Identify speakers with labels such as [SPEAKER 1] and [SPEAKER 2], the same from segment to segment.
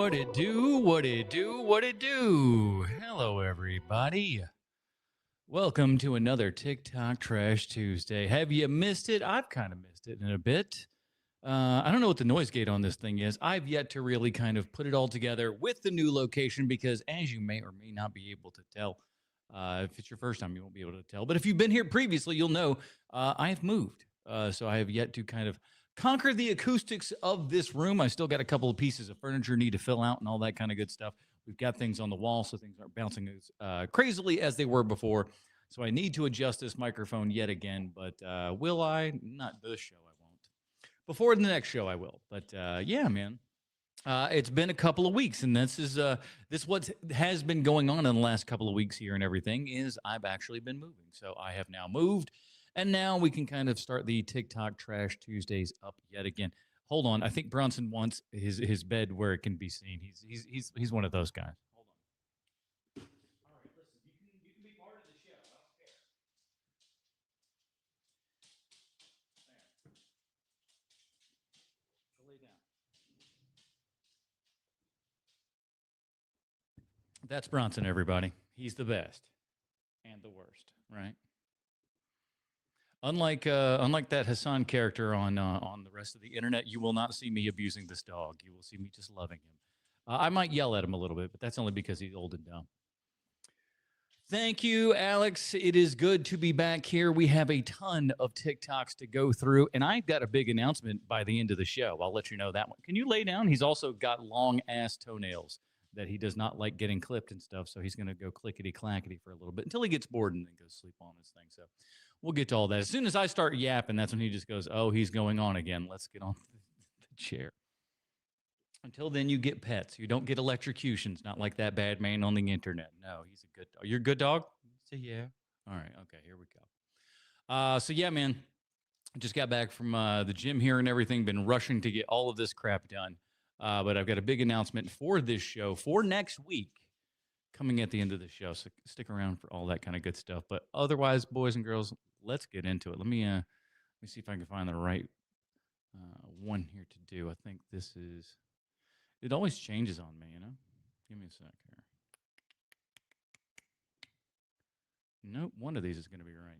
[SPEAKER 1] What it do? What it do? What it do? Hello, everybody. Welcome to another TikTok Trash Tuesday. Have you missed it? I've kind of missed it in a bit. I don't know what the noise gate on this thing is. I've yet to really kind of put it all together with the new location because, as you may or may not be able to tell, if it's your first time, you won't be able to tell. But if you've been here previously, you'll know I have moved. So I have yet to kind of conquer the acoustics of this room. I still got a couple of pieces of furniture need to fill out and all that kind of good stuff. We've got things on the wall, so things aren't bouncing as crazily as they were before. So I need to adjust this microphone yet again. But will I? Not this show. I won't. Before the next show, I will. But yeah, man. It's been a couple of weeks, and this what has been going on in the last couple of weeks here and everything is I've actually been moving. So I have now moved, and now we can kind of start the TikTok Trash Tuesdays up yet again. Hold on, I think Bronson wants his bed where it can be seen. He's one of those guys. Hold on. All right, listen, you can be part of the show. I don't care. There. So lay down. That's Bronson, everybody. He's the best and the worst, right? Unlike that Hassan character on the rest of the internet, you will not see me abusing this dog. You will see me just loving him. I might yell at him a little bit, but that's only because he's old and dumb. Thank you, Alex. It is good to be back here. We have a ton of TikToks to go through, and I've got a big announcement by the end of the show. I'll let you know that one. Can you lay down? He's also got long-ass toenails that he does not like getting clipped and stuff, so he's going to go clickety-clackety for a little bit until he gets bored and then goes sleep on his thing. So we'll get to all that. As soon as I start yapping, that's when he just goes, oh, he's going on again. Let's get on the chair. Until then, you get pets. You don't get electrocutions, not like that bad man on the internet. No, he's a good dog. You're a good dog? Say yeah. All right. Okay, here we go. So, yeah, man, I just got back from the gym here and everything. Been rushing to get all of this crap done. But I've got a big announcement for this show for next week coming at the end of the show. So stick around for all that kind of good stuff. But otherwise, boys and girls, let's get into it. Let me see if I can find the right one here to do. I think this is... It always changes on me, you know? Give me a sec here. Nope, one of these is going to be right.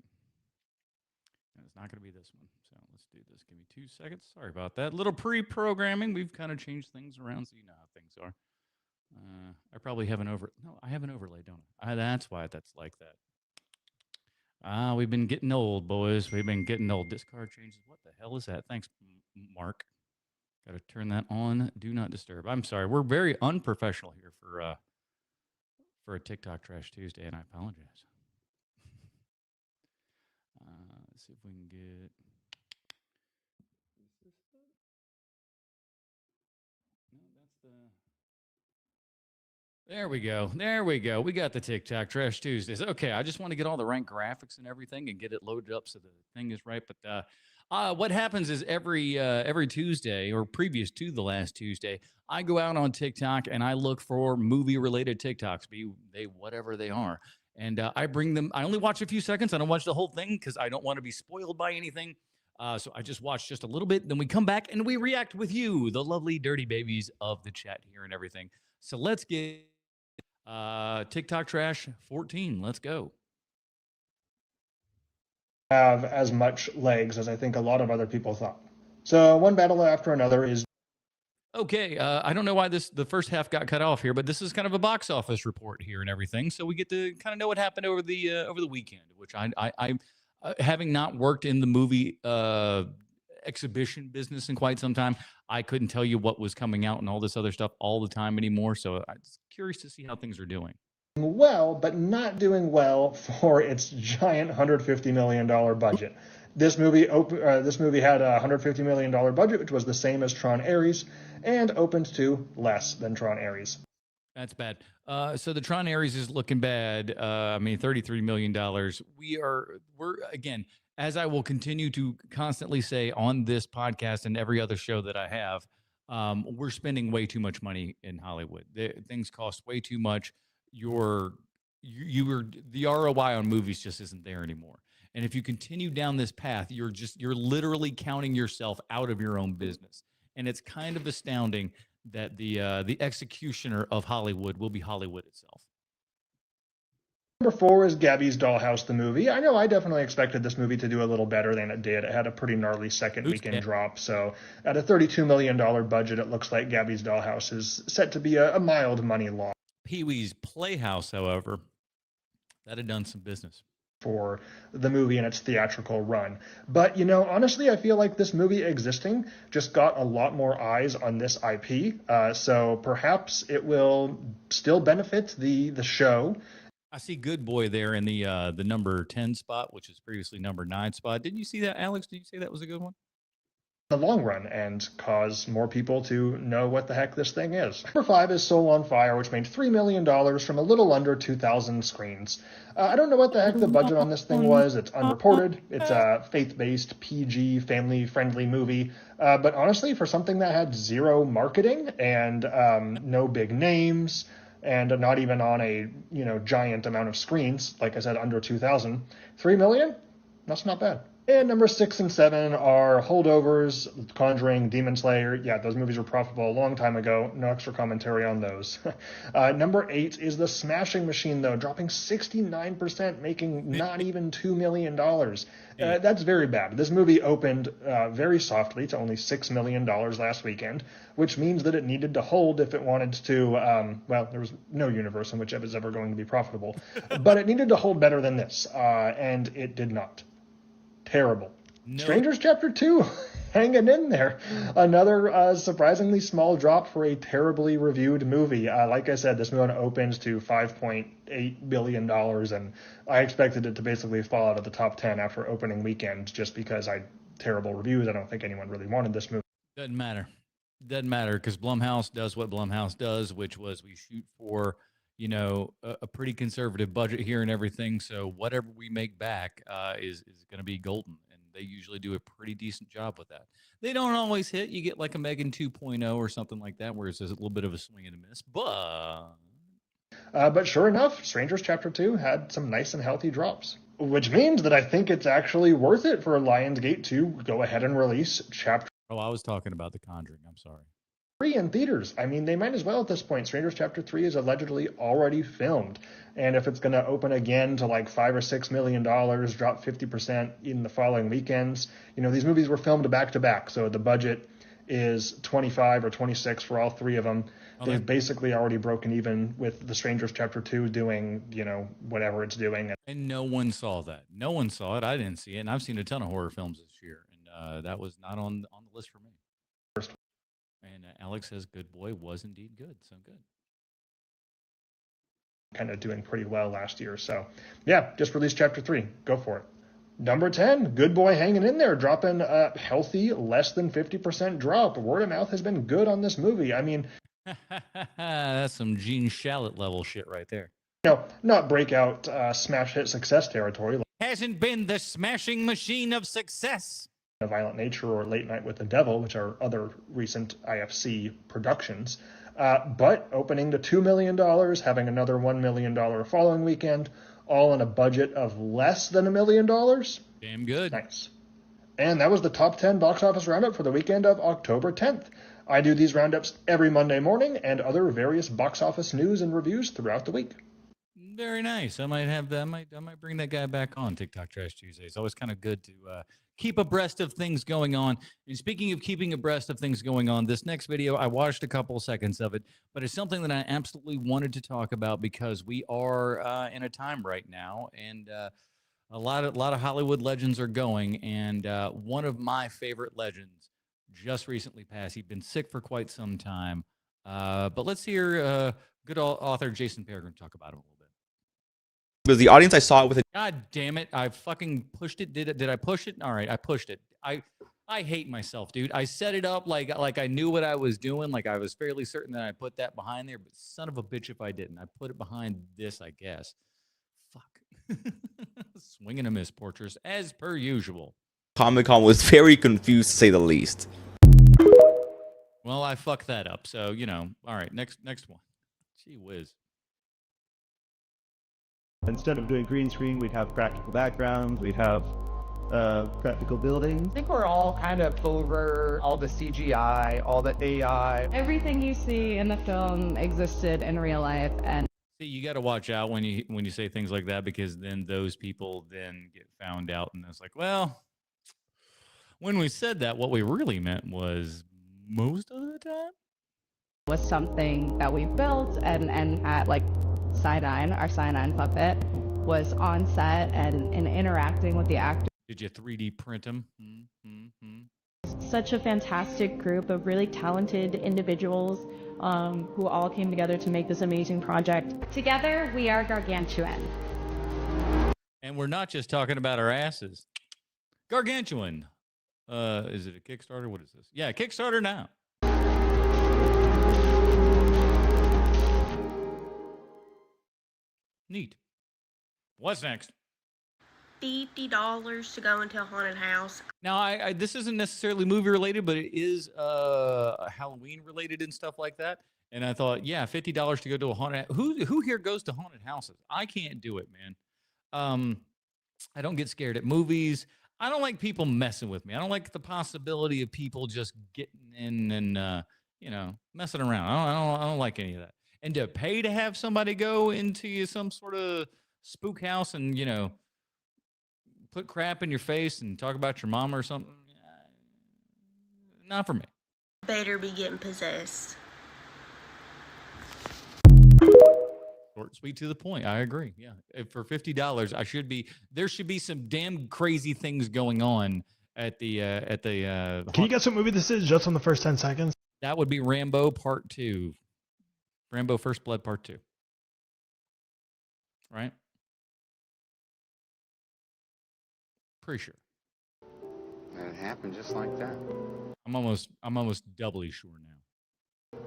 [SPEAKER 1] And it's not going to be this one. So let's do this. Give me 2 seconds. Sorry about that. Little pre-programming. We've kind of changed things around so you know how things are. I probably have an No, I have an overlay, don't I? That's why that's like that. We've been getting old, boys. We've been getting old. Discard changes. What the hell is that? Thanks, Mark. Got to turn that on. Do not disturb. I'm sorry. We're very unprofessional here for a TikTok Trash Tuesday, and I apologize. Let's see if we can get... No, that's the... There we go. There we go. We got the TikTok Trash Tuesdays. Okay, I just want to get all the right graphics and everything and get it loaded up so the thing is right. But what happens is every Tuesday or previous to the last Tuesday, I go out on TikTok and I look for movie-related TikToks, be they whatever they are. And I bring them. I only watch a few seconds. I don't watch the whole thing because I don't want to be spoiled by anything. So I just watch just a little bit. Then we come back and we react with you, the lovely dirty babies of the chat here and everything. So let's get TikTok Trash 14. Let's go.
[SPEAKER 2] Have as much legs as I think a lot of other people thought. So one battle after another is...
[SPEAKER 1] Okay, I don't know why the first half got cut off here, but this is kind of a box office report here and everything, so we get to kind of know what happened over the weekend, which I having not worked in the movie exhibition business in quite some time, I couldn't tell you what was coming out and all this other stuff all the time anymore. So I'm curious to see how things are doing.
[SPEAKER 2] Well, but not doing well for its giant $150 million budget. This movie had a $150 million budget, which was the same as Tron Ares, and opened to less than Tron Ares.
[SPEAKER 1] That's bad. So the Tron Ares is looking bad. I mean, $33 million. We're again, as I will continue to constantly say on this podcast and every other show that I have, we're spending way too much money in Hollywood. Things cost way too much. The ROI on movies just isn't there anymore. And if you continue down this path, you're literally counting yourself out of your own business. And it's kind of astounding that the executioner of Hollywood will be Hollywood itself.
[SPEAKER 2] Number 4 is Gabby's Dollhouse, the movie. I know I definitely expected this movie to do a little better than it did. It had a pretty gnarly second weekend drop. So at a $32 million budget, it looks like Gabby's Dollhouse is set to be a mild money loss.
[SPEAKER 1] Pee-wee's Playhouse, however, that had done some business
[SPEAKER 2] for the movie and its theatrical run. But, you know, honestly, I feel like this movie existing just got a lot more eyes on this IP. So perhaps it will still benefit the show.
[SPEAKER 1] I see Good Boy there in the number 10 spot, which is previously number 9 spot. Didn't you see that, Alex? Did you say that was a good one?
[SPEAKER 2] The long run and cause more people to know what the heck this thing is. Number 5 is Soul on Fire, which made $3 million from a little under 2,000 screens. I don't know what the heck the budget on this thing was. It's unreported. It's a faith-based, PG, family-friendly movie. But honestly, for something that had zero marketing and no big names, and not even on a giant amount of screens, like I said, under 2,000, $3 million? That's not bad. And number 6 and 7 are Holdovers, Conjuring, Demon Slayer. Yeah, those movies were profitable a long time ago. No extra commentary on those. Number 8 is The Smashing Machine, though, dropping 69%, making not even $2 million. That's very bad. This movie opened very softly to only $6 million last weekend, which means that it needed to hold if it wanted to, well, there was no universe in which it was ever going to be profitable, but it needed to hold better than this, and it did not. Terrible. No. Strangers Chapter 2, hanging in there. Another surprisingly small drop for a terribly reviewed movie. Like I said, this movie opened to $5.8 billion, and I expected it to basically fall out of the top 10 after opening weekend just because terrible reviews. I don't think anyone really wanted this movie.
[SPEAKER 1] Doesn't matter. Doesn't matter because Blumhouse does what Blumhouse does, which was we shoot for a pretty conservative budget here and everything. So whatever we make back is going to be golden. And they usually do a pretty decent job with that. They don't always hit. You get like a Megan 2.0 or something like that, where it's a little bit of a swing and a miss.
[SPEAKER 2] But sure enough, Strangers Chapter 2 had some nice and healthy drops. Which means that I think it's actually worth it for Lionsgate to go ahead and release Chapter...
[SPEAKER 1] Oh, I was talking about The Conjuring. I'm sorry.
[SPEAKER 2] In theaters. I mean, they might as well at this point. Strangers Chapter 3 is allegedly already filmed. And if it's going to open again to like $5 or $6 million, drop 50% in the following weekends, these movies were filmed back to back. So the budget is 25 or 26 for all three of them. They've basically already broken even with The Strangers Chapter 2 doing, whatever it's doing.
[SPEAKER 1] And no one saw that. No one saw it. I didn't see it. And I've seen a ton of horror films this year. And that was not on the list for me. And Alex says Good Boy was indeed good. So good.
[SPEAKER 2] Kind of doing pretty well last year. So, yeah, just released Chapter 3. Go for it. Number 10, Good Boy hanging in there, dropping a healthy, less than 50% drop. Word of mouth has been good on this movie. I mean...
[SPEAKER 1] That's some Gene Shalit level shit right there.
[SPEAKER 2] Not breakout smash hit success territory.
[SPEAKER 1] Hasn't been the smashing machine of success.
[SPEAKER 2] Violent Nature or Late Night with the Devil, which are other recent IFC productions, but opening to $2 million, having another $1 million following weekend, all on a budget of less than $1 million.
[SPEAKER 1] Damn good.
[SPEAKER 2] Nice. And that was the top 10 box office roundup for the weekend of October 10th. I do these roundups every Monday morning and other various box office news and reviews throughout the week.
[SPEAKER 1] Very nice. I might have that. I might bring that guy back on TikTok Trash Tuesday. It's always kind of good to keep abreast of things going on. And speaking of keeping abreast of things going on, this next video, I watched a couple seconds of it, but it's something that I absolutely wanted to talk about because we are in a time right now, and a lot of Hollywood legends are going, and one of my favorite legends just recently passed. He'd been sick for quite some time, but let's hear good author Jason Peregrine talk about him a little bit.
[SPEAKER 3] Because the audience, I saw it with a...
[SPEAKER 1] God damn it. I fucking pushed it. Did I push it? All right, I pushed it. I hate myself, dude. I set it up like I knew what I was doing. Like I was fairly certain that I put that behind there, but son of a bitch if I didn't. I put it behind this, I guess. Fuck. Swing and a miss, Portress, as per usual.
[SPEAKER 3] Comic-Con was very confused, to say the least.
[SPEAKER 1] Well, I fucked that up. So, all right, next one. Gee whiz.
[SPEAKER 4] Instead of doing green screen, we'd have practical backgrounds, we'd have practical buildings.
[SPEAKER 5] I think we're all kind of over all the CGI, all the AI.
[SPEAKER 6] Everything you see in the film existed in real life, and
[SPEAKER 1] See, you got to watch out when you say things like that, because then those people then get found out, and it's like, well, when we said that, what we really meant was most of the time.
[SPEAKER 6] was something that we built and at like Cyanide, our Cyanide puppet, was on set and interacting with the actors.
[SPEAKER 1] Did you 3D print them?
[SPEAKER 6] Such a fantastic group of really talented individuals who all came together to make this amazing project. Together, we are gargantuan.
[SPEAKER 1] And we're not just talking about our asses. Gargantuan. Is it a Kickstarter? What is this? Yeah, Kickstarter now. Neat. What's next?
[SPEAKER 7] $50 to go into a haunted house.
[SPEAKER 1] Now, I this isn't necessarily movie related, but it is Halloween related and stuff like that. And I thought, yeah, $50 to go to a haunted. Who here goes to haunted houses? I can't do it, man. I don't get scared at movies. I don't like people messing with me. I don't like the possibility of people just getting in and messing around. I don't like any of that. And to pay to have somebody go into some sort of spook house and put crap in your face and talk about your mom or something, not for me.
[SPEAKER 7] Better be getting possessed.
[SPEAKER 1] Short, sweet, to the point. I agree. Yeah, for $50, there should be some damn crazy things going on at the.
[SPEAKER 8] Can you guess what movie this is just on the first 10 seconds?
[SPEAKER 1] That would be Rambo Part 2. Rambo First Blood Part 2. Right? Pretty sure.
[SPEAKER 9] And it happened just like that.
[SPEAKER 1] I'm almost doubly sure now.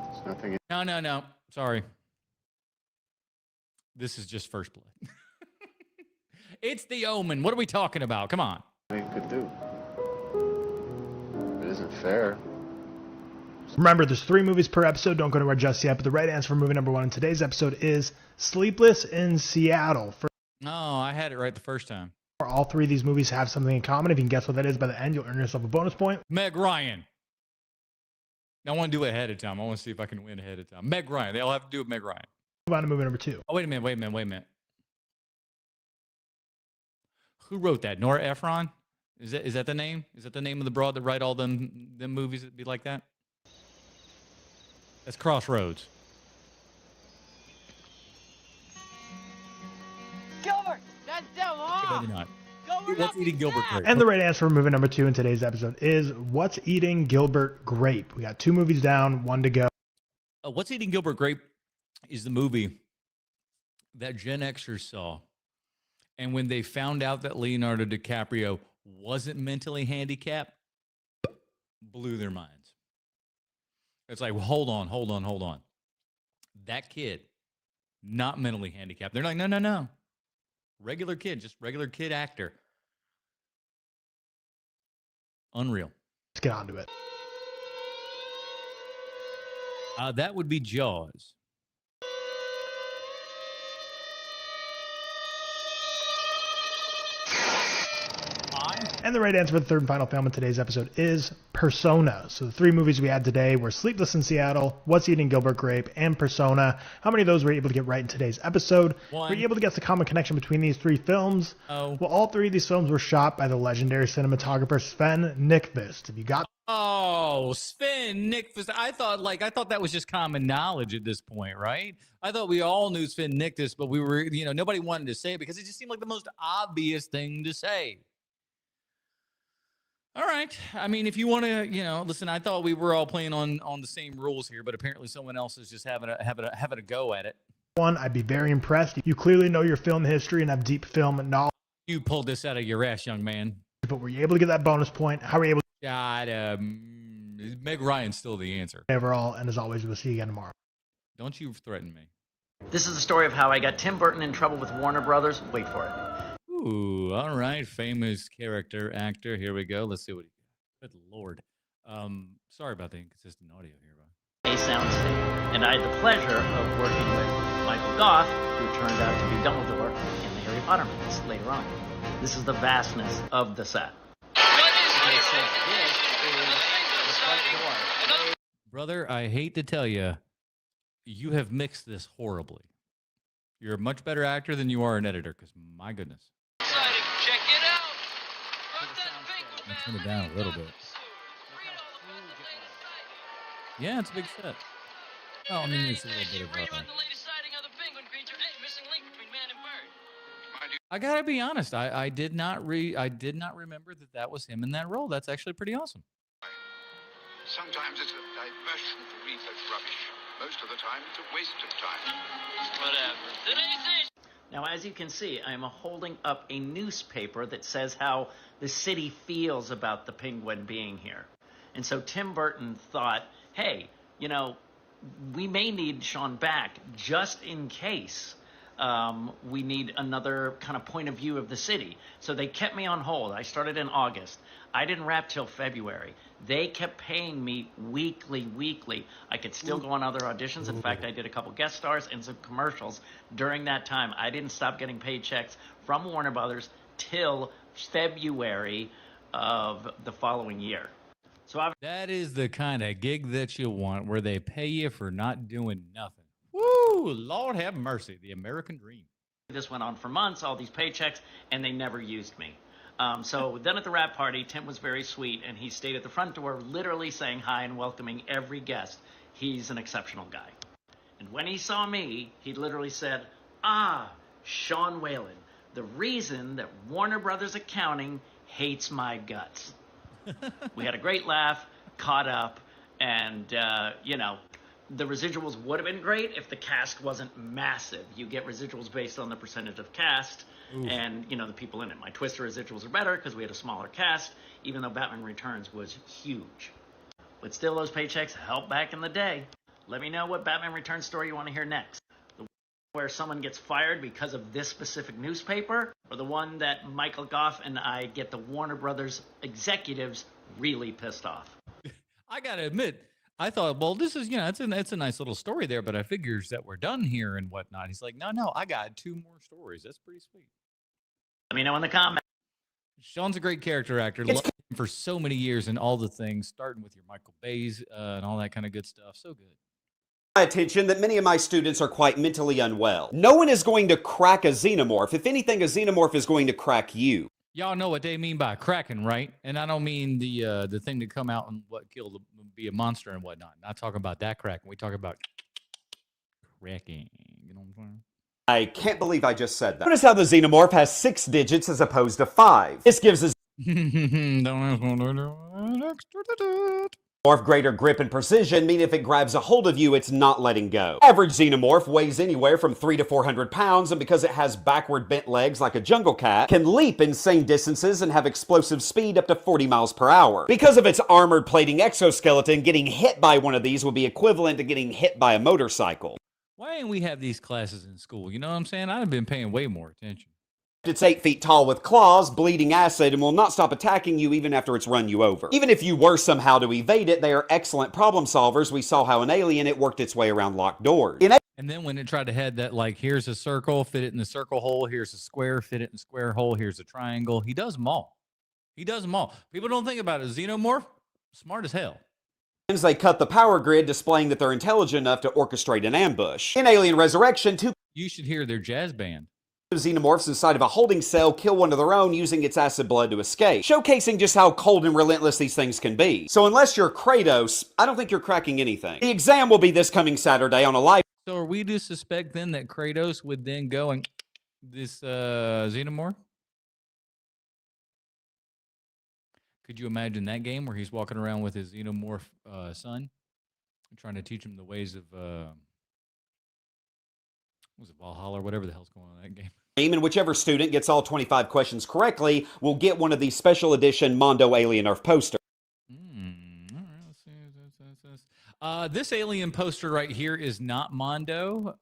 [SPEAKER 9] There's nothing.
[SPEAKER 1] No. Sorry. This is just First Blood. It's The Omen. What are we talking about? Come on.
[SPEAKER 9] You could do. It isn't fair.
[SPEAKER 8] Remember, there's 3 movies per episode. Don't go anywhere just yet. But the right answer for movie number 1 in today's episode is Sleepless in Seattle.
[SPEAKER 1] No, I had it right the first time.
[SPEAKER 8] All 3 of these movies have something in common. If you can guess what that is by the end, you'll earn yourself a bonus point.
[SPEAKER 1] Meg Ryan. I want to do it ahead of time. I want to see if I can win ahead of time. Meg Ryan. They all have to do with Meg Ryan.
[SPEAKER 8] Move on to movie number 2.
[SPEAKER 1] Oh, wait a minute. Who wrote that? Nora Ephron? Is that the name? Is that the name of the broad that write all them movies that be like that? That's Crossroads.
[SPEAKER 5] Gilbert, that's so long.
[SPEAKER 1] Maybe not. What's Eating Gilbert Grape?
[SPEAKER 8] And the right answer for movie number 2 in today's episode is What's Eating Gilbert Grape. We got 2 movies down, 1 to go.
[SPEAKER 1] What's Eating Gilbert Grape is the movie that Gen Xers saw. And when they found out that Leonardo DiCaprio wasn't mentally handicapped, blew their minds. It's like, well, hold on. That kid, not mentally handicapped. They're like, no. Regular kid, just regular kid actor. Unreal.
[SPEAKER 8] Let's get on to it.
[SPEAKER 1] That would be Jaws.
[SPEAKER 8] And the right answer for the third and final film in today's episode is Persona. So the 3 movies we had today were Sleepless in Seattle, What's Eating Gilbert Grape, and Persona. How many of those were you able to get right in today's episode?
[SPEAKER 1] 1.
[SPEAKER 8] Were you able to guess the common connection between these 3 films?
[SPEAKER 1] Oh.
[SPEAKER 8] Well, all 3 of these films were shot by the legendary cinematographer Sven Nykvist. Have you got?
[SPEAKER 1] Oh, Sven Nykvist. I thought that was just common knowledge at this point, right? I thought we all knew Sven Nykvist, but we were, nobody wanted to say it because it just seemed like the most obvious thing to say. All right. I mean, if you want to, listen, I thought we were all playing on the same rules here, but apparently someone else is just having a go at it.
[SPEAKER 8] I'd be very impressed. You clearly know your film history and have deep film knowledge.
[SPEAKER 1] You pulled this out of your ass, young man.
[SPEAKER 8] But were you able to get that bonus point? How were you able to?
[SPEAKER 1] God, Meg Ryan's still the answer.
[SPEAKER 8] Overall, and as always, we'll see you again tomorrow.
[SPEAKER 1] Don't you threaten me.
[SPEAKER 10] This is the story of how I got Tim Burton in trouble with Warner Brothers. Wait for it.
[SPEAKER 1] Ooh, all right. Famous character, actor. Here we go. Let's see what he got. Good Lord. Sorry about the inconsistent audio here, bro.
[SPEAKER 10] A soundstage. And I had the pleasure of working with Michael Goff, who turned out to be Dumbledore in the Harry Potter movies later on. This is the vastness of the set.
[SPEAKER 1] Brother, I hate to tell you, you have mixed this horribly. You're a much better actor than you are an editor, because my goodness.
[SPEAKER 4] Check it out.
[SPEAKER 1] Let's turn it down a little bit. Yeah, it's a big set. Oh, I mean, it's a little bit of I gotta be honest. I did not remember that was him in that role. That's actually pretty awesome.
[SPEAKER 11] Sometimes it's a diversion to read such rubbish. Most of the time, it's a waste of time.
[SPEAKER 4] Whatever.
[SPEAKER 10] Now, as you can see, I am holding up a newspaper that says how the city feels about the penguin being here. And so Tim Burton thought, hey, you know, we may need Sean back just in case we need another kind of point of view of the city. So they kept me on hold. I started in August. I didn't wrap till February. They kept paying me weekly. I could still go on other auditions. In fact, I did a couple guest stars and some commercials during that time. I didn't stop getting paychecks from Warner Brothers till February of the following year. So
[SPEAKER 1] that is the kind of gig that you want, where they pay you for not doing nothing. Woo! Lord have mercy, the American dream.
[SPEAKER 10] This went on for months, all these paychecks, and they never used me. So then at the wrap party, Tim was very sweet, and he stayed at the front door, literally saying hi and welcoming every guest. He's an exceptional guy. And when he saw me, he literally said, Sean Whalen, the reason that Warner Brothers Accounting hates my guts. We had a great laugh, caught up, and, you know, the residuals would have been great if the cast wasn't massive. You get residuals based on the percentage of cast. Oof. And, you know, the people in it. My Twister residuals are better because we had a smaller cast, even though Batman Returns was huge. But still, those paychecks helped back in the day. Let me know what Batman Returns story you want to hear next. The one where someone gets fired because of this specific newspaper, or the one that Michael Goff and I get the Warner Brothers executives really pissed off.
[SPEAKER 1] I got to admit, I thought, well, this is, you know, it's a nice little story there, but I figures that we're done here and whatnot. He's like, no, I got 2 more stories. That's pretty sweet.
[SPEAKER 10] Let me know in the comments.
[SPEAKER 1] Sean's a great character actor. Loved him for so many years and all the things, starting with your Michael Bays and all that kind of good stuff. So good.
[SPEAKER 12] My attention that many of my students are quite mentally unwell. No one is going to crack a xenomorph. If anything, a xenomorph is going to crack you.
[SPEAKER 1] Y'all know what they mean by cracking, right? And I don't mean the thing to come out and be a monster and whatnot. Not talking about that cracking. We talk about cracking. You know what I'm saying?
[SPEAKER 12] I can't believe I just said that. Notice how the xenomorph has 6 digits as opposed to 5. This gives us greater grip and precision, meaning if it grabs a hold of you, it's not letting go. Average xenomorph weighs anywhere from 300 to 400 pounds, and because it has backward bent legs like a jungle cat, can leap insane distances and have explosive speed up to 40 miles per hour. Because of its armored plating exoskeleton, getting hit by one of these would be equivalent to getting hit by a motorcycle.
[SPEAKER 1] Why ain't we have these classes in school? You know what I'm saying? I've been paying way more attention.
[SPEAKER 12] It's 8 feet tall with claws, bleeding acid, and will not stop attacking you even after it's run you over. Even if you were somehow to evade it, they are excellent problem solvers. We saw how in Alien it worked its way around locked doors.
[SPEAKER 1] And then when it tried to head that, like, here's a circle, fit it in the circle hole. Here's a square, fit it in the square hole. Here's a triangle. He does them all. People don't think about it. Xenomorph, smart as hell.
[SPEAKER 12] They cut the power grid, displaying that they're intelligent enough to orchestrate an ambush. In Alien Resurrection,
[SPEAKER 1] you should hear their jazz band.
[SPEAKER 12] Xenomorphs inside of a holding cell kill one of their own using its acid blood to escape, showcasing just how cold and relentless these things can be. So unless you're Kratos, I don't think you're cracking anything. The exam will be this coming Saturday on a live.
[SPEAKER 1] So are we to suspect then that Kratos would then go and this Xenomorph? Could you imagine that game where he's walking around with his Xenomorph son, trying to teach him the ways of was it Valhalla or whatever the hell's going on in that game?
[SPEAKER 12] And whichever student gets all 25 questions correctly will get one of these special edition Mondo Alien Earth posters.
[SPEAKER 1] This Alien poster right here is not Mondo.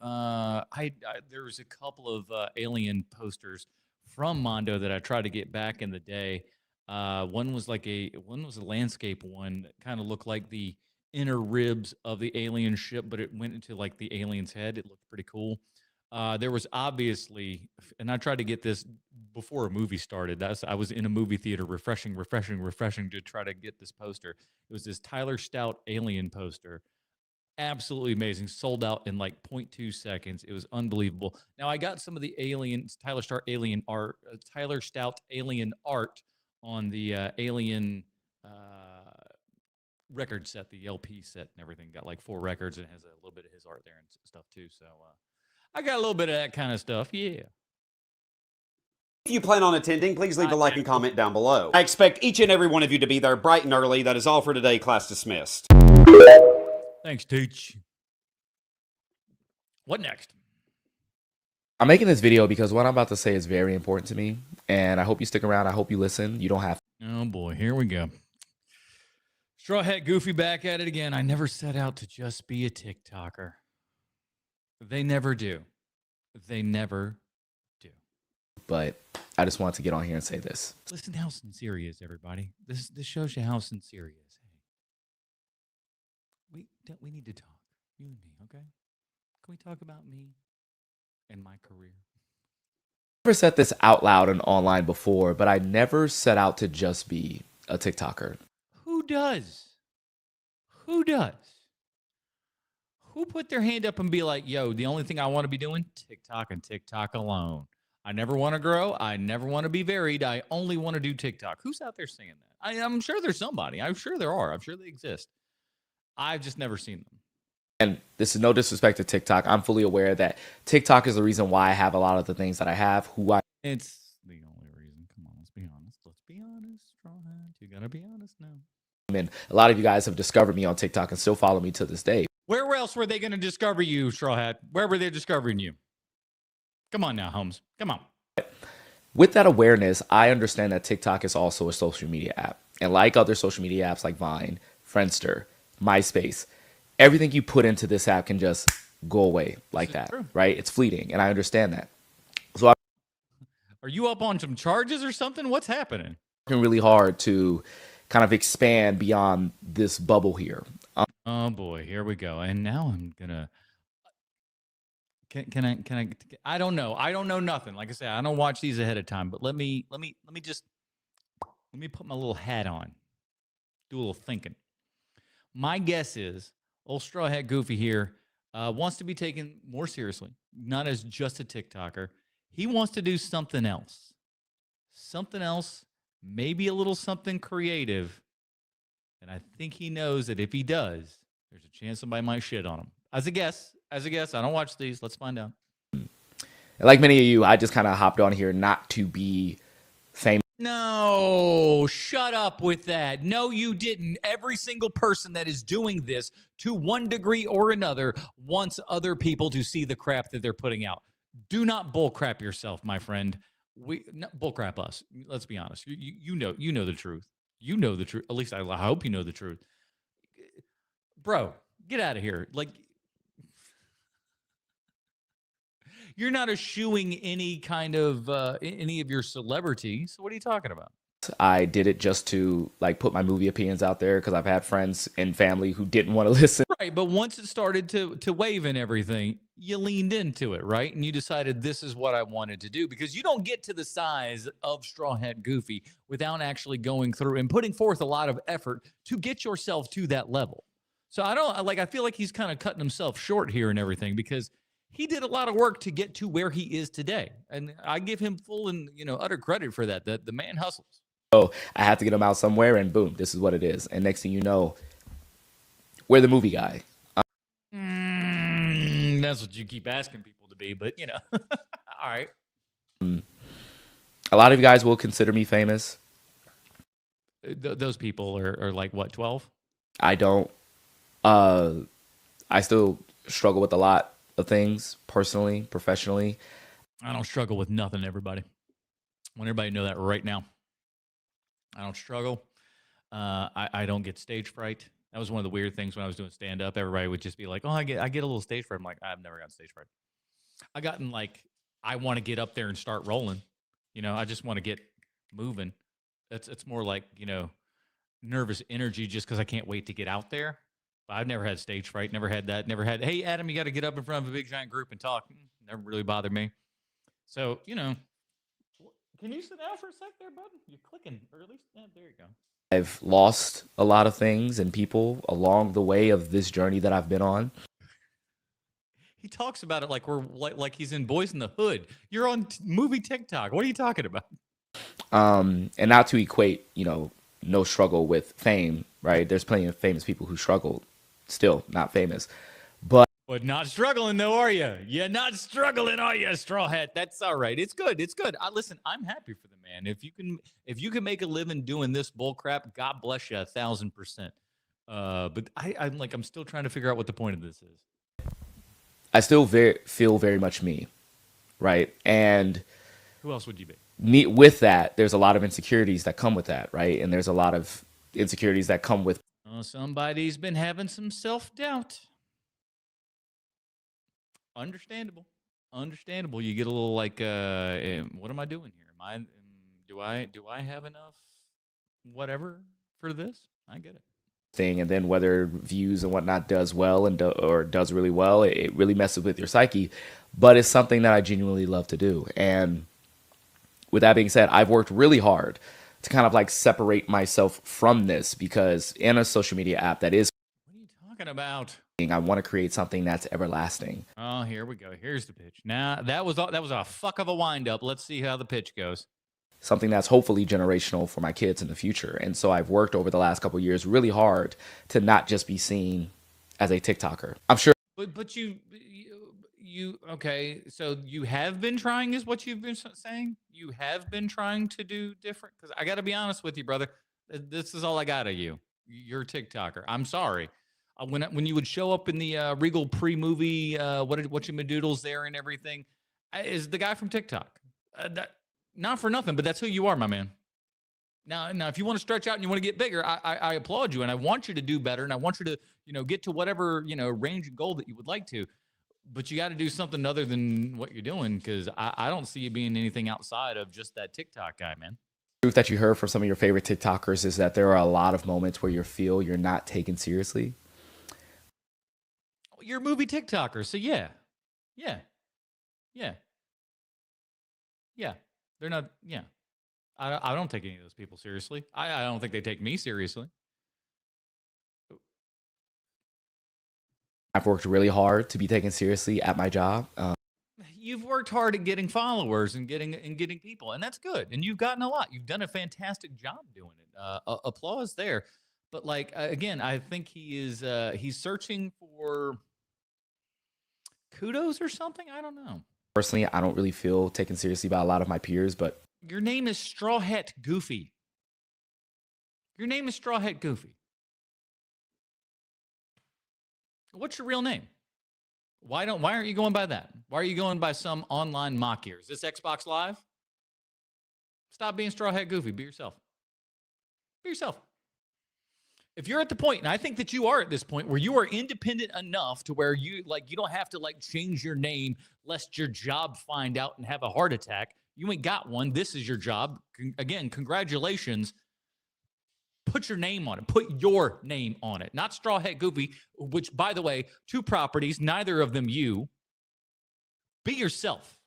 [SPEAKER 1] There's a couple of Alien posters from Mondo that I tried to get back in the day. One was a landscape one that kind of looked like the inner ribs of the alien ship, but it went into like the alien's head. It looked pretty cool. There was obviously, and I tried to get this before a movie started. I was in a movie theater refreshing to try to get this poster. It was this Tyler Stout Alien poster. Absolutely amazing. Sold out in like 0.2 seconds. It was unbelievable. Now I got some of the Tyler Stout Alien art on the Alien record set, the LP set and everything. Got like 4 records and it has a little bit of his art there and stuff too. So I got a little bit of that kind of stuff. Yeah.
[SPEAKER 12] If you plan on attending, please leave a like and comment down below. I expect each and every one of you to be there bright and early. That is all for today. Class dismissed.
[SPEAKER 1] Thanks, Teach. What next?
[SPEAKER 13] I'm making this video because what I'm about to say is very important to me, and I hope you stick around. I hope you listen. You don't have to.
[SPEAKER 1] Oh boy, here we go. Straw Hat Goofy back at it again. I never set out to just be a TikToker. They never do. They never do.
[SPEAKER 13] But I just wanted to get on here and say this.
[SPEAKER 1] Listen to how sincere he is, everybody. This shows you how sincere he is. We need to talk. You and me, okay? Can we talk about me and my career?
[SPEAKER 13] I've never said this out loud and online before, but I never set out to just be a TikToker.
[SPEAKER 1] Who does? Who does? Who put their hand up and be like, yo, the only thing I want to be doing, TikTok and TikTok alone. I never want to grow. I never want to be varied. I only want to do TikTok. Who's out there saying that? I'm sure there's somebody. I'm sure there are. I'm sure they exist. I've just never seen them.
[SPEAKER 13] And this is no disrespect to TikTok. I'm fully aware that TikTok is the reason why I have a lot of the things that I have.
[SPEAKER 1] It's the only reason. Come on, let's be honest. Let's be honest, Straw Hat. You gotta be honest now.
[SPEAKER 13] And a lot of you guys have discovered me on TikTok and still follow me to this day.
[SPEAKER 1] Where else were they going to discover you, Straw Hat? Where were they discovering you? Come on now, Holmes. Come on.
[SPEAKER 13] With that awareness, I understand that TikTok is also a social media app. And like other social media apps like Vine, Friendster, MySpace, everything you put into this app can just go away like that, right? It's fleeting, and I understand that. So
[SPEAKER 1] are you up on some charges or something? What's happening?
[SPEAKER 13] Working really hard to kind of expand beyond this bubble here.
[SPEAKER 1] Oh boy, here we go. And now I'm gonna. Can I don't know. I don't know nothing. Like I said, I don't watch these ahead of time. But let me put my little hat on. Do a little thinking. My guess is old Straw Hat Goofy here wants to be taken more seriously, not as just a TikToker. He wants to do something else. Something else, maybe a little something creative. And I think he knows that if he does, there's a chance somebody might shit on him. As a guess, I don't watch these. Let's find out.
[SPEAKER 13] Like many of you, I just kind of hopped on here not to be famous.
[SPEAKER 1] No, shut up with that. No, you didn't. Every single person that is doing this to one degree or another wants other people to see the crap that they're putting out. Do not bullcrap yourself, my friend. Bullcrap us. Let's be honest. You know the truth. You know the truth. At least I hope you know the truth. Bro, get out of here. Like, you're not eschewing any kind of any of your celebrity. So what are you talking about?
[SPEAKER 13] I did it just to like put my movie opinions out there because I've had friends and family who didn't want to listen.
[SPEAKER 1] Right, but once it started to wave and everything, you leaned into it, right? And you decided this is what I wanted to do because you don't get to the size of Straw Hat Goofy without actually going through and putting forth a lot of effort to get yourself to that level. So I feel like he's kind of cutting himself short here and everything because he did a lot of work to get to where he is today. And I give him full and utter credit for that. The man hustles.
[SPEAKER 13] So I have to get him out somewhere and boom, this is what it is. And next thing you know, we're the movie guy.
[SPEAKER 1] That's what you keep asking people to be, but all right.
[SPEAKER 13] A lot of you guys will consider me famous.
[SPEAKER 1] Those people are like what, 12?
[SPEAKER 13] I don't. I still struggle with a lot of things personally, professionally.
[SPEAKER 1] I don't struggle with nothing, everybody. I want everybody to know that right now. I don't struggle. I don't get stage fright. That was one of the weird things when I was doing stand-up. Everybody would just be like, oh, I get a little stage fright. I'm like, I've never gotten stage fright. I gotten like, I want to get up there and start rolling. I just want to get moving. It's more like, nervous energy just because I can't wait to get out there. But I've never had stage fright. Never had that. Never had, hey, Adam, you got to get up in front of a big giant group and talk. Never really bothered me. So, Can you sit down for a sec there, bud? You're clicking, or at least, yeah, there you go.
[SPEAKER 13] I've lost a lot of things and people along the way of this journey that I've been on.
[SPEAKER 1] He talks about it like we're like he's in Boys in the Hood. You're on movie TikTok. What are you talking about?
[SPEAKER 13] And not to equate, no struggle with fame, right? There's plenty of famous people who struggle, still not famous, but
[SPEAKER 1] not struggling though, are you? You're not struggling, are you, Straw Hat? That's all right. It's good. It's good. Listen, I'm happy for the man. If you can make a living doing this bull crap, God bless you 1,000%. But I'm still trying to figure out what the point of this is.
[SPEAKER 13] I still feel very much me, right? And
[SPEAKER 1] who else would you be?
[SPEAKER 13] With that, there's a lot of insecurities that come with that, right? And there's a lot of insecurities that come with.
[SPEAKER 1] Somebody's been having some self-doubt. Understandable. You get a little like, what am I doing here? Do I have enough whatever for this? I get it.
[SPEAKER 13] Thing, and then whether views and whatnot does well or does really well, it really messes with your psyche. But it's something that I genuinely love to do. And with that being said, I've worked really hard to kind of like separate myself from this, because in a social media app that is,
[SPEAKER 1] what are you talking about?
[SPEAKER 13] I want to create something that's everlasting.
[SPEAKER 1] Oh, here we go. Here's the pitch. Now that was a fuck of a wind up. Let's see how the pitch goes.
[SPEAKER 13] Something that's hopefully generational for my kids in the future. And so I've worked over the last couple of years really hard to not just be seen as a TikToker. I'm sure.
[SPEAKER 1] But you okay, so you have been trying is what you've been saying? You have been trying to do different? Because I got to be honest with you, brother. This is all I got of you. You're a TikToker. I'm sorry. When you would show up in the Regal pre-movie, what you doodles there and everything, is the guy from TikTok. Not for nothing, but that's who you are, my man. Now, if you want to stretch out and you want to get bigger, I applaud you, and I want you to do better, and I want you to, get to whatever, range and goal that you would like to. But you got to do something other than what you're doing, because I don't see you being anything outside of just that TikTok guy, man.
[SPEAKER 13] The truth that you heard from some of your favorite TikTokers is that there are a lot of moments where you feel you're not taken seriously.
[SPEAKER 1] You're a movie TikToker, so yeah. They're not, yeah. I don't take any of those people seriously. I don't think they take me seriously.
[SPEAKER 13] I've worked really hard to be taken seriously at my job.
[SPEAKER 1] You've worked hard at getting followers and getting people, and that's good. And you've gotten a lot. You've done a fantastic job doing it. Applause there. But again, I think he's searching for kudos or something. I don't know.
[SPEAKER 13] Personally, I don't really feel taken seriously by a lot of my peers, but
[SPEAKER 1] your name is Straw Hat Goofy. Your name is Straw Hat Goofy. What's your real name? Why aren't you going by that? Why are you going by some online mock ear? Is this Xbox Live? Stop being Straw Hat Goofy. Be yourself. Be yourself. If you're at the point, and I think that you are at this point where you are independent enough to where you don't have to change your name lest your job find out and have a heart attack. You ain't got one. This is your job. Again, congratulations. Put your name on it. Put your name on it. Not Straw Hat Goofy, which, by the way, 2 properties, neither of them you. Be yourself.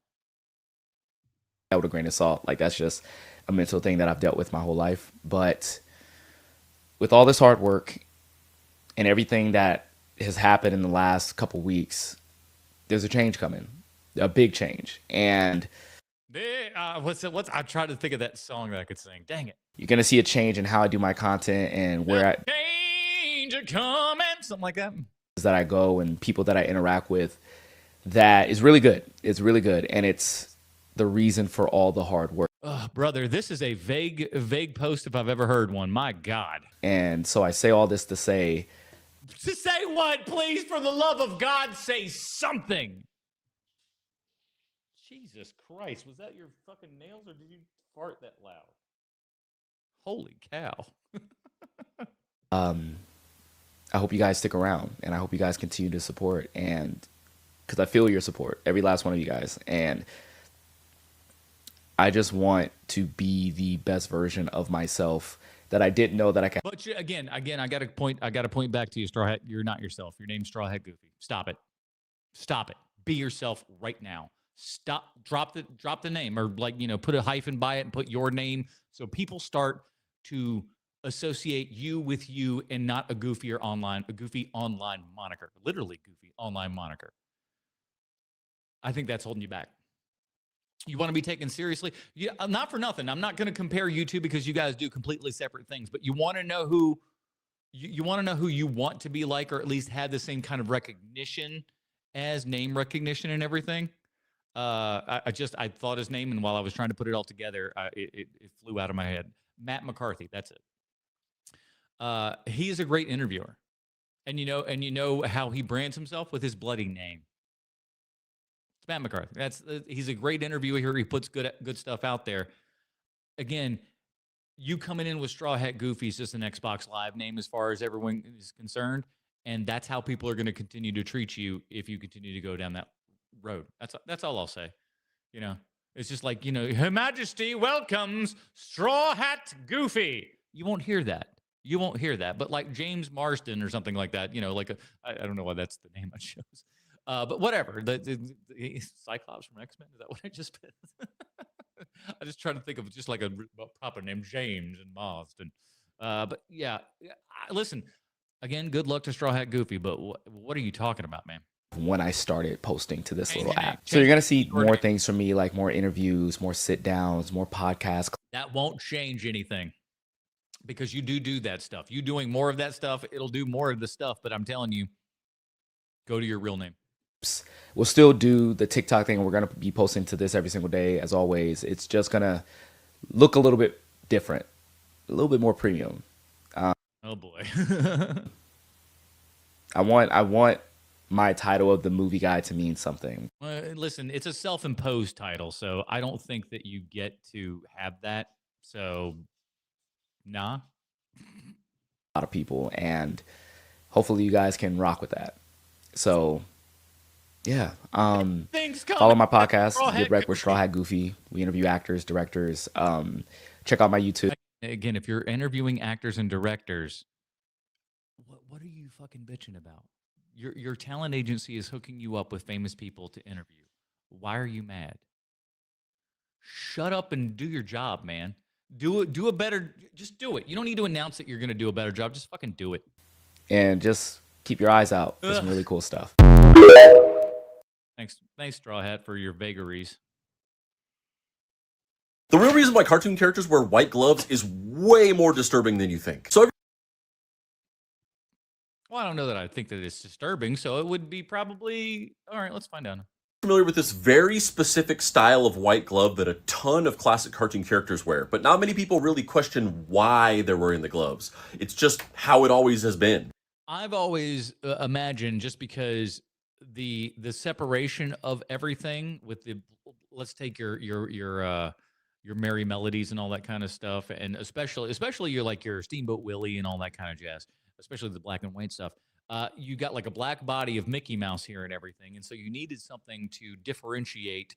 [SPEAKER 13] With a grain of salt. That's just a mental thing that I've dealt with my whole life. But with all this hard work and everything that has happened in the last couple weeks, there's a change coming, a big change. And
[SPEAKER 1] I tried to think of that song that I could sing. Dang it.
[SPEAKER 13] You're going to see a change in how I do my content and where
[SPEAKER 1] change are coming, something like that.
[SPEAKER 13] That I go and people that I interact with, that is really good. It's really good. And it's the reason for all the hard work.
[SPEAKER 1] Brother, this is a vague post if I've ever heard one. My God.
[SPEAKER 13] And so I say all this to say.
[SPEAKER 1] To say what? Please, for the love of God, say something. Jesus Christ. Was that your fucking nails or did you fart that loud? Holy cow.
[SPEAKER 13] I hope you guys stick around and I hope you guys continue to support, and because I feel your support, every last one of you guys. And I just want to be the best version of myself that I didn't know that I could.
[SPEAKER 1] But again, I got to point back to you, Straw Hat. You're not yourself. Your name's Straw Hat Goofy. Stop it. Be yourself right now. drop the name, or like, put a hyphen by it and put your name, so people start to associate you with you and not a goofy online moniker, literally goofy online moniker. I think that's holding you back. You want to be taken seriously? Not for nothing. I'm not going to compare you two because you guys do completely separate things, but you want to know who you want to be like, or at least had the same kind of recognition as name recognition and everything. I thought his name, and while I was trying to put it all together, it flew out of my head. Matt McCarthy. That's it. He is a great interviewer, and you know how he brands himself with his bloody name. It's Matt McCarthy. He's a great interviewer here. He puts good stuff out there. Again, you coming in with Straw Hat Goofy is just an Xbox Live name as far as everyone is concerned, and that's how people are going to continue to treat you if you continue to go down that road. That's all I'll say. It's just like, Her Majesty welcomes Straw Hat Goofy. You won't hear that. But like James Marsden or something like that, I don't know why that's the name I chose. But whatever. The Cyclops from X-Men, is that what I just said? I just try to think of just like a proper name, James and Marsden. But yeah, listen, again, good luck to Straw Hat Goofy, but what are you talking about, man?
[SPEAKER 13] When I started posting to this little app. So you're going to see more things from me, like more interviews, more sit downs, more podcasts.
[SPEAKER 1] That won't change anything because you do that stuff. You doing more of that stuff, it'll do more of the stuff. But I'm telling you, go to your real name.
[SPEAKER 13] We'll still do the TikTok thing. We're going to be posting to this every single day. As always, it's just going to look a little bit different, a little bit more premium.
[SPEAKER 1] Oh boy.
[SPEAKER 13] I want my title of the movie guide to mean something.
[SPEAKER 1] Listen, it's a self-imposed title, so I don't think that you get to have that. So, nah.
[SPEAKER 13] A lot of people, and hopefully you guys can rock with that. So, yeah. Follow my podcast, Get Wrecked with Straw Hat Goofy. We interview actors, directors. Check out my YouTube.
[SPEAKER 1] Again, if you're interviewing actors and directors, what are you fucking bitching about? Your talent agency is hooking you up with famous people to interview. Why are you mad? Shut up and do your job, man. Do a better, just do it. You don't need to announce that you're going to do a better job. Just fucking do it.
[SPEAKER 13] And just keep your eyes out for some really cool stuff.
[SPEAKER 1] Thanks, Straw Hat, for your vagaries.
[SPEAKER 14] The real reason why cartoon characters wear white gloves is way more disturbing than you think. So
[SPEAKER 1] Well, I don't know that I think that it's disturbing, so it would be probably... All right, let's find out.
[SPEAKER 14] Familiar with this very specific style of white glove that a ton of classic cartoon characters wear, but not many people really question why they're wearing the gloves. It's just how it always has been.
[SPEAKER 1] I've always imagined, just because the separation of everything with the... Let's take your Merry Melodies and all that kind of stuff, and especially your Steamboat Willie and all that kind of jazz, especially the black and white stuff. You got like a black body of Mickey Mouse here and everything, and so you needed something to differentiate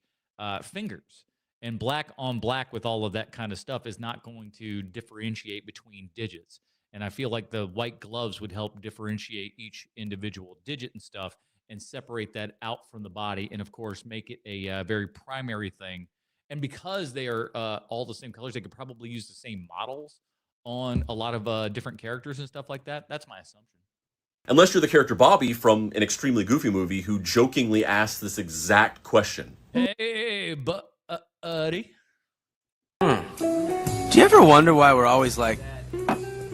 [SPEAKER 1] fingers. And black on black with all of that kind of stuff is not going to differentiate between digits. And I feel like the white gloves would help differentiate each individual digit and stuff and separate that out from the body, and of course make it a very primary thing. And because they are all the same colors, they could probably use the same models on a lot of different characters and stuff like that. That's my assumption.
[SPEAKER 14] Unless you're the character Bobby from an extremely goofy movie who jokingly asked this exact question.
[SPEAKER 1] Hey, buddy.
[SPEAKER 15] Do you ever wonder why we're always like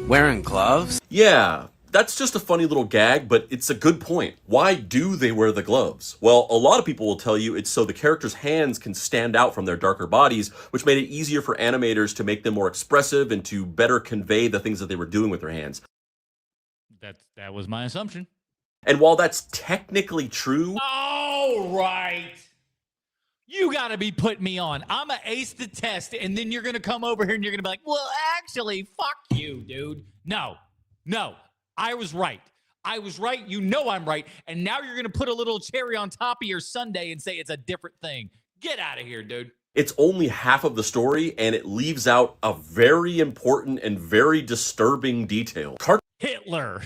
[SPEAKER 15] wearing gloves?
[SPEAKER 14] Yeah, that's just a funny little gag, but it's a good point. Why do they wear the gloves? Well, a lot of people will tell you it's so the character's hands can stand out from their darker bodies, which made it easier for animators to make them more expressive and to better convey the things that they were doing with their hands.
[SPEAKER 1] That was my assumption.
[SPEAKER 14] And while that's technically true...
[SPEAKER 1] All right. You got to be putting me on. I'm going to ace the test, and then you're going to come over here and you're going to be like, well, actually, fuck you, dude. No. I was right. You know I'm right. And now you're going to put a little cherry on top of your sundae and say it's a different thing. Get out of here, dude.
[SPEAKER 14] It's only half of the story, and it leaves out a very important and very disturbing detail.
[SPEAKER 1] Hitler.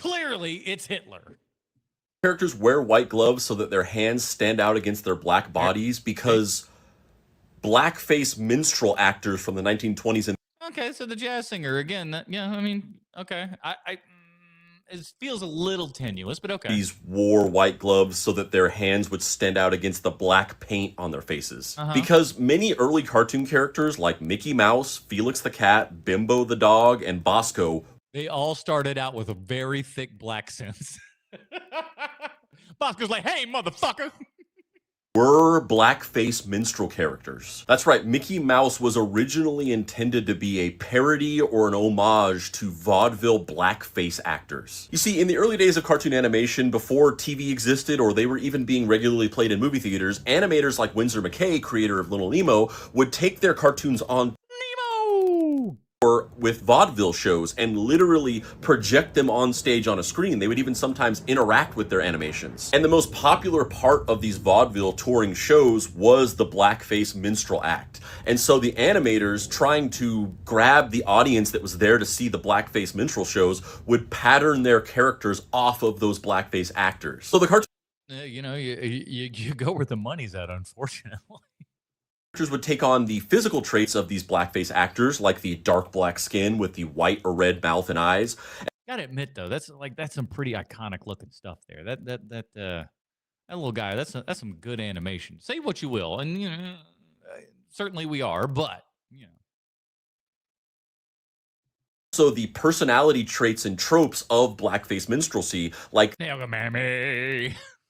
[SPEAKER 1] Clearly, it's Hitler.
[SPEAKER 14] Characters wear white gloves so that their hands stand out against their black bodies because blackface minstrel actors from the 1920s and
[SPEAKER 1] Okay, so the jazz singer again. I mean, okay. It feels a little tenuous, but okay.
[SPEAKER 14] these wore white gloves so that their hands would stand out against the black paint on their faces. Because many early cartoon characters like Mickey Mouse, Felix the Cat, Bimbo the Dog, and Bosco,
[SPEAKER 1] they all started out with a very thick black sense. Bosco's like, hey, motherfucker.
[SPEAKER 14] were blackface minstrel characters. That's right, Mickey Mouse was originally intended to be a parody or an homage to vaudeville blackface actors. You see, in the early days of cartoon animation, before TV existed or they were even being regularly played in movie theaters, animators like Winsor McKay, creator of Little Nemo, would take their cartoons on or with vaudeville shows and literally project them on stage on a screen. They would even sometimes interact with their animations. And the most popular part of these vaudeville touring shows was the blackface minstrel act. And so the animators, trying to grab the audience that was there to see the blackface minstrel shows, would pattern their characters off of those blackface actors. So the cartoon
[SPEAKER 1] you go where the money's at, unfortunately.
[SPEAKER 14] Characters would take on the physical traits of these blackface actors, like the dark black skin with the white or red mouth and eyes.
[SPEAKER 1] Gotta admit though, that's some pretty iconic looking stuff there. That little guy, that's some good animation. Say what you will, and certainly we are, but
[SPEAKER 14] So the personality traits and tropes of blackface minstrelsy, like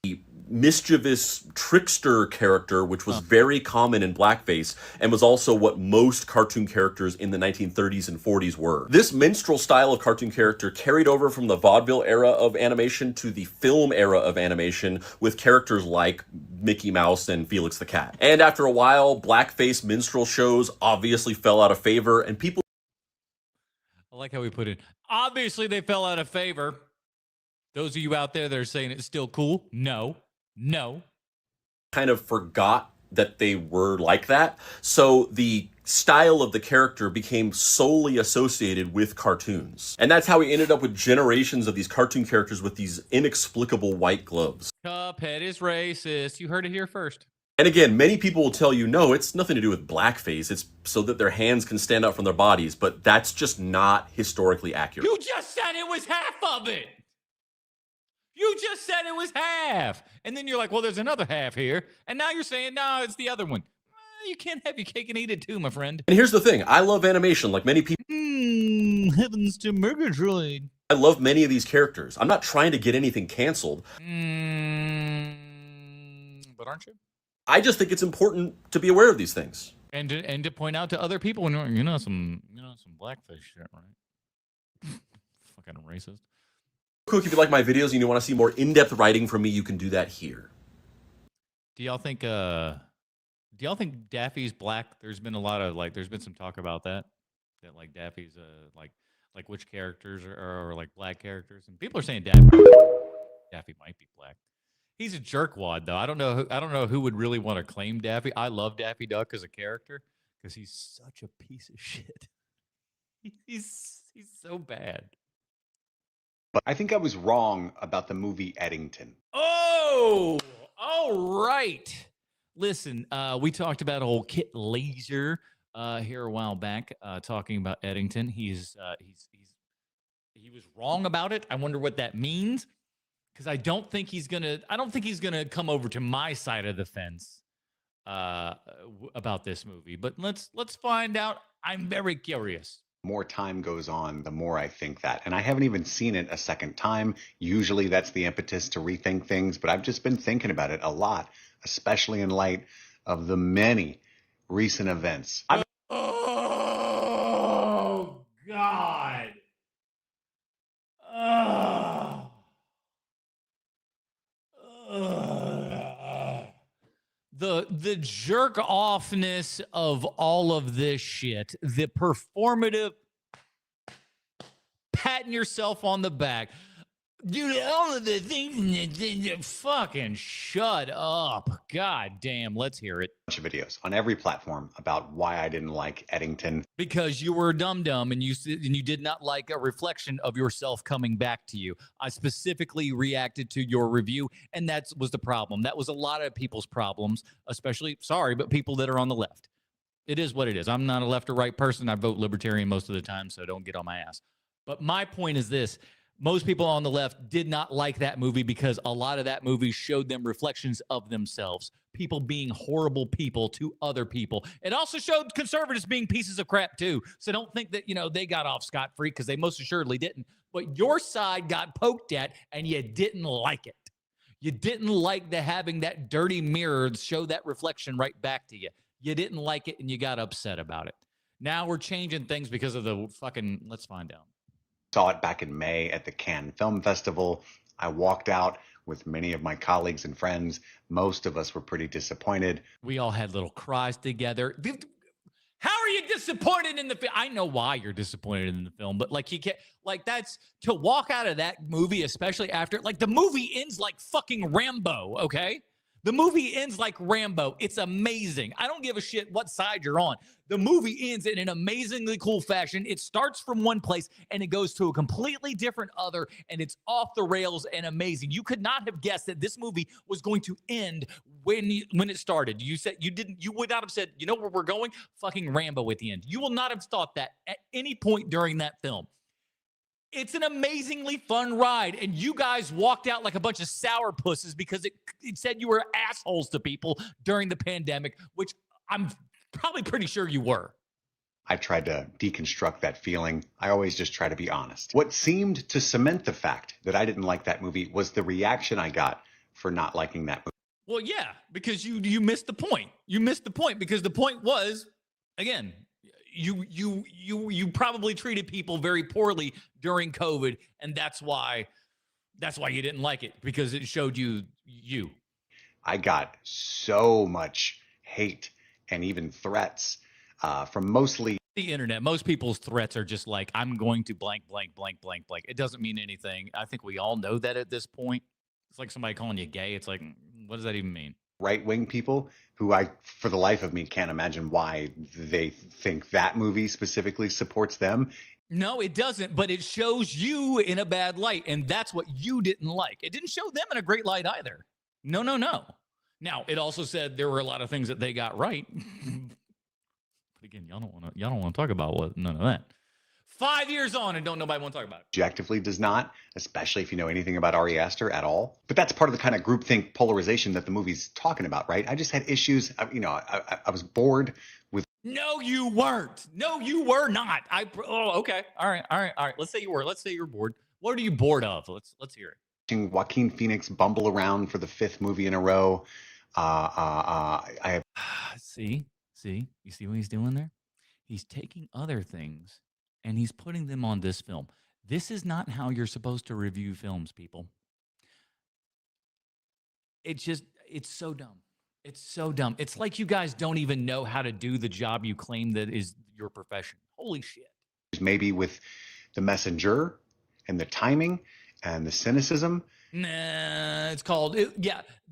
[SPEAKER 1] the
[SPEAKER 14] mischievous trickster character, which was very common in blackface and was also what most cartoon characters in the 1930s and 40s were. This minstrel style of cartoon character carried over from the vaudeville era of animation to the film era of animation with characters like Mickey Mouse and Felix the Cat. And after a while, blackface minstrel shows obviously fell out of favor, and people...
[SPEAKER 1] I like how we put it. Obviously, they fell out of favor. Those of you out there that are saying it's still cool, no.
[SPEAKER 14] kind of forgot that they were like that. So the style of the character became solely associated with cartoons. And that's how we ended up with generations of these cartoon characters with these inexplicable white gloves.
[SPEAKER 1] Cuphead is racist. You heard it here first.
[SPEAKER 14] And again, many people will tell you, no, it's nothing to do with blackface. It's so that their hands can stand out from their bodies. But that's just not historically accurate.
[SPEAKER 1] You just said it was half of it. You just said it was half. And then you're like, well, there's another half here. And now you're saying, no, it's the other one. You can't have your cake and eat it too, my friend.
[SPEAKER 14] And here's the thing. I love animation like many people.
[SPEAKER 1] Heavens to Murgatroyd.
[SPEAKER 14] I love many of these characters. I'm not trying to get anything canceled.
[SPEAKER 1] But aren't you?
[SPEAKER 14] I just think it's important to be aware of these things.
[SPEAKER 1] And to point out to other people, some blackfish shit, right? Fucking racist.
[SPEAKER 14] Quick, if you like my videos and you want to see more in-depth writing from me, you can do that here.
[SPEAKER 1] Do y'all think Daffy's black? There's been a lot of there's been some talk about that like Daffy's like which characters are like black characters, and people are saying Daffy might be black. He's a jerkwad though. I don't know who would really want to claim Daffy. I love Daffy Duck as a character because he's such a piece of shit. He's so bad.
[SPEAKER 16] But I think I was wrong about the movie Eddington.
[SPEAKER 1] Oh, all right. Listen, we talked about old Kit Laser here a while back, talking about Eddington. He was wrong about it. I wonder what that means, because I don't think he's gonna come over to my side of the fence about this movie. But let's find out. I'm very curious.
[SPEAKER 16] More time goes on, the more I think that. And I haven't even seen it a second time. Usually that's the impetus to rethink things, but I've just been thinking about it a lot, especially in light of the many recent events.
[SPEAKER 1] Oh, God. The jerk offness of all of this shit, the performative patting yourself on the back. Dude, all of the things, fucking shut up. God damn, let's hear it.
[SPEAKER 16] Bunch of videos on every platform about why I didn't like Eddington.
[SPEAKER 1] Because you were a dum-dum and you did not like a reflection of yourself coming back to you. I specifically reacted to your review, and that was the problem. That was a lot of people's problems, especially, sorry, but people that are on the left. It is what it is. I'm not a left or right person. I vote libertarian most of the time, so don't get on my ass. But my point is this. Most people on the left did not like that movie because a lot of that movie showed them reflections of themselves, people being horrible people to other people. It also showed conservatives being pieces of crap too. So don't think that, they got off scot-free, because they most assuredly didn't. But your side got poked at and you didn't like it. You didn't like having that dirty mirror show that reflection right back to you. You didn't like it and you got upset about it. Now we're changing things because of the fucking, let's find out.
[SPEAKER 16] Saw it back in May at the Cannes Film Festival. I walked out with many of my colleagues and friends. Most of us were pretty disappointed.
[SPEAKER 1] We all had little cries together. How are you disappointed in the film? I know why you're disappointed in the film, but you can't, that's to walk out of that movie, especially after, the movie ends like fucking Rambo, okay? The movie ends like Rambo. It's amazing. I don't give a shit what side you're on. The movie ends in an amazingly cool fashion. It starts from one place and it goes to a completely different other, and it's off the rails and amazing. You could not have guessed that this movie was going to end when it started. You would not have said, you know where we're going? Fucking Rambo at the end. You will not have thought that at any point during that film. It's an amazingly fun ride, and you guys walked out like a bunch of sourpusses because it said you were assholes to people during the pandemic, which I'm probably pretty sure you were.
[SPEAKER 16] I tried to deconstruct that feeling. I always just try to be honest. What seemed to cement the fact that I didn't like that movie was the reaction I got for not liking that movie.
[SPEAKER 1] Well, yeah, because you missed the point. You missed the point because the point was, again, you probably treated people very poorly during COVID, and that's why you didn't like it, because it showed you.
[SPEAKER 16] I got so much hate and even threats from mostly
[SPEAKER 1] the internet. Most people's threats are just like, I'm going to blank, blank, blank, blank, blank. It doesn't mean anything. I think we all know that at this point. It's like somebody calling you gay. It's like, what does that even mean?
[SPEAKER 16] Right-wing people who I, for the life of me, can't imagine why they think that movie specifically supports them.
[SPEAKER 1] No, it doesn't, but it shows you in a bad light, and that's what you didn't like. It didn't show them in a great light either. No. Now, it also said there were a lot of things that they got right. But again, y'all don't want to talk about none of that. 5 years on and nobody want to talk about it.
[SPEAKER 16] Objectively does not, especially if you know anything about Ari Aster at all. But that's part of the kind of groupthink polarization that the movie's talking about, right? I just had issues. I was bored with.
[SPEAKER 1] No, you weren't. No, you were not. Okay. All right. Let's say you were. Let's say you're bored. What are you bored of? Let's hear it.
[SPEAKER 16] Joaquin Phoenix bumble around for the 5th movie in a row. I have.
[SPEAKER 1] See, you see what he's doing there? He's taking other things and he's putting them on this film. This is not how you're supposed to review films, people. It's so dumb. It's so dumb. It's like you guys don't even know how to do the job you claim that is your profession. Holy shit.
[SPEAKER 16] Maybe with The Messenger and the timing and the cynicism.
[SPEAKER 1] Nah, it's called,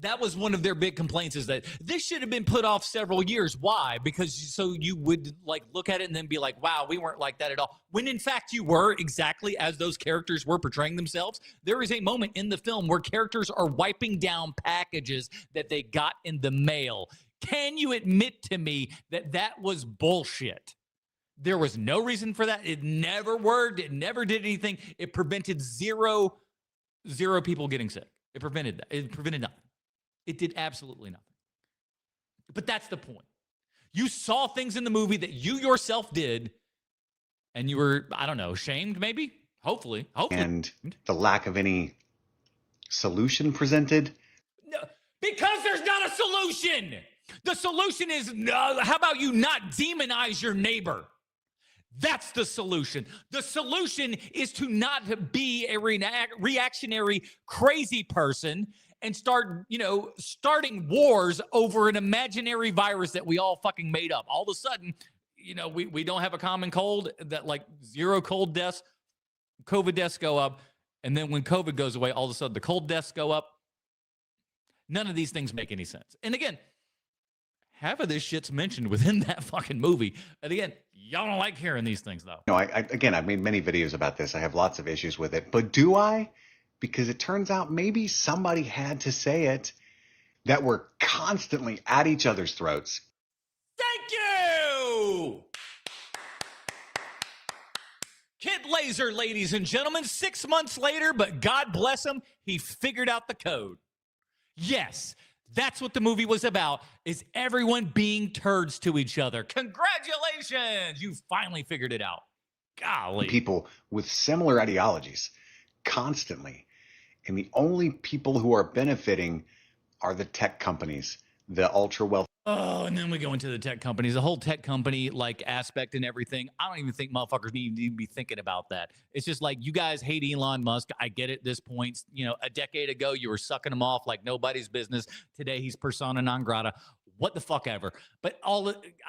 [SPEAKER 1] that was one of their big complaints, is that this should have been put off several years. Why? Because so you would look at it and then be like, wow, we weren't like that at all. When in fact you were, exactly as those characters were portraying themselves. There is a moment in the film where characters are wiping down packages that they got in the mail. Can you admit to me that that was bullshit? There was no reason for that. It never worked. It never did anything. It prevented zero people getting sick. It prevented that. It prevented nothing. It did absolutely nothing. But that's the point. You saw things in the movie that you yourself did, and you were, I don't know, shamed maybe? Hopefully.
[SPEAKER 16] And the lack of any solution presented.
[SPEAKER 1] No, because there's not a solution. The solution is, how about you not demonize your neighbor? That's the solution. The solution is to not be a reactionary, crazy person and start, starting wars over an imaginary virus that we all fucking made up. All of a sudden, we don't have a common cold, that 0 cold deaths, COVID deaths go up. And then when COVID goes away, all of a sudden the cold deaths go up. None of these things make any sense. And again, half of this shit's mentioned within that fucking movie. And again, y'all don't like hearing these things, though.
[SPEAKER 16] No, I've made many videos about this. I have lots of issues with it. But do I? Because it turns out maybe somebody had to say it, that we're constantly at each other's throats.
[SPEAKER 1] Thank you! Kid Laser, ladies and gentlemen, 6 months later, but God bless him, he figured out the code. Yes, that's what the movie was about, is everyone being turds to each other. Congratulations! You finally figured it out. Golly.
[SPEAKER 16] People with similar ideologies constantly. And the only people who are benefiting are the tech companies, the ultra wealthy.
[SPEAKER 1] Oh, and then we go into the tech companies, the whole tech company like aspect and everything. I don't even think motherfuckers need to be thinking about that. It's just like, you guys hate Elon Musk. I get it at this point. You know, a decade ago, you were sucking him off like nobody's business. Today, he's persona non grata. What the fuck ever. But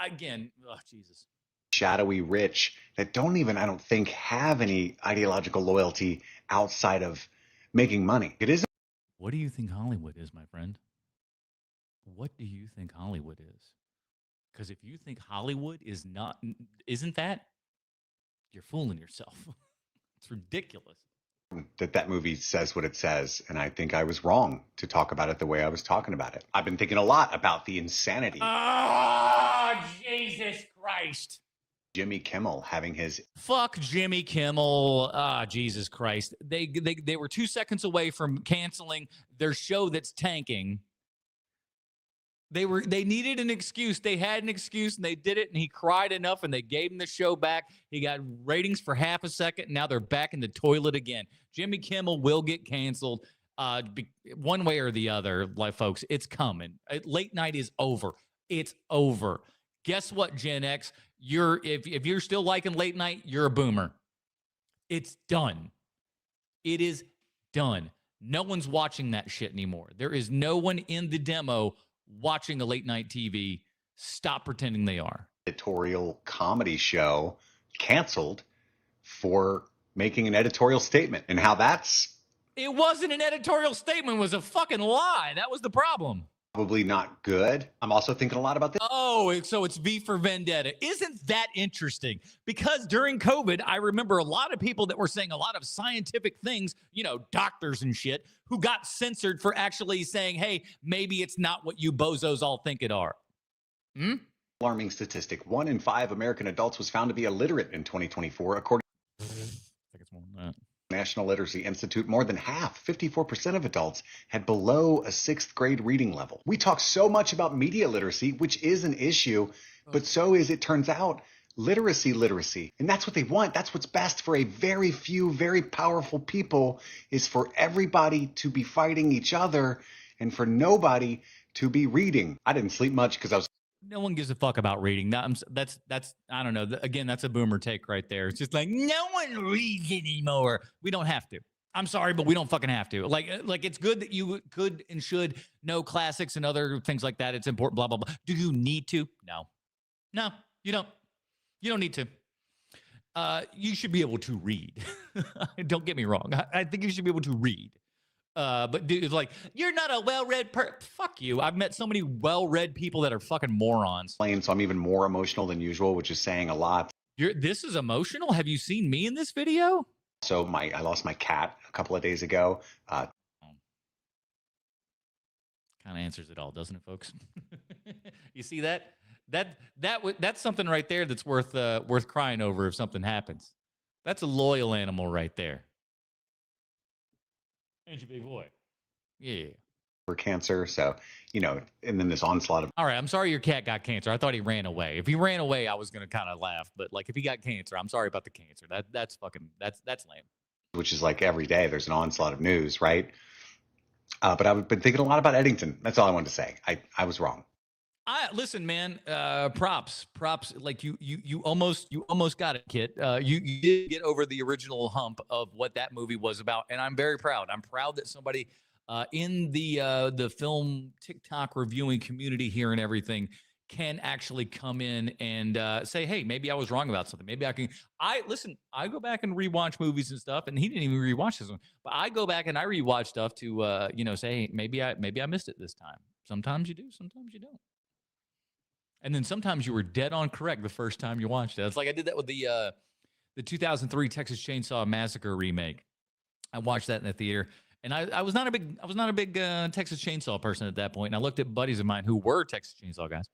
[SPEAKER 1] again, oh, Jesus.
[SPEAKER 16] Shadowy rich that don't even, I don't think, have any ideological loyalty outside of making money. It isn't.
[SPEAKER 1] What do you think Hollywood is, my friend? What do you think Hollywood is? Because if you think Hollywood isn't that, you're fooling yourself. It's ridiculous.
[SPEAKER 16] That movie says what it says, and I think I was wrong to talk about it the way I was talking about it. I've been thinking a lot about the insanity.
[SPEAKER 1] Oh, Jesus Christ.
[SPEAKER 16] Jimmy Kimmel having his...
[SPEAKER 1] Fuck Jimmy Kimmel. Jesus Christ. They were 2 seconds away from canceling their show that's tanking. They needed an excuse. They had an excuse, and they did it, and he cried enough, and they gave him the show back. He got ratings for half a second, and now they're back in the toilet again. Jimmy Kimmel will get canceled one way or the other, like, folks. It's coming. Late night is over. It's over. Guess what, Gen X? If you're still liking late night, you're a boomer. It's done. It is done. No one's watching that shit anymore. There is no one in the demo watching a late night TV. Stop pretending they are.
[SPEAKER 16] Editorial comedy show canceled for making an editorial statement, and how that's...
[SPEAKER 1] It wasn't an editorial statement. It was a fucking lie. That was the problem.
[SPEAKER 16] Probably not good. I'm also thinking a lot about this.
[SPEAKER 1] Oh, so it's V for Vendetta. Isn't that interesting? Because during COVID, I remember a lot of people that were saying a lot of scientific things, you know, doctors and shit, who got censored for actually saying, hey, maybe it's not what you bozos all think it are.
[SPEAKER 16] Alarming statistic. 1 in 5 American adults was found to be illiterate in 2024, according
[SPEAKER 1] I think it's more than that.
[SPEAKER 16] National Literacy Institute. More than half, 54% of adults, had below a 6th grade reading level. We talk so much about media literacy, which is an issue, but so is, it turns out, literacy. And that's what they want. That's what's best for a very few, very powerful people, is for everybody to be fighting each other and for nobody to be reading. I didn't sleep much because I was...
[SPEAKER 1] No one gives a fuck about reading. That's I don't know. Again, that's a boomer take right there. It's just like, no one reads anymore. We don't have to. I'm sorry, but we don't fucking have to. Like it's good that you could and should know classics and other things like that. It's important, blah, blah, blah. Do you need to? No, you don't. You don't need to. You should be able to read. Don't get me wrong. I think you should be able to read. But dude, it's like, you're not a well-read fuck you. I've met so many well-read people that are fucking morons.
[SPEAKER 16] So I'm even more emotional than usual, which is saying a lot.
[SPEAKER 1] This is emotional? Have you seen me in this video?
[SPEAKER 16] So I lost my cat a couple of days ago.
[SPEAKER 1] Kind of answers it all, doesn't it, folks? You see that? That's something right there that's worth crying over if something happens. That's a loyal animal right there. Ain't you, big boy? Yeah.
[SPEAKER 16] For cancer, so, you know, and then this onslaught of...
[SPEAKER 1] All right, I'm sorry your cat got cancer. I thought he ran away. If he ran away, I was going to kind of laugh. But, like, if he got cancer, I'm sorry about the cancer. That's lame.
[SPEAKER 16] Which is like every day there's an onslaught of news, right? But I've been thinking a lot about Eddington. That's all I wanted to say. I was wrong.
[SPEAKER 1] Listen, man. Props. Like you almost got it, Kit. You did get over the original hump of what that movie was about, and I'm very proud. I'm proud that somebody in the film TikTok reviewing community here and everything can actually come in and say, hey, maybe I was wrong about something. Maybe I can. I go back and rewatch movies and stuff, and he didn't even rewatch this one. But I go back and I rewatch stuff to say, hey, maybe I missed it this time. Sometimes you do, sometimes you don't. And then sometimes you were dead on correct the first time you watched it. It's like I did that with the 2003 Texas Chainsaw Massacre remake. I watched that in the theater. And I was not a big Texas Chainsaw person at that point. And I looked at buddies of mine who were Texas Chainsaw guys.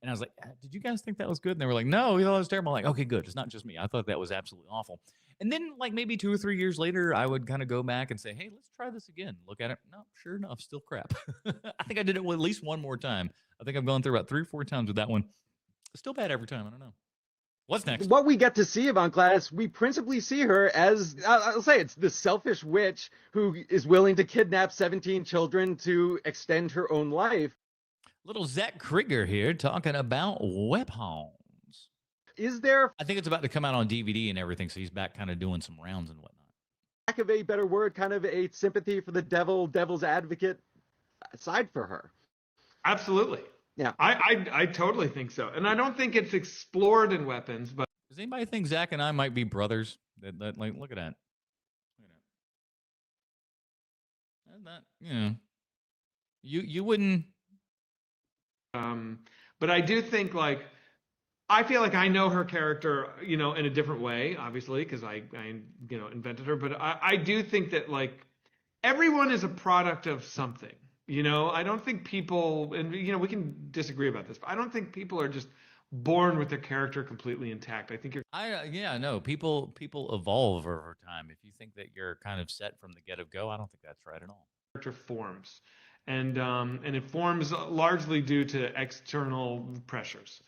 [SPEAKER 1] And I was like, did you guys think that was good? And they were like, no, we thought it was terrible. I'm like, okay, good. It's not just me. I thought that was absolutely awful. And then like maybe 2 or 3 years later, I would kind of go back and say, hey, let's try this again. Look at it. No, sure enough, still crap. I think I did it at least one more time. I think I've gone through about 3 or 4 times with that one. It's still bad every time. I don't know. What's next?
[SPEAKER 17] What we get to see of Aunt Gladys, we principally see her as, I'll say, it's the selfish witch who is willing to kidnap 17 children to extend her own life.
[SPEAKER 1] Little Zach Krieger here talking about weapons.
[SPEAKER 17] Is there...
[SPEAKER 1] I think it's about to come out on DVD and everything, so he's back kind of doing some rounds and whatnot.
[SPEAKER 17] Lack of a better word, kind of a sympathy for the devil's advocate side for her.
[SPEAKER 18] Absolutely.
[SPEAKER 17] Yeah.
[SPEAKER 18] I totally think so. And I don't think it's explored in weapons, but...
[SPEAKER 1] Does anybody think Zach and I might be brothers? Like, look at that. You wouldn't...
[SPEAKER 18] But I do think, like, I feel like I know her character, in a different way, obviously, because I invented her. But I do think that, like, everyone is a product of something. I don't think people, and we can disagree about this, but I don't think people are just born with their character completely intact. I think you're.
[SPEAKER 1] People evolve over time. If you think that you're kind of set from the get-go, I don't think that's right at all.
[SPEAKER 18] Character forms. And it forms largely due to external pressures.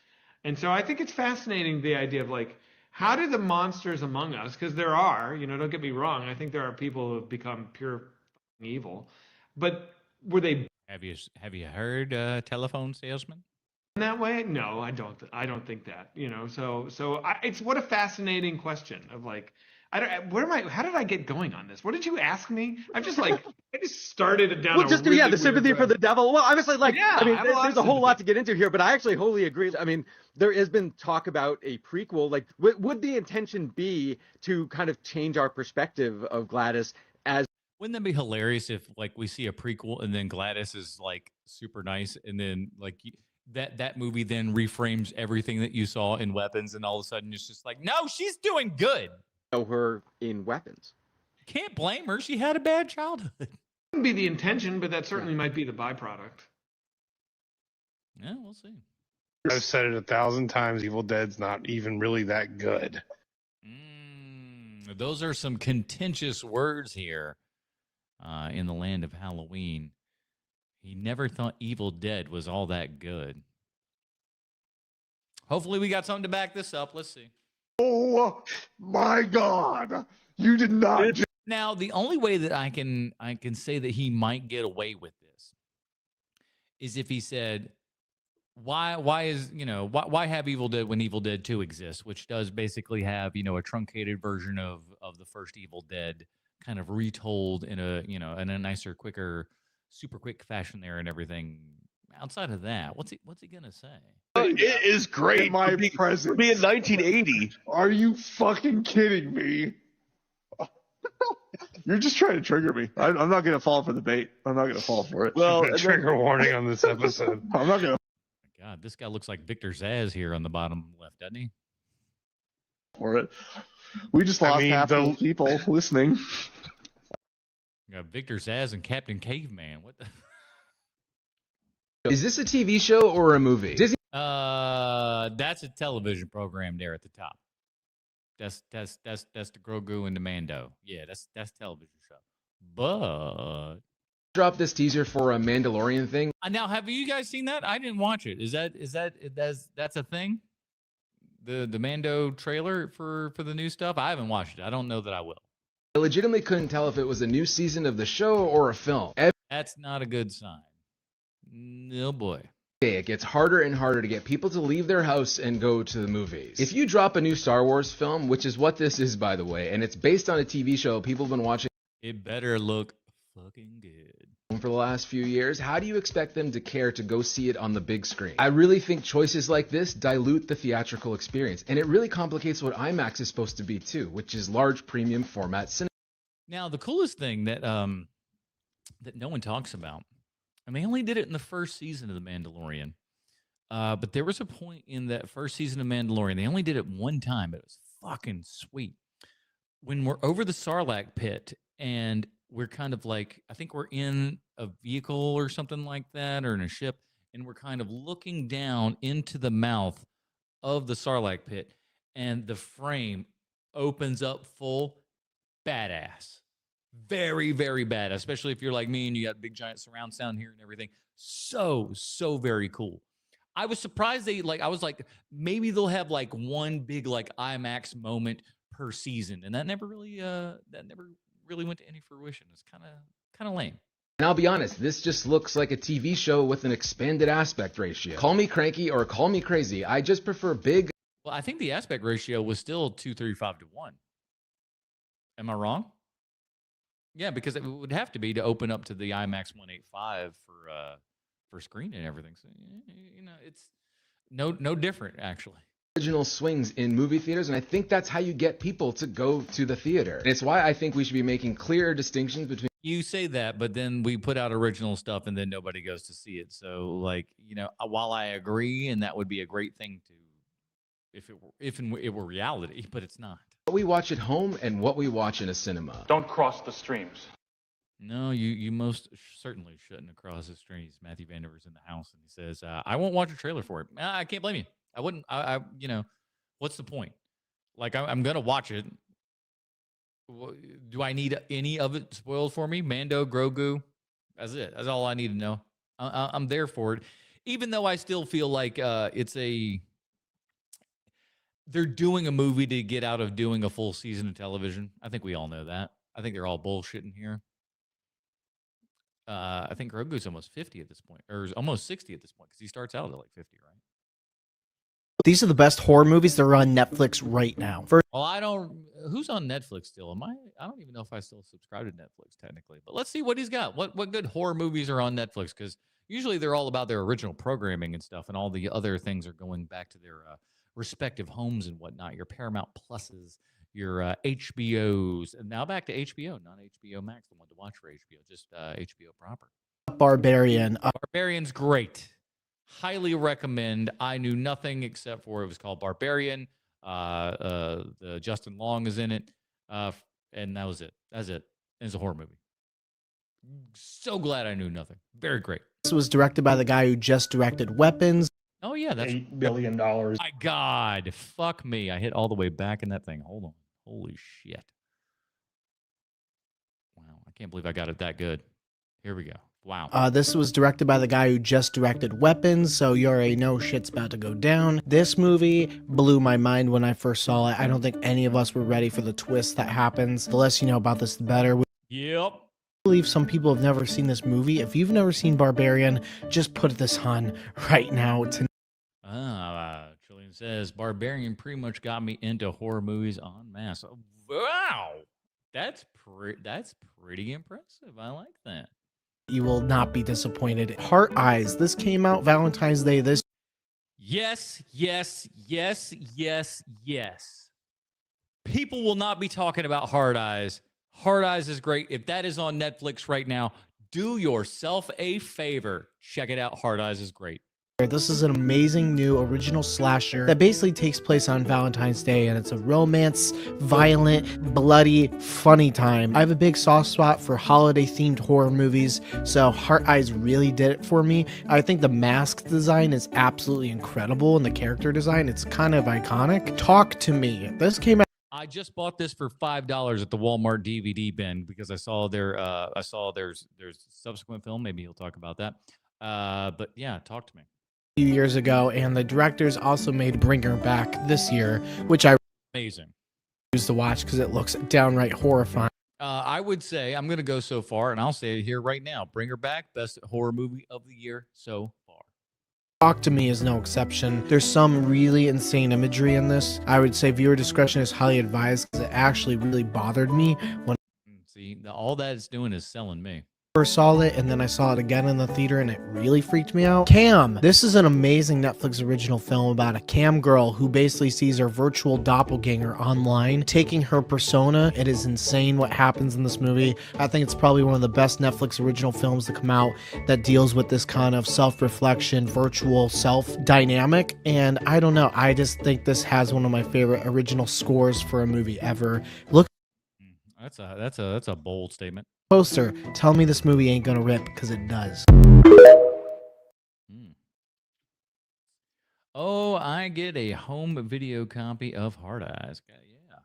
[SPEAKER 18] And so I think it's fascinating, the idea of, like, how do the monsters among us, because there are, don't get me wrong, I think there are people who have become pure evil, but were they...
[SPEAKER 1] Have you heard telephone salesman?
[SPEAKER 18] In that way? No, I don't think that, it's what a fascinating question of, like, how did I get going on this? What did you ask me? I'm just like, I just started down.
[SPEAKER 17] Well, the sympathy for the devil. Well, obviously, like,
[SPEAKER 18] yeah,
[SPEAKER 17] there's a whole lot to get into here, but I actually wholly agree. I mean, there has been talk about a prequel. Like, would the intention be to kind of change our perspective of Gladys as?
[SPEAKER 1] Wouldn't that be hilarious if, like, we see a prequel and then Gladys is, like, super nice, and then, like, that movie then reframes everything that you saw in Weapons, and all of a sudden it's just like, no, she's doing good.
[SPEAKER 17] Know her in Weapons.
[SPEAKER 1] Can't blame her. She had a bad childhood.
[SPEAKER 18] Wouldn't be the intention, but that certainly might be the byproduct.
[SPEAKER 1] Yeah, we'll see.
[SPEAKER 19] I've said it 1,000 times. Evil Dead's not even really that good.
[SPEAKER 1] Those are some contentious words here in the land of Halloween. He never thought Evil Dead was all that good. Hopefully we got something to back this up. Let's see.
[SPEAKER 19] Oh my God! You did not.
[SPEAKER 1] Now, the only way that I can say that he might get away with this is if he said, why have Evil Dead when Evil Dead 2 exists, which does basically have, a truncated version of the first Evil Dead kind of retold in a nicer, quicker, super quick fashion there and everything. Outside of that, what's he gonna say?
[SPEAKER 19] It is great. In my presence. Me in 1980. Are you fucking kidding me? You're just trying to trigger me. I'm not going to fall for the bait. I'm not going to fall for it. Well, trigger warning on this episode. I'm not going to.
[SPEAKER 1] God, this guy looks like Victor Zaz here on the bottom left, doesn't he?
[SPEAKER 19] For it. We just lost half the people listening.
[SPEAKER 1] You got Victor Zaz and Captain Caveman. What the?
[SPEAKER 20] Is this a TV show or a movie?
[SPEAKER 1] That's a television program there at the top. That's the Grogu and the Mando. Yeah, that's television show. But
[SPEAKER 20] drop this teaser for a Mandalorian thing.
[SPEAKER 1] Now, have you guys seen that? I didn't watch it. That's a thing? The Mando trailer for the new stuff? I haven't watched it. I don't know that I will.
[SPEAKER 20] I legitimately couldn't tell if it was a new season of the show or a film.
[SPEAKER 1] That's not a good sign. No boy.
[SPEAKER 20] It gets harder and harder to get people to leave their house and go to the movies. If you drop a new Star Wars film, which is what this is, by the way, and it's based on a TV show people have been watching.
[SPEAKER 1] It better look fucking good.
[SPEAKER 20] For the last few years, how do you expect them to care to go see it on the big screen? I really think choices like this dilute the theatrical experience, and it really complicates what IMAX is supposed to be too, which is large premium format cinema.
[SPEAKER 1] Now, the coolest thing that that no one talks about, and they only did it in the first season of The Mandalorian, but there was a point in that first season of Mandalorian, they only did it one time, but it was fucking sweet. When we're over the Sarlacc pit and we're kind of like, I think we're in a vehicle or something like that, or in a ship, and we're kind of looking down into the mouth of the Sarlacc pit, and the frame opens up full. Badass. Very, very bad, especially if you're like me and you got big giant surround sound here and everything. So very cool. I was surprised I was like, maybe they'll have like one big like IMAX moment per season, and that never really went to any fruition. It's kind of lame.
[SPEAKER 20] And I'll be honest, this just looks like a TV show with an expanded aspect ratio. Call me cranky or call me crazy. I just prefer big.
[SPEAKER 1] Well, I think the aspect ratio was still 2.35 to 1. Am I wrong? Yeah, because it would have to be to open up to the IMAX 185 for screen and everything. So it's no different actually.
[SPEAKER 20] Original swings in movie theaters, and I think that's how you get people to go to the theater. And it's why I think we should be making clearer distinctions between.
[SPEAKER 1] You say that, but then we put out original stuff and then nobody goes to see it. So like, while I agree, and that would be a great thing to, if it were reality, but it's not.
[SPEAKER 20] What we watch at home and what we watch in a cinema.
[SPEAKER 21] Don't cross the streams.
[SPEAKER 1] No, you most certainly shouldn't have crossed the streams. Matthew Vanderveer's in the house and he says, I won't watch a trailer for it. I can't blame you. I wouldn't. What's the point? Like, I'm going to watch it. Do I need any of it spoiled for me? Mando, Grogu. That's it. That's all I need to know. I'm there for it. Even though I still feel like they're doing a movie to get out of doing a full season of television. I think we all know that. I think they're all bullshitting here. I think Grogu's almost 50 at this point, or almost 60 at this point, because he starts out at like 50, right?
[SPEAKER 22] These are the best horror movies that are on Netflix right now.
[SPEAKER 1] Well, who's on Netflix still? I don't even know if I still subscribe to Netflix technically, but let's see what he's got. What good horror movies are on Netflix? Because usually they're all about their original programming and stuff, and all the other things are going back to their respective homes and whatnot. Your Paramount Pluses, your HBOs, and now back to HBO, not HBO Max, the one to watch for HBO, just HBO proper.
[SPEAKER 22] Barbarian.
[SPEAKER 1] Barbarian's great. Highly recommend. I knew nothing except for it was called Barbarian. The Justin Long is in it, and that was it. That's it. It's a horror movie. So glad I knew nothing. Very great.
[SPEAKER 22] This was directed by the guy who just directed Weapons.
[SPEAKER 1] Oh yeah, that's
[SPEAKER 2] $8 billion.
[SPEAKER 1] My God, fuck me! I hit all the way back in that thing. Hold on. Holy shit! Wow, I can't believe I got it that good. Here we go. Wow.
[SPEAKER 22] This was directed by the guy who just directed Weapons, so you already know shit's about to go down. This movie blew my mind when I first saw it. I don't think any of us were ready for the twist that happens. The less you know about this, the better.
[SPEAKER 1] Yep.
[SPEAKER 22] I believe some people have never seen this movie. If you've never seen Barbarian, just put this on right now.
[SPEAKER 1] Trillian says Barbarian pretty much got me into horror movies en masse. Wow, that's pretty impressive. I like that.
[SPEAKER 22] You will not be disappointed. Heart Eyes. This came out Valentine's Day this.
[SPEAKER 1] Yes. People will not be talking about Hard Eyes. Hard Eyes is great. If that is on Netflix right now, do yourself a favor. Check it out. Hard Eyes is great.
[SPEAKER 22] This is an amazing new original slasher that basically takes place on Valentine's Day, and it's a romance, violent, bloody, funny time. I have a big soft spot for holiday-themed horror movies, so Heart Eyes really did it for me. I think the mask design is absolutely incredible, and the character design, it's kind of iconic. Talk to me. This came out.
[SPEAKER 1] I just bought this for $5 at the Walmart DVD bin because I saw there's subsequent film. Maybe he'll talk about that. But yeah, talk to me.
[SPEAKER 22] Years ago, and the directors also made Bring Her Back this year, which I
[SPEAKER 1] amazing
[SPEAKER 22] used to watch because it looks downright horrifying.
[SPEAKER 1] I would say I'm going to go so far, and I'll say it here right now: Bring Her Back, best horror movie of the year so far.
[SPEAKER 22] Talk to Me is no exception. There's some really insane imagery in this. I would say viewer discretion is highly advised because it actually really bothered me when.
[SPEAKER 1] See, all that it's doing is selling me.
[SPEAKER 22] First saw it, and then I saw it again in the theater, and it really freaked me out. Cam. This is an amazing Netflix original film about a cam girl who basically sees her virtual doppelganger online, taking her persona. It is insane what happens in this movie. I think it's probably one of the best Netflix original films to come out that deals with this kind of self-reflection, virtual self dynamic. And I don't know, I just think this has one of my favorite original scores for a movie ever. Look.
[SPEAKER 1] That's a bold statement.
[SPEAKER 22] Poster, tell me this movie ain't gonna rip, because it does.
[SPEAKER 1] Oh, I get a home video copy of Hard Eyes. Yeah.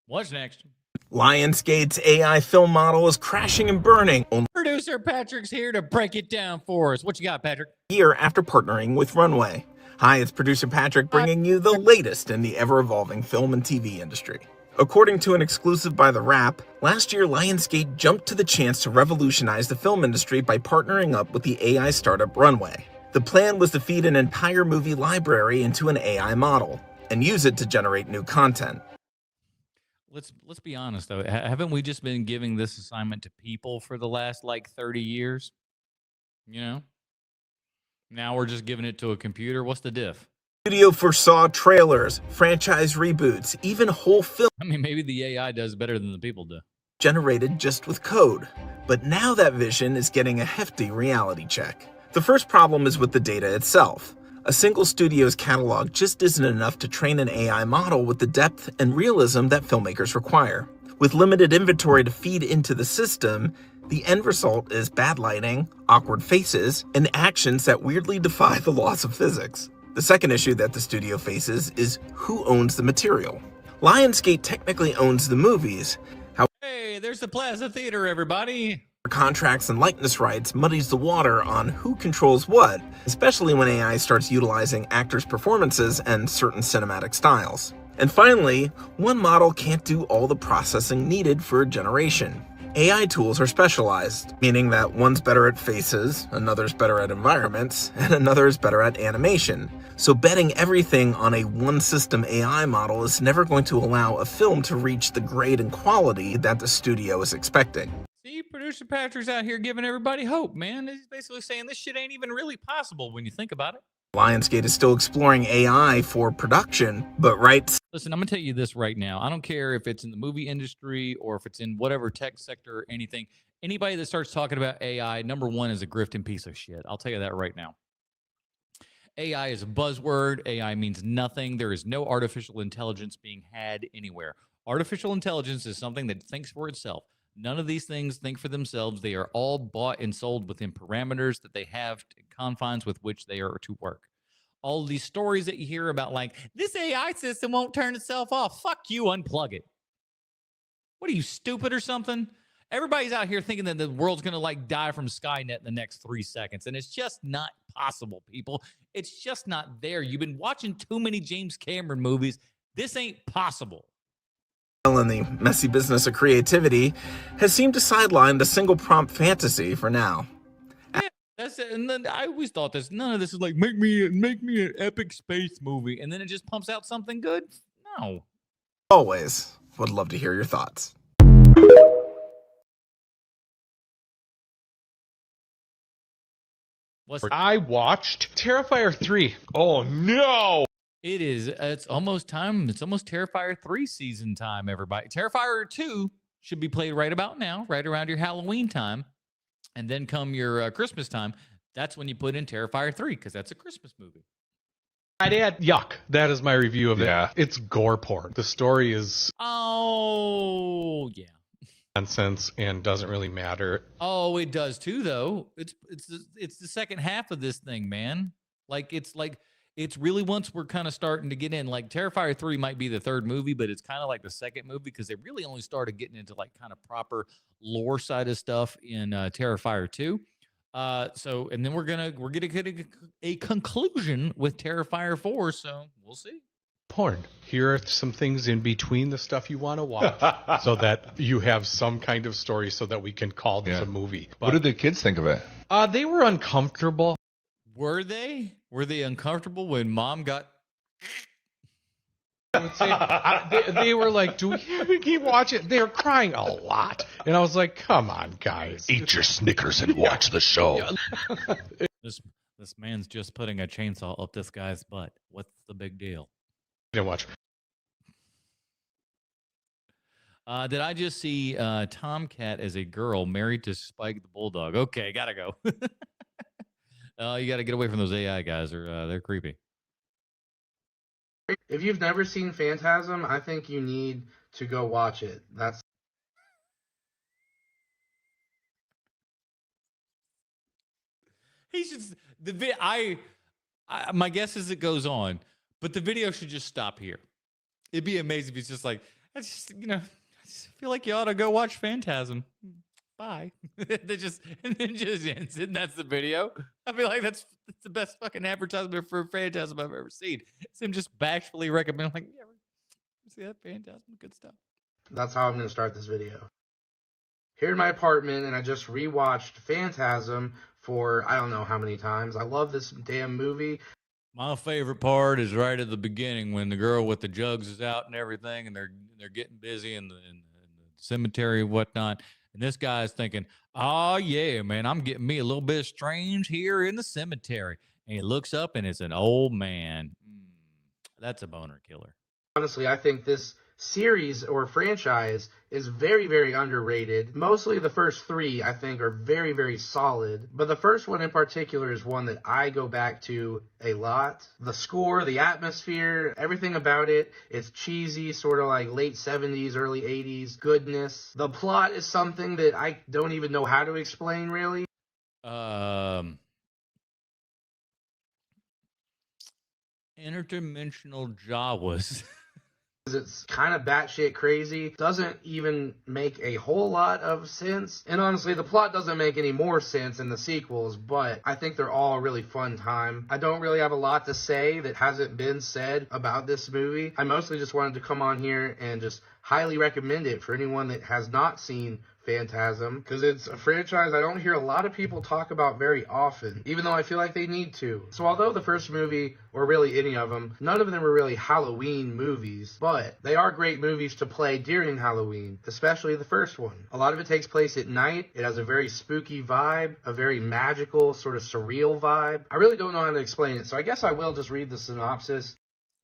[SPEAKER 1] What's next?
[SPEAKER 3] Lionsgate's AI film model is crashing and burning.
[SPEAKER 1] Producer Patrick's here to break it down for us. What you got, Patrick?
[SPEAKER 3] Year after partnering with Runway. Hi, it's producer Patrick bringing you the latest in the ever-evolving film and TV industry. According to an exclusive by The Wrap, last year Lionsgate jumped to the chance to revolutionize the film industry by partnering up with the AI startup Runway. The plan was to feed an entire movie library into an AI model and use it to generate new content.
[SPEAKER 1] Let's be honest though. Haven't we just been giving this assignment to people for the last like 30 years? You know? Now we're just giving it to a computer. What's the diff?
[SPEAKER 3] Studio foresaw trailers, franchise reboots, even whole film.
[SPEAKER 1] I mean, maybe the AI does better than the people do.
[SPEAKER 3] Generated just with code. But now that vision is getting a hefty reality check. The first problem is with the data itself. A single studio's catalog just isn't enough to train an AI model with the depth and realism that filmmakers require. With limited inventory to feed into the system, the end result is bad lighting, awkward faces, and actions that weirdly defy the laws of physics. The second issue that the studio faces is who owns the material. Lionsgate technically owns the movies.
[SPEAKER 1] Hey, there's the Plaza Theater, everybody.
[SPEAKER 3] Contracts and likeness rights muddies the water on who controls what, especially when AI starts utilizing actors' performances and certain cinematic styles. And finally, one model can't do all the processing needed for a generation. AI tools are specialized, meaning that one's better at faces, another's better at environments, and another is better at animation. So betting everything on a one-system AI model is never going to allow a film to reach the grade and quality that the studio is expecting.
[SPEAKER 1] See, producer Patrick's out here giving everybody hope, man. He's basically saying this shit ain't even really possible when you think about it.
[SPEAKER 3] Lionsgate is still exploring AI for production, but
[SPEAKER 1] Listen, I'm going to tell you this right now. I don't care if it's in the movie industry or if it's in whatever tech sector or anything. Anybody that starts talking about AI, number one, is a grifting piece of shit. I'll tell you that right now. AI is a buzzword. AI means nothing. There is no artificial intelligence being had anywhere. Artificial intelligence is something that thinks for itself. None of these things think for themselves. They are all bought and sold within parameters that they have, confines with which they are to work. All of these stories that you hear about, like, this AI system won't turn itself off. Fuck you, unplug it. What are you, stupid or something? Everybody's out here thinking that the world's going to, like, die from Skynet in the next 3 seconds. And it's just not possible, people. It's just not there. You've been watching too many James Cameron movies. This ain't possible.
[SPEAKER 3] in the messy business of creativity, has seemed to sideline the single prompt fantasy for now.
[SPEAKER 1] Yeah, that's it. And then I always thought this. None of this is like make me an epic space movie, and then it just pumps out something good. No.
[SPEAKER 3] Always would love to hear your thoughts.
[SPEAKER 21] I watched Terrifier 3. Oh no!
[SPEAKER 1] It is. It's almost time. It's almost Terrifier 3 season time, everybody. Terrifier 2 should be played right about now, right around your Halloween time. And then come your Christmas time, that's when you put in Terrifier 3, because that's a Christmas movie.
[SPEAKER 21] Yuck. That is my review of it. Yeah, it's gore porn. The story is...
[SPEAKER 1] Oh, yeah.
[SPEAKER 21] Nonsense and doesn't really matter.
[SPEAKER 1] Oh, it does too, though. It's the second half of this thing, man. It's really once we're kind of starting to get in, like Terrifier 3 might be the third movie, but it's kind of like the second movie because they really only started getting into like kind of proper lore side of stuff in Terrifier 2. And then we're gonna get a conclusion with Terrifier 4. So we'll see.
[SPEAKER 21] Porn. Here are some things in between the stuff you want to watch so that you have some kind of story so that we can call this a movie.
[SPEAKER 23] But, what did the kids think of it?
[SPEAKER 21] They were uncomfortable.
[SPEAKER 1] Were they? Were they uncomfortable when mom got...
[SPEAKER 21] I would say they were like, "Do we have to keep watching?" They're crying a lot, and I was like, "Come on, guys,
[SPEAKER 6] eat your Snickers and watch the show."
[SPEAKER 1] This man's just putting a chainsaw up this guy's butt. What's the big deal?
[SPEAKER 21] Didn't watch.
[SPEAKER 1] Did I just see Tomcat as a girl married to Spike the Bulldog? Okay, gotta go. You gotta get away from those AI guys, or they're creepy.
[SPEAKER 7] If you've never seen Phantasm, I think you need to go watch it. That's
[SPEAKER 1] He should. My guess is it goes on, but the video should just stop here. It'd be amazing if it's just like, I just feel like you ought to go watch Phantasm. Bye. And then just ends, and that's the video. I feel like that's the best fucking advertisement for Phantasm I've ever seen. It's him just bashfully recommending, like, yeah, see that Phantasm, good stuff.
[SPEAKER 7] That's how I'm gonna start this video. Here in my apartment, and I just rewatched Phantasm for I don't know how many times. I love this damn movie.
[SPEAKER 1] My favorite part is right at the beginning when the girl with the jugs is out and everything, and they're getting busy in the cemetery and whatnot. And this guy's thinking, "Oh yeah, man, I'm getting me a little bit strange here in the cemetery." And he looks up, and it's an old man. That's a boner killer.
[SPEAKER 7] Honestly, I think this series or franchise is very, very underrated. Mostly the first three, I think, are very, very solid. But the first one in particular is one that I go back to a lot. The score, the atmosphere, everything about it, it's cheesy, sort of like late 70s, early 80s goodness. The plot is something that I don't even know how to explain, really.
[SPEAKER 1] Interdimensional Jawas.
[SPEAKER 7] It's kind of batshit crazy. Doesn't even make a whole lot of sense. And honestly, the plot doesn't make any more sense in the sequels, but I think they're all a really fun time. I don't really have a lot to say that hasn't been said about this movie. I mostly just wanted to come on here and just highly recommend it for anyone that has not seen Phantasm, because it's a franchise I don't hear a lot of people talk about very often, even though I feel like they need to. So although the first movie, or really any of them, none of them are really Halloween movies, but they are great movies to play during Halloween, especially the first one. A lot of it takes place at night. It has a very spooky vibe, a very magical, sort of surreal vibe. I really don't know how to explain it, so I guess I will just read the synopsis.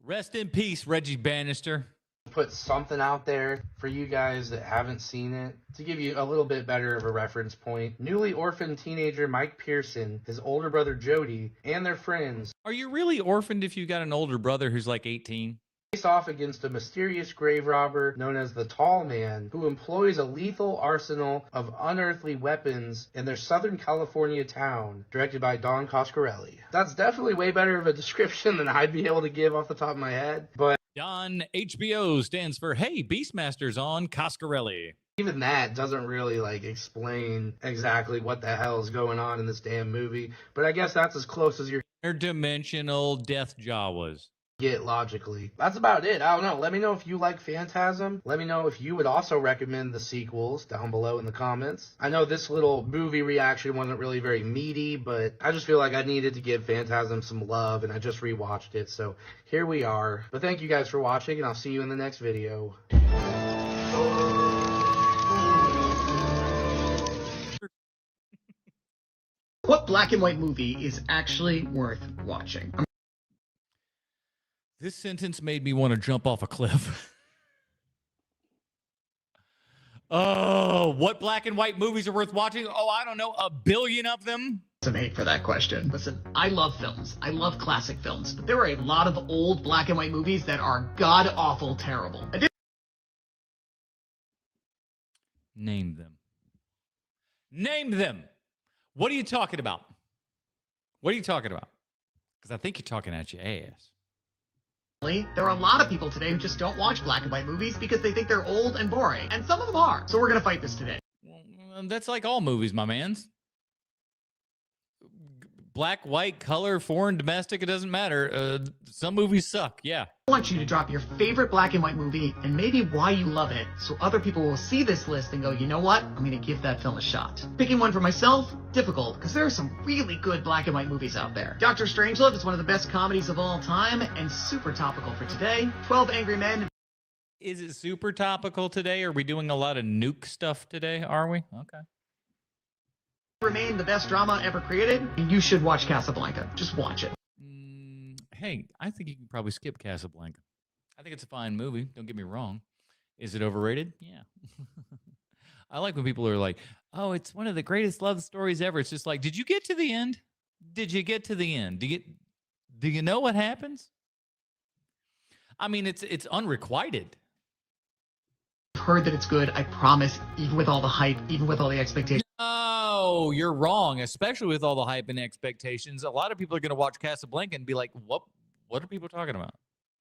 [SPEAKER 1] Rest in peace, Reggie Bannister.
[SPEAKER 7] Put something out there for you guys that haven't seen it to give you a little bit better of a reference point. Newly orphaned teenager Mike Pearson, his older brother Jody, and their friends
[SPEAKER 1] Are you really orphaned if you got an older brother who's like 18?
[SPEAKER 7] face off against a mysterious grave robber known as the Tall Man, who employs a lethal arsenal of unearthly weapons in their Southern California town, directed by Don Coscarelli. That's definitely way better of a description than I'd be able to give off the top of my head, but
[SPEAKER 1] Don HBO stands for, hey, Beastmaster's on Coscarelli.
[SPEAKER 7] even that doesn't really explain exactly what the hell is going on in this damn movie, but I guess that's as close as you're
[SPEAKER 1] Interdimensional death Jawas.
[SPEAKER 7] Get logically. That's about it. I don't know. Let me know if you like Phantasm. Let me know if you would also recommend the sequels down below in the comments. I know this little movie reaction wasn't really very meaty, but I just feel like I needed to give Phantasm some love, and I just rewatched it, so here we are. But thank you guys for watching, and I'll see you in the next video.
[SPEAKER 23] What black and white movie is actually worth watching?
[SPEAKER 1] This sentence made me want to jump off a cliff. Oh, what black and white movies are worth watching? Oh, I don't know, 1 billion of them?
[SPEAKER 23] Some hate for that question. Listen, I love films. I love classic films. But there are a lot of old black and white movies that are god-awful terrible.
[SPEAKER 1] Name them. Name them. What are you talking about? What are you talking about? Because I think you're talking at your ass.
[SPEAKER 23] There are a lot of people today who just don't watch black and white movies because they think they're old and boring, and some of them are. So we're going to fight this today.
[SPEAKER 1] Well, that's like all movies, my mans. black, white, color, foreign, domestic, it doesn't matter. Some movies suck, yeah.
[SPEAKER 23] I want you to drop your favorite black and white movie and maybe why you love it, so other people will see this list and go, you know what, I'm going to give that film a shot. Picking one for myself, difficult, because there are some really good black and white movies out there. Dr. Strangelove is one of the best comedies of all time and super topical for today. 12 Angry Men.
[SPEAKER 1] Is it super topical today? Are we doing a lot of nuke stuff today? Are we? Okay.
[SPEAKER 23] Remain the best drama ever created, and you should watch Casablanca. Just watch it.
[SPEAKER 1] Hey, I think you can probably skip Casablanca. I think it's a fine movie. Don't get me wrong. Is it overrated? Yeah. I like when people are like, oh, it's one of the greatest love stories ever. It's just like, did you get to the end? Did you get to the end? Do you know what happens? I mean, it's unrequited.
[SPEAKER 23] Heard that it's good. I promise, even with all the hype, even with all the expectations.
[SPEAKER 1] No, you're wrong, especially with all the hype and expectations. A lot of people are going to watch Casablanca and be like, what are people talking about?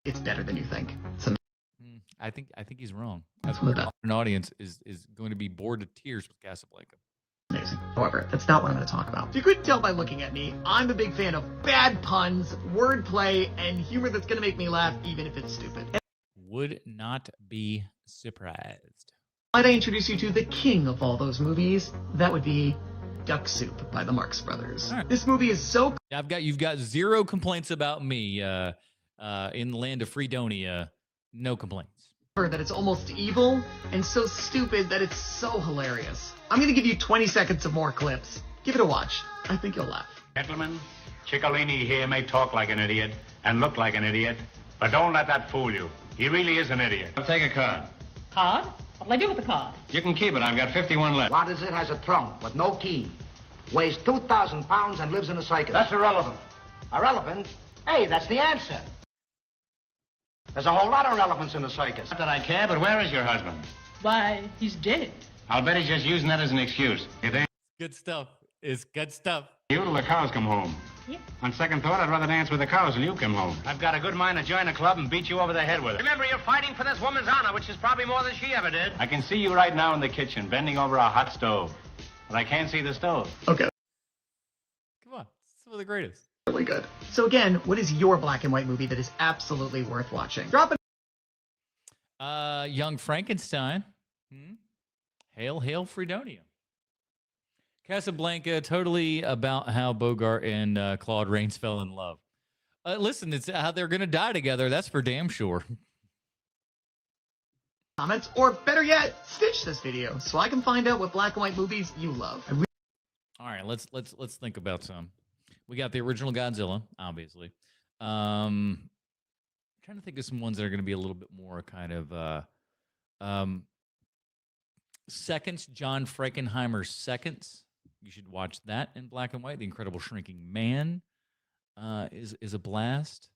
[SPEAKER 23] It's better than you think.
[SPEAKER 1] I think he's wrong. An audience is going to be bored to tears with Casablanca.
[SPEAKER 23] Amazing. However, that's not what I'm going to talk about. If you couldn't tell by looking at me, I'm a big fan of bad puns, wordplay, and humor that's going to make me laugh even if it's stupid.
[SPEAKER 1] Would not be surprised.
[SPEAKER 23] Might I introduce you to the king of all those movies? That would be Duck Soup by the Marx Brothers.
[SPEAKER 1] Right.
[SPEAKER 23] This movie is so...
[SPEAKER 1] You've got zero complaints about me in the land of Fredonia. No complaints.
[SPEAKER 23] ...that it's almost evil, and so stupid that it's so hilarious. I'm going to give you 20 seconds of more clips. Give it a watch. I think you'll laugh.
[SPEAKER 5] Gentlemen, Ciccolini here may talk like an idiot and look like an idiot, but don't let that fool you. He really is an idiot. I'll take a card.
[SPEAKER 8] Card? What'll I do with the card?
[SPEAKER 5] You can keep it. I've got 51 left.
[SPEAKER 9] What is it? Has a trunk with no key. Weighs 2,000 pounds and lives in a circus.
[SPEAKER 5] That's irrelevant.
[SPEAKER 9] Irrelevant? Hey, that's the answer. There's a whole lot of relevance in the circus.
[SPEAKER 5] Not that I care, but where is your husband?
[SPEAKER 8] Why, he's dead.
[SPEAKER 5] I'll bet he's just using that as an excuse. You think?
[SPEAKER 1] Good stuff. It's good stuff.
[SPEAKER 5] You till the cows come home.
[SPEAKER 8] Yep.
[SPEAKER 5] On second thought, I'd rather dance with the cows than you come home. I've got a good mind to join a club and beat you over the head with it.
[SPEAKER 8] Remember, you're fighting for this woman's honor, which is probably more than she ever did.
[SPEAKER 5] I can see you right now in the kitchen, bending over a hot stove. But I can't see the stove.
[SPEAKER 23] Okay.
[SPEAKER 1] Come on. It's some of the greatest.
[SPEAKER 23] Really good. So again, what is your black and white movie that is absolutely worth watching? Drop it.
[SPEAKER 1] Young Frankenstein. Hail, hail, Fredonia. Casablanca, totally about how Bogart and Claude Rains fell in love. Listen, it's how they're going to die together. That's for damn sure.
[SPEAKER 23] Comments, or better yet, stitch this video so I can find out what black and white movies you love.
[SPEAKER 1] All right, let's think about some. We got the original Godzilla, obviously. Trying to think of some ones that are going to be a little bit more kind of Seconds, John Frankenheimer's Seconds. You should watch that in black and white. The Incredible Shrinking Man is a blast.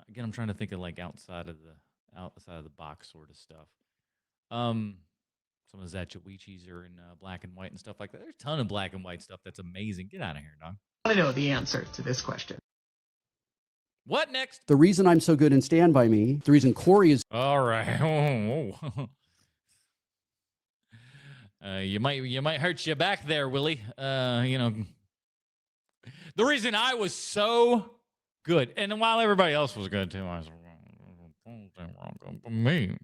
[SPEAKER 1] Again, I'm trying to think of like outside of the box sort of stuff. Some of the Zatoichis are in black and white and stuff like that. There's a ton of black and white stuff that's amazing. Get out of here, dog.
[SPEAKER 23] I want to know the answer to this question.
[SPEAKER 1] What next?
[SPEAKER 24] The reason I'm so good in Stand By Me, the reason Corey is...
[SPEAKER 1] All right. You might hurt your back there, Willie. The reason I was so good, and while everybody else was good too, I was wrong for me.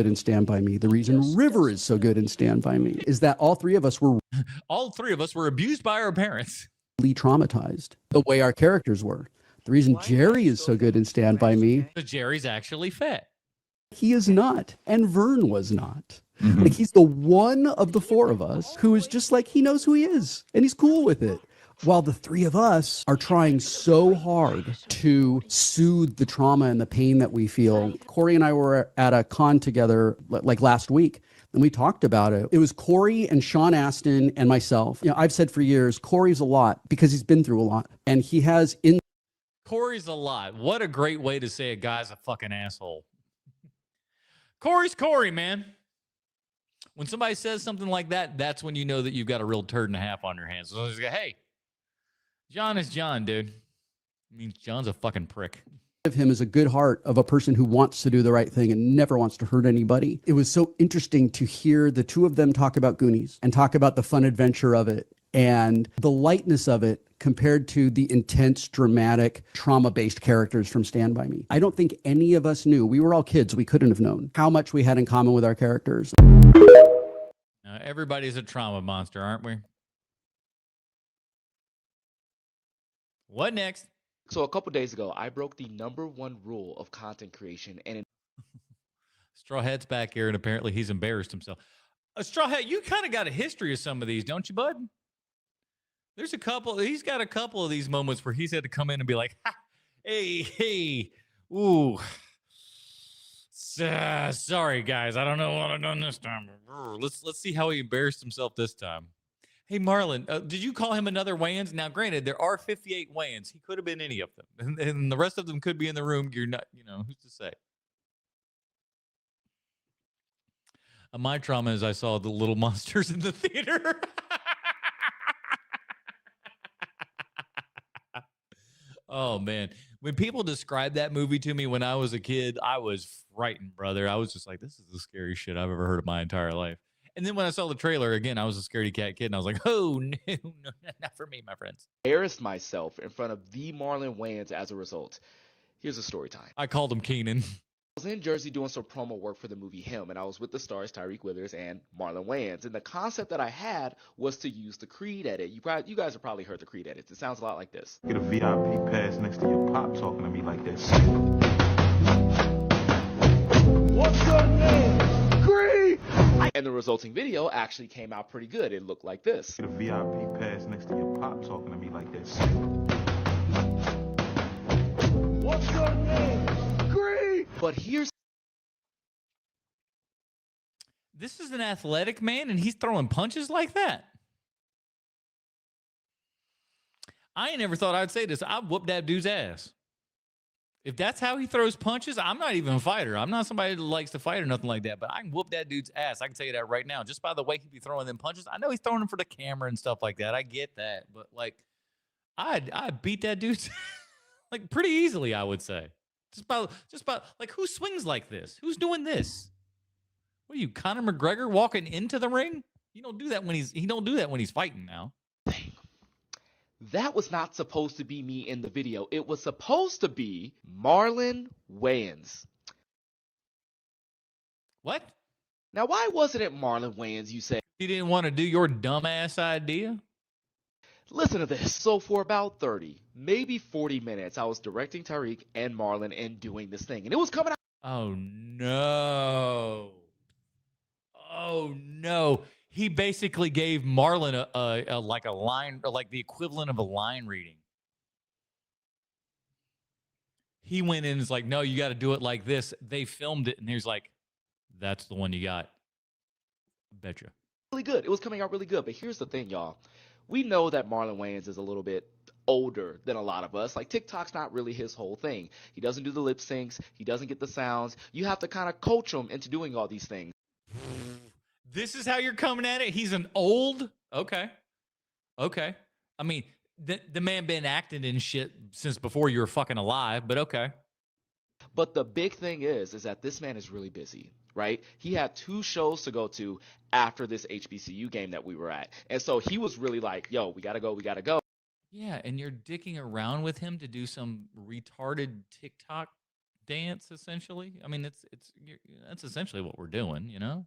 [SPEAKER 24] in Stand By Me. The reason River is so good in Stand By Me is that all three of us were
[SPEAKER 1] abused by our parents.
[SPEAKER 24] Traumatized the way our characters were. The reason Jerry is so good in Stand By Me.
[SPEAKER 1] But Jerry's actually fat.
[SPEAKER 24] He is not, and Vern was not. Like, he's the one of the four of us who is just like, he knows who he is, and he's cool with it. While the three of us are trying so hard to soothe the trauma and the pain that we feel. Corey and I were at a con together like last week, and we talked about it. It was Corey and Sean Astin and myself. You know, I've said for years, Corey's a lot because he's been through a lot, and he has in.
[SPEAKER 1] Corey's a lot. What a great way to say a guy's a fucking asshole. Corey's Corey, man. When somebody says something like that, that's when you know that you've got a real turd and a half on your hands. So just go, hey, John is John, dude. It means John's a fucking prick.
[SPEAKER 24] Of him is a good heart of a person who wants to do the right thing and never wants to hurt anybody. It was so interesting to hear the two of them talk about Goonies and talk about the fun adventure of it. and the lightness of it compared to the intense, dramatic, trauma-based characters from Stand By Me. I don't think any of us knew. We were all kids. We couldn't have known how much we had in common with our characters.
[SPEAKER 1] Everybody's a trauma monster, aren't we? What next?
[SPEAKER 13] So a couple days ago, I broke the #1 rule of content creation, and
[SPEAKER 1] Strawhead's back here, and apparently he's embarrassed himself. Strawhead, you kind of got a history of some of these, don't you, bud? There's a couple. He's got a couple of these moments where he's had to come in and be like, ha, hey, ooh. Sorry, guys. I don't know what I've done this time. Let's see how he embarrassed himself this time. Hey, Marlon, did you call him another Wayans? Now, granted, there are 58 Wayans. He could have been any of them. And the rest of them could be in the room. You're not, who's to say? My trauma is I saw the little monsters in the theater. Oh, man. When people described that movie to me when I was a kid, I was frightened, brother. I was just like, this is the scariest shit I've ever heard of my entire life. And then when I saw the trailer, again, I was a scaredy cat kid, and I was like, oh, no, not for me, my friends.
[SPEAKER 13] embarrassed myself in front of the Marlon Wayans as a result. Here's a story time.
[SPEAKER 1] I called him Keenan.
[SPEAKER 13] I was in Jersey doing some promo work for the movie Him, and I was with the stars Tyreek Withers and Marlon Wayans. And the concept that I had was to use the Creed edit. You guys have probably heard the Creed edits. It sounds a lot like this.
[SPEAKER 4] Get a VIP pass next to your pop talking to me like this.
[SPEAKER 13] What's your name? Creed! And the resulting video actually came out pretty good. It looked like this.
[SPEAKER 4] Get a VIP pass next to your pop talking to me like this.
[SPEAKER 13] What's your name? Creed! But here's...
[SPEAKER 1] This is an athletic man, and he's throwing punches like that. I ain't never thought I'd say this. I whooped that dude's ass. If that's how he throws punches, I'm not even a fighter. I'm not somebody that likes to fight or nothing like that, but I can whoop that dude's ass. I can tell you that right now. Just by the way he'd be throwing them punches. I know he's throwing them for the camera and stuff like that. I get that. But, like, I beat that dude like pretty easily, I would say. Just about like, who swings like this? Who's doing this? What are you, Conor McGregor walking into the ring? He don't do that when he's fighting now.
[SPEAKER 13] That was not supposed to be me in the video. It was supposed to be Marlon Wayans.
[SPEAKER 1] What?
[SPEAKER 13] Now, why wasn't it Marlon Wayans, you say?
[SPEAKER 1] He didn't want to do your dumbass idea?
[SPEAKER 13] Listen to this. So for about 30, maybe 40 minutes, I was directing Tyreek and Marlon and doing this thing. And it was coming out.
[SPEAKER 1] Oh, no. Oh, no. He basically gave Marlon a line, or like the equivalent of a line reading. He went in and was like, no, you got to do it like this. They filmed it, and he was like, that's the one you got. Betcha.
[SPEAKER 13] Really good. It was coming out really good. But here's the thing, y'all. We know that Marlon Wayans is a little bit older than a lot of us. Like, TikTok's not really his whole thing. He doesn't do the lip syncs. He doesn't get the sounds. You have to kind of coach him into doing all these things.
[SPEAKER 1] This is how you're coming at it? He's an old? Okay. I mean, the man been acting in shit since before you were fucking alive, but okay.
[SPEAKER 13] But the big thing is that this man is really busy, right? He had 2 shows to go to after this HBCU game that we were at. And so he was really like, yo, we got to go.
[SPEAKER 1] Yeah, and you're dicking around with him to do some retarded TikTok dance, essentially. I mean, that's essentially what we're doing, you know?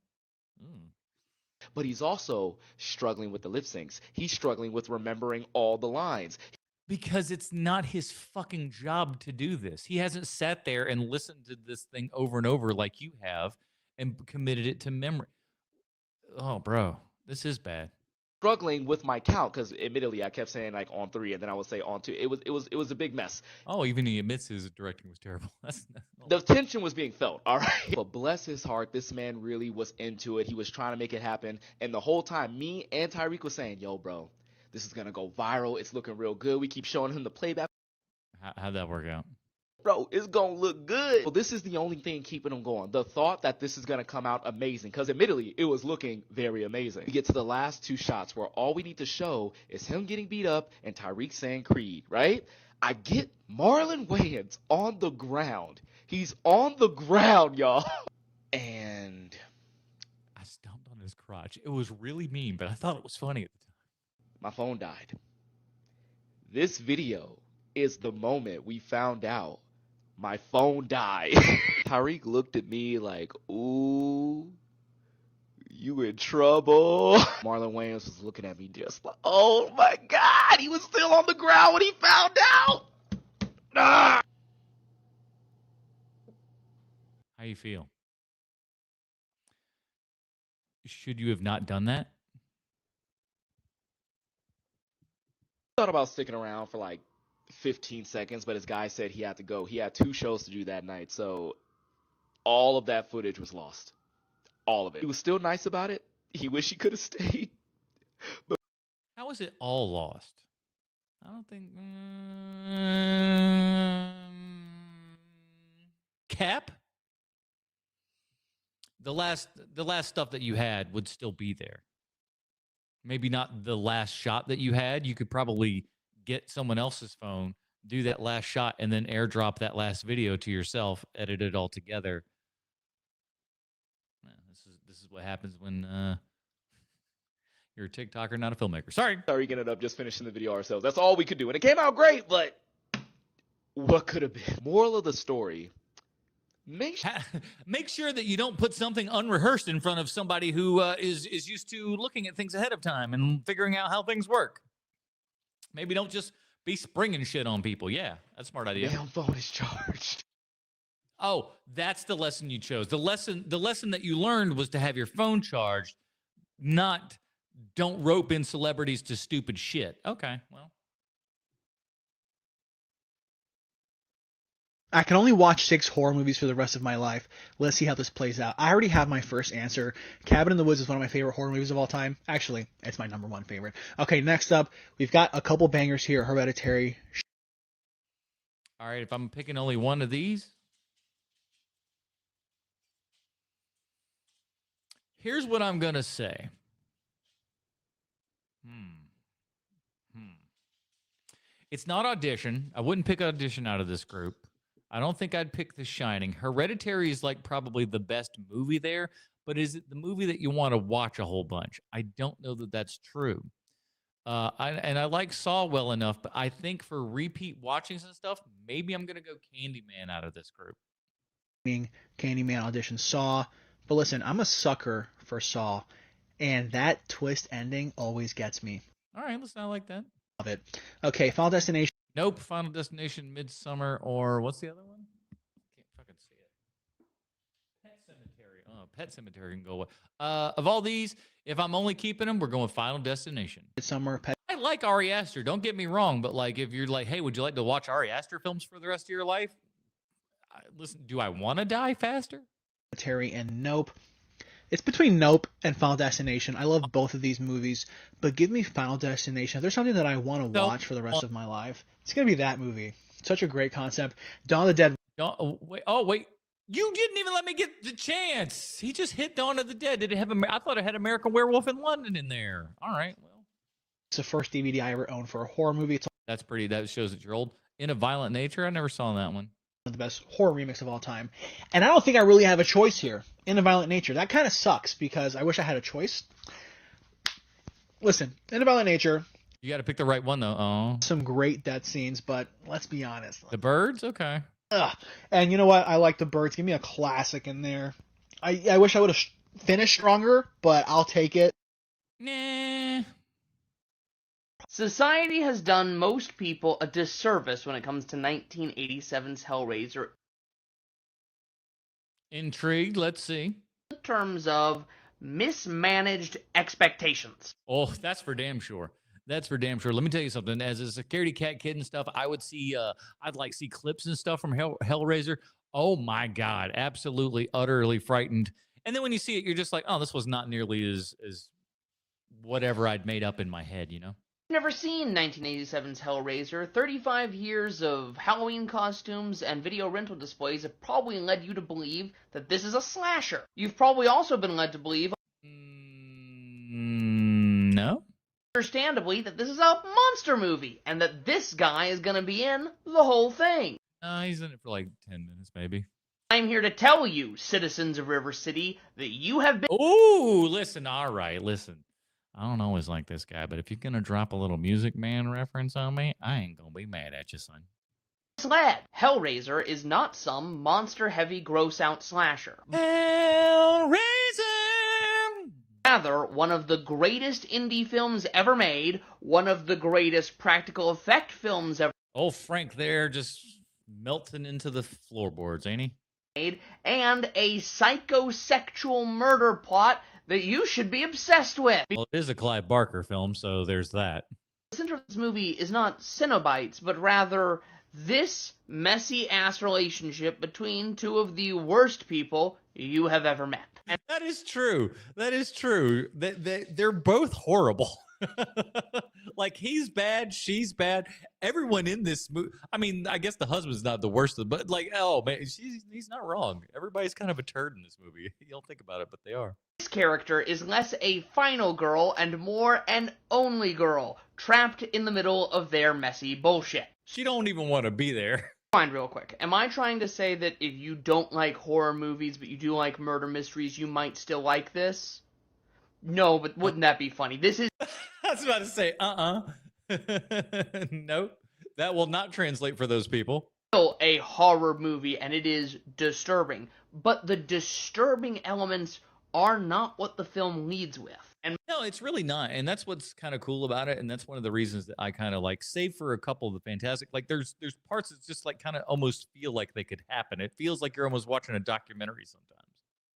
[SPEAKER 13] But he's also struggling with the lip syncs. He's struggling with remembering all the lines.
[SPEAKER 1] Because it's not his fucking job to do this. He hasn't sat there and listened to this thing over and over like you have and committed it to memory. Oh, bro, this is bad.
[SPEAKER 13] Struggling with my count because admittedly I kept saying like on 3 and then I would say on 2. It was a big mess.
[SPEAKER 1] Oh, even he admits his directing was terrible.
[SPEAKER 13] The tension was being felt, all right? But bless his heart, this man really was into it. He was trying to make it happen. And the whole time, me and Tyreek was saying, yo, bro, this is going to go viral. It's looking real good. We keep showing him the playback.
[SPEAKER 1] How'd that work out?
[SPEAKER 13] Bro, it's going to look good. Well, this is the only thing keeping him going. The thought that this is going to come out amazing. Because admittedly, it was looking very amazing. We get to the last 2 shots where all we need to show is him getting beat up and Tyreek saying Creed, right? I get Marlon Wayans on the ground. He's on the ground, y'all. And
[SPEAKER 1] I stomped on his crotch. It was really mean, but I thought it was funny at the time.
[SPEAKER 13] My phone died. This video is the moment we found out my phone died. Tyreek looked at me like, ooh, you in trouble. Marlon Wayans was looking at me just like, oh my God, he was still on the ground when he found out. Ah!
[SPEAKER 1] How you feel? Should you have not done that?
[SPEAKER 13] Thought about sticking around for like 15 seconds, but his guy said he had to go. He had 2 shows to do that night, so all of that footage was lost. All of it. He was still nice about it. He wished he could have stayed. But
[SPEAKER 1] how is it all lost? I don't think. Cap? The last stuff that you had would still be there. Maybe not the last shot that you had. You could probably get someone else's phone, do that last shot, and then airdrop that last video to yourself, edit it all together. This is what happens when you're a TikToker, not a filmmaker. Sorry.
[SPEAKER 13] Tyreek ended up just finishing the video ourselves. That's all we could do. And it came out great, but what could have been? Moral of the story.
[SPEAKER 1] Make sure that you don't put something unrehearsed in front of somebody who is used to looking at things ahead of time and figuring out how things work. Maybe don't just be springing shit on people. Yeah, that's a smart idea.
[SPEAKER 13] Damn phone is charged.
[SPEAKER 1] Oh, that's the lesson you chose. The lesson that you learned was to have your phone charged, not don't rope in celebrities to stupid shit. Okay, well.
[SPEAKER 10] I can only watch 6 horror movies for the rest of my life. Let's see how this plays out. I already have my first answer. Cabin in the Woods is one of my favorite horror movies of all time. Actually, it's my #1 favorite. Okay, next up, we've got a couple bangers here. Hereditary.
[SPEAKER 1] All right, if I'm picking only one of these, here's what I'm going to say. It's not Audition. I wouldn't pick Audition out of this group. I don't think I'd pick The Shining. Hereditary is like probably the best movie there, but is it the movie that you want to watch a whole bunch? I don't know that that's true. I like Saw well enough, but I think for repeat watchings and stuff, maybe I'm going to go Candyman out of this group.
[SPEAKER 10] Candyman, Audition, Saw. But listen, I'm a sucker for Saw, and that twist ending always gets me.
[SPEAKER 1] All right, listen, I like that.
[SPEAKER 10] Love it. Okay, Final Destination.
[SPEAKER 1] Nope, Final Destination, Midsummer, or what's the other one? Can't fucking see it. Pet Cemetery. Oh, Pet Cemetery can go away. Of all these, if I'm only keeping them, we're going Final Destination.
[SPEAKER 10] Midsummer, Pet.
[SPEAKER 1] I like Ari Aster. Don't get me wrong, but like if you're like, hey, would you like to watch Ari Aster films for the rest of your life? Listen, do I want to die faster?
[SPEAKER 10] Cemetery and Nope. It's between Nope and Final Destination. I love both of these movies, but give me Final Destination. If there's something that I want to watch for the rest of my life, it's going to be that movie. Such a great concept. Dawn of the Dead.
[SPEAKER 1] Wait. You didn't even let me get the chance. He just hit Dawn of the Dead. Did it have I thought it had American Werewolf in London in there. All right, well.
[SPEAKER 10] It's the first DVD I ever owned for a horror movie.
[SPEAKER 1] That's pretty. That shows that you're old. In a Violent Nature, I never saw that one.
[SPEAKER 10] One of the best horror remakes of all time. And I don't think I really have a choice here. In a Violent Nature. That kind of sucks because I wish I had a choice. Listen, In a Violent Nature.
[SPEAKER 1] You got to pick the right one, though. Oh.
[SPEAKER 10] Some great death scenes, but let's be honest.
[SPEAKER 1] The Birds? Okay.
[SPEAKER 10] Ugh. And you know what? I like The Birds. Give me a classic in there. I wish I would have finished stronger, but I'll take it.
[SPEAKER 1] Nah.
[SPEAKER 11] Society has done most people a disservice when it comes to 1987's Hellraiser.
[SPEAKER 1] Intrigued, let's see.
[SPEAKER 11] In terms of mismanaged expectations.
[SPEAKER 1] Oh, that's for damn sure. That's for damn sure. Let me tell you something. As a security cat kid and stuff, I would see, I'd like see clips and stuff from Hellraiser. Oh my God, absolutely, utterly frightened. And then when you see it, you're just like, oh, this was not nearly as whatever I'd made up in my head, you know?
[SPEAKER 11] Never seen 1987's Hellraiser. 35 years of Halloween costumes and video rental displays have probably led you to believe that this is a slasher. You've probably also been led to believe,
[SPEAKER 1] no?
[SPEAKER 11] Understandably, that this is a monster movie, and that this guy is going to be in the whole thing.
[SPEAKER 1] He's in it for like 10 minutes, maybe.
[SPEAKER 11] I'm here to tell you, citizens of River City, that you have been...
[SPEAKER 1] Ooh, listen, all right, listen. I don't always like this guy, but if you're going to drop a little Music Man reference on me, I ain't going to be mad at you, son.
[SPEAKER 11] Sled. Hellraiser is not some monster-heavy gross-out slasher.
[SPEAKER 1] Hellraiser!
[SPEAKER 11] Rather, one of the greatest indie films ever made, one of the greatest practical effect films ever
[SPEAKER 1] Oh, Frank there just melting into the floorboards, ain't he?
[SPEAKER 11] made, and a psychosexual murder plot that you should be obsessed with.
[SPEAKER 1] Well, it is a Clive Barker film, so there's that.
[SPEAKER 11] The center of this movie is not Cenobites, but rather this messy-ass relationship between two of the worst people you have ever met.
[SPEAKER 1] And that is true. That is true. They're both horrible. Like, he's bad, she's bad. Everyone in this movie, I mean, I guess the husband's not the worst, but like, oh man, he's not wrong. Everybody's kind of a turd in this movie. You don't think about it, but they are.
[SPEAKER 11] This character is less a final girl and more an only girl, trapped in the middle of their messy bullshit.
[SPEAKER 1] She don't even want to be there.
[SPEAKER 11] Fine, real quick. Am I trying to say that if you don't like horror movies, but you do like murder mysteries, you might still like this? No, but wouldn't that be funny? This is...
[SPEAKER 1] I was about to say, Nope. That will not translate for those people.
[SPEAKER 11] Still a horror movie, and it is disturbing. But the disturbing elements are not what the film leads with. And
[SPEAKER 1] no, it's really not. And that's what's kind of cool about it. And that's one of the reasons that I kind of like, save for a couple of the fantastic, like there's parts that just like kind of almost feel like they could happen. It feels like you're almost watching a documentary sometimes.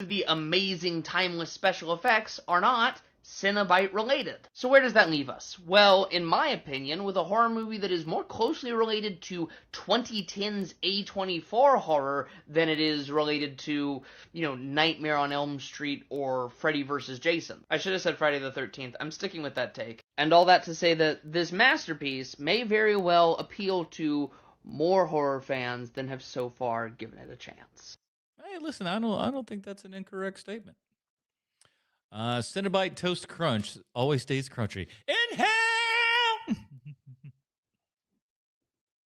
[SPEAKER 11] The amazing timeless special effects are not Cenobite related. So where does that leave us? Well, in my opinion, with a horror movie that is more closely related to 2010's A24 horror than it is related to, Nightmare on Elm Street or Freddy vs. Jason. I should have said Friday the 13th. I'm sticking with that take. And all that to say that this masterpiece may very well appeal to more horror fans than have so far given it a chance.
[SPEAKER 1] Hey, listen, I don't think that's an incorrect statement. Cenobite Toast Crunch always stays crunchy. Inhale!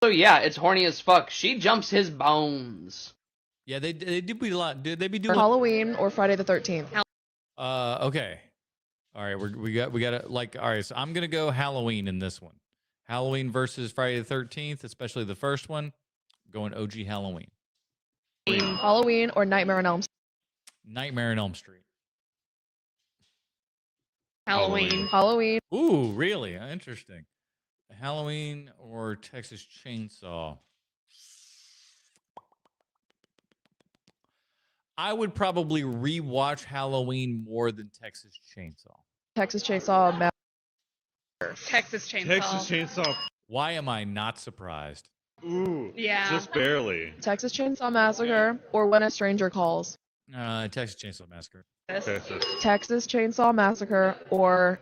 [SPEAKER 11] So yeah, it's horny as fuck. She jumps his bones.
[SPEAKER 1] Yeah, they do be a lot. Did they be doing
[SPEAKER 12] Halloween or Friday the 13th?
[SPEAKER 1] Okay. All right, we got to all right, so I'm going to go Halloween in this one. Halloween versus Friday the 13th, especially the first one. I'm going OG Halloween.
[SPEAKER 12] Halloween or Nightmare on Elm Street?
[SPEAKER 1] Nightmare on Elm Street.
[SPEAKER 12] Halloween.
[SPEAKER 1] Ooh, really? Interesting. Halloween or Texas Chainsaw? I would probably rewatch Halloween more than Texas Chainsaw.
[SPEAKER 12] Texas Chainsaw Massacre.
[SPEAKER 14] Texas Chainsaw.
[SPEAKER 19] Texas Chainsaw.
[SPEAKER 1] Why am I not surprised?
[SPEAKER 19] Ooh.
[SPEAKER 14] Yeah.
[SPEAKER 19] Just barely.
[SPEAKER 12] Texas Chainsaw Massacre or When a Stranger Calls.
[SPEAKER 1] Texas Chainsaw Massacre.
[SPEAKER 12] Texas Chainsaw Massacre or...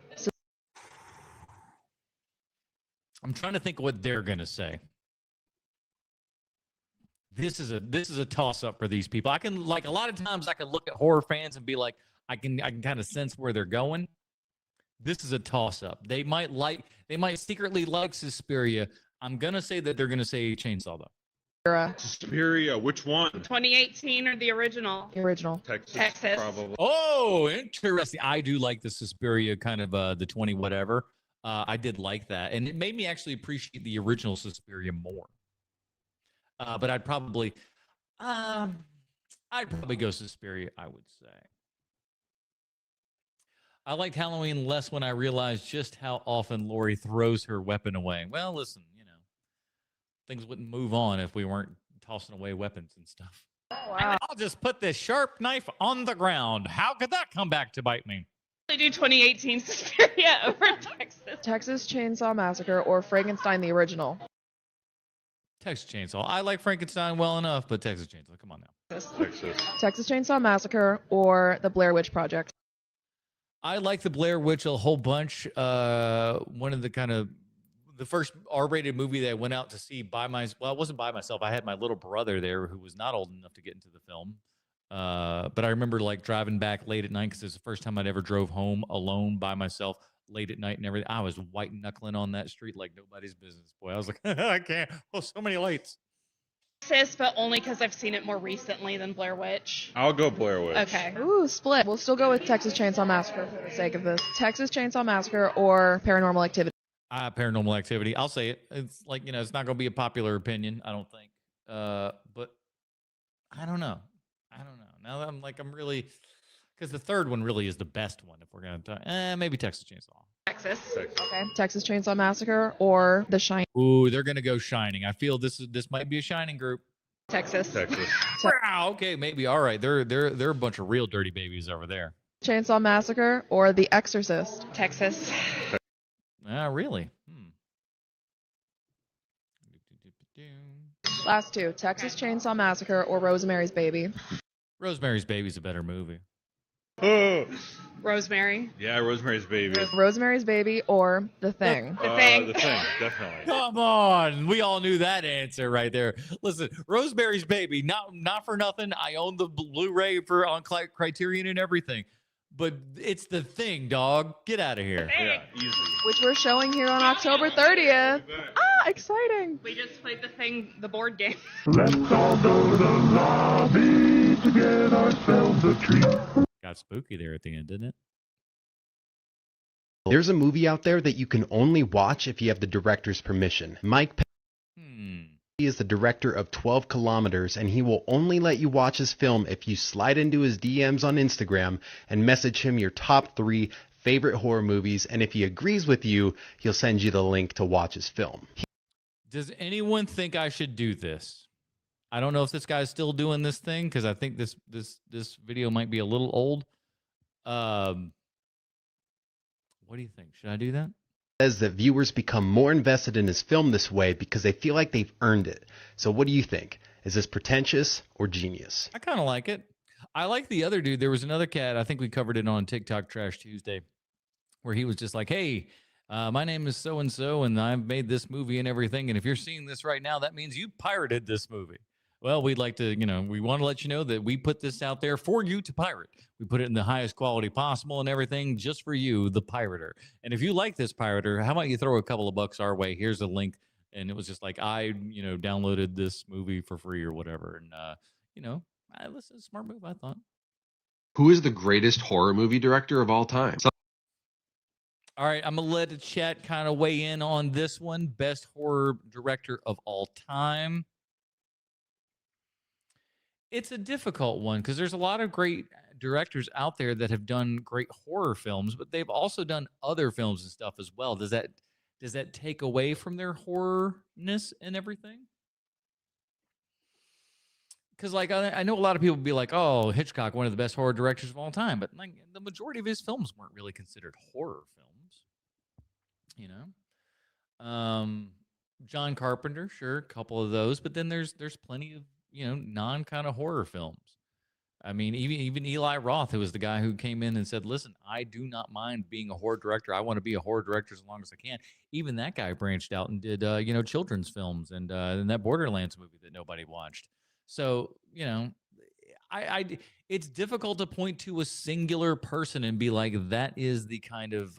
[SPEAKER 1] I'm trying to think what they're gonna say. This is a toss up for these people. I can a lot of times I can look at horror fans and be like, I can kind of sense where they're going. This is a toss up. They might secretly like Suspiria. I'm gonna say that they're gonna say Chainsaw though.
[SPEAKER 19] Suspiria, which one?
[SPEAKER 14] 2018 or the original?
[SPEAKER 12] The original.
[SPEAKER 14] Texas.
[SPEAKER 19] Probably.
[SPEAKER 1] Oh, interesting. I do like the Suspiria kind of the 20 whatever. I did like that, and it made me actually appreciate the original Suspiria more. But I'd probably go Suspiria, I would say. I liked Halloween less when I realized just how often Laurie throws her weapon away. Well, listen, things wouldn't move on if we weren't tossing away weapons and stuff.
[SPEAKER 12] Wow.
[SPEAKER 1] I'll just put this sharp knife on the ground. How could that come back to bite me?
[SPEAKER 14] They do 2018 Suspiria over Texas.
[SPEAKER 12] Texas Chainsaw Massacre or Frankenstein the original.
[SPEAKER 1] Texas Chainsaw. I like Frankenstein well enough, but Texas Chainsaw, come on now.
[SPEAKER 12] Texas Chainsaw Massacre or The Blair Witch Project.
[SPEAKER 1] I like The Blair Witch a whole bunch. One of the first R-rated movie that I went out to see by myself. Well, I wasn't by myself. I had my little brother there who was not old enough to get into the film. But I remember driving back late at night because it was the first time I'd ever drove home alone by myself late at night and everything. I was white knuckling on that street like nobody's business. Boy, I was like, I can't. Oh, so many lights.
[SPEAKER 14] Texas, but only because I've seen it more recently than Blair Witch.
[SPEAKER 15] I'll go Blair Witch.
[SPEAKER 14] Okay.
[SPEAKER 12] Ooh, split. We'll still go with Texas Chainsaw Massacre for the sake of this. Texas Chainsaw Massacre or Paranormal Activity.
[SPEAKER 1] Paranormal Activity. I'll say it. It's like, it's not going to be a popular opinion, I don't think. But I don't know. Now that I'm really, because the third one really is the best one. If we're going to talk, maybe Texas Chainsaw.
[SPEAKER 14] Texas.
[SPEAKER 12] Okay. Texas Chainsaw Massacre or The Shining.
[SPEAKER 1] Ooh, they're going to go Shining. I feel this might be a Shining group.
[SPEAKER 14] Texas.
[SPEAKER 1] Wow, okay, maybe. All right. They're a bunch of real dirty babies over there.
[SPEAKER 12] Chainsaw Massacre or The Exorcist.
[SPEAKER 14] Texas.
[SPEAKER 1] Really?
[SPEAKER 12] Last two. Texas Chainsaw Massacre or Rosemary's Baby.
[SPEAKER 1] Rosemary's Baby's a better movie.
[SPEAKER 14] Rosemary.
[SPEAKER 15] Yeah, Rosemary's Baby.
[SPEAKER 12] Rosemary's Baby or The Thing.
[SPEAKER 14] The Thing.
[SPEAKER 15] The Thing, definitely.
[SPEAKER 1] Come on, we all knew that answer right there. Listen, Rosemary's Baby, not for nothing. I own the Blu-ray on Criterion and everything, but it's The Thing, dog. Get out of here.
[SPEAKER 15] Yeah, easy.
[SPEAKER 12] Which we're showing here on October 30th. Exciting.
[SPEAKER 14] We just played The Thing, the board game.
[SPEAKER 16] Let's all go to the lobby to get ourselves a treat.
[SPEAKER 1] Got spooky there at the end, didn't it?
[SPEAKER 17] There's a movie out there that you can only watch if you have the director's permission. Mike He is the director of 12 Kilometers, and he will only let you watch his film if you slide into his DMs on Instagram and message him your top 3 favorite horror movies, and if he agrees with you, he'll send you the link to watch his film.
[SPEAKER 1] Does anyone think I should do this? I don't know if this guy's still doing this thing, because I think this video might be a little old. What do you think? Should I do that?
[SPEAKER 17] Says that viewers become more invested in his film this way because they feel like they've earned it. So what do you think? Is this pretentious or genius?
[SPEAKER 1] I kind of like it. I like the other dude. There was another cat. I think we covered it on TikTok Trash Tuesday, where he was just like, hey, my name is so-and-so, and I've made this movie and everything. And if you're seeing this right now, that means you pirated this movie. Well, we'd like to, we want to let you know that we put this out there for you to pirate. We put it in the highest quality possible and everything just for you, the pirater. And if you like this pirater, how about you throw a couple of bucks our way? Here's a link. And it was just like, I, downloaded this movie for free or whatever. And, this is a smart move, I thought.
[SPEAKER 18] Who is the greatest horror movie director of all time?
[SPEAKER 1] All right, I'm going to let the chat kind of weigh in on this one. Best horror director of all time. It's a difficult one because there's a lot of great directors out there that have done great horror films, but they've also done other films and stuff as well. Does that take away from their horrorness and everything? Because I know a lot of people be like, oh, Hitchcock, one of the best horror directors of all time, but the majority of his films weren't really considered horror films. John Carpenter, sure, a couple of those, but then there's plenty of non kind of horror films. I mean, even Eli Roth, who was the guy who came in and said, listen, I do not mind being a horror director. I want to be a horror director as long as I can. Even that guy branched out and did, children's films and that Borderlands movie that nobody watched. So, it's difficult to point to a singular person and be like, that is the kind of,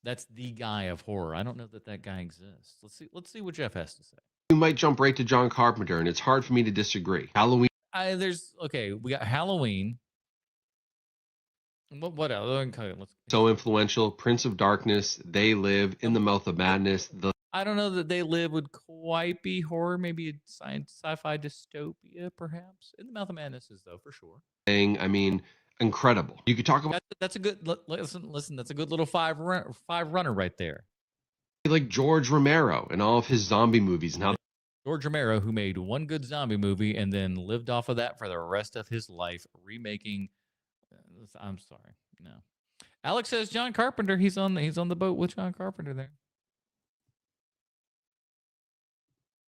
[SPEAKER 1] that's the guy of horror. I don't know that guy exists. Let's see what Jeff has to say.
[SPEAKER 18] You might jump right to John Carpenter, and it's hard for me to disagree. Halloween.
[SPEAKER 1] We got Halloween. What else? Okay,
[SPEAKER 18] So influential. Prince of Darkness. They Live. In the Mouth of Madness.
[SPEAKER 1] I don't know that They Live would quite be horror. Maybe a sci-fi dystopia, perhaps. In the Mouth of Madness is, though, for sure.
[SPEAKER 18] I mean, incredible. You could talk about.
[SPEAKER 1] That's a good listen. That's a good little five runner right there.
[SPEAKER 18] Like George Romero and all of his zombie movies and how
[SPEAKER 1] George Romero, who made one good zombie movie and then lived off of that for the rest of his life, remaking. I'm sorry, no. Alex says John Carpenter. He's on the boat with John Carpenter there.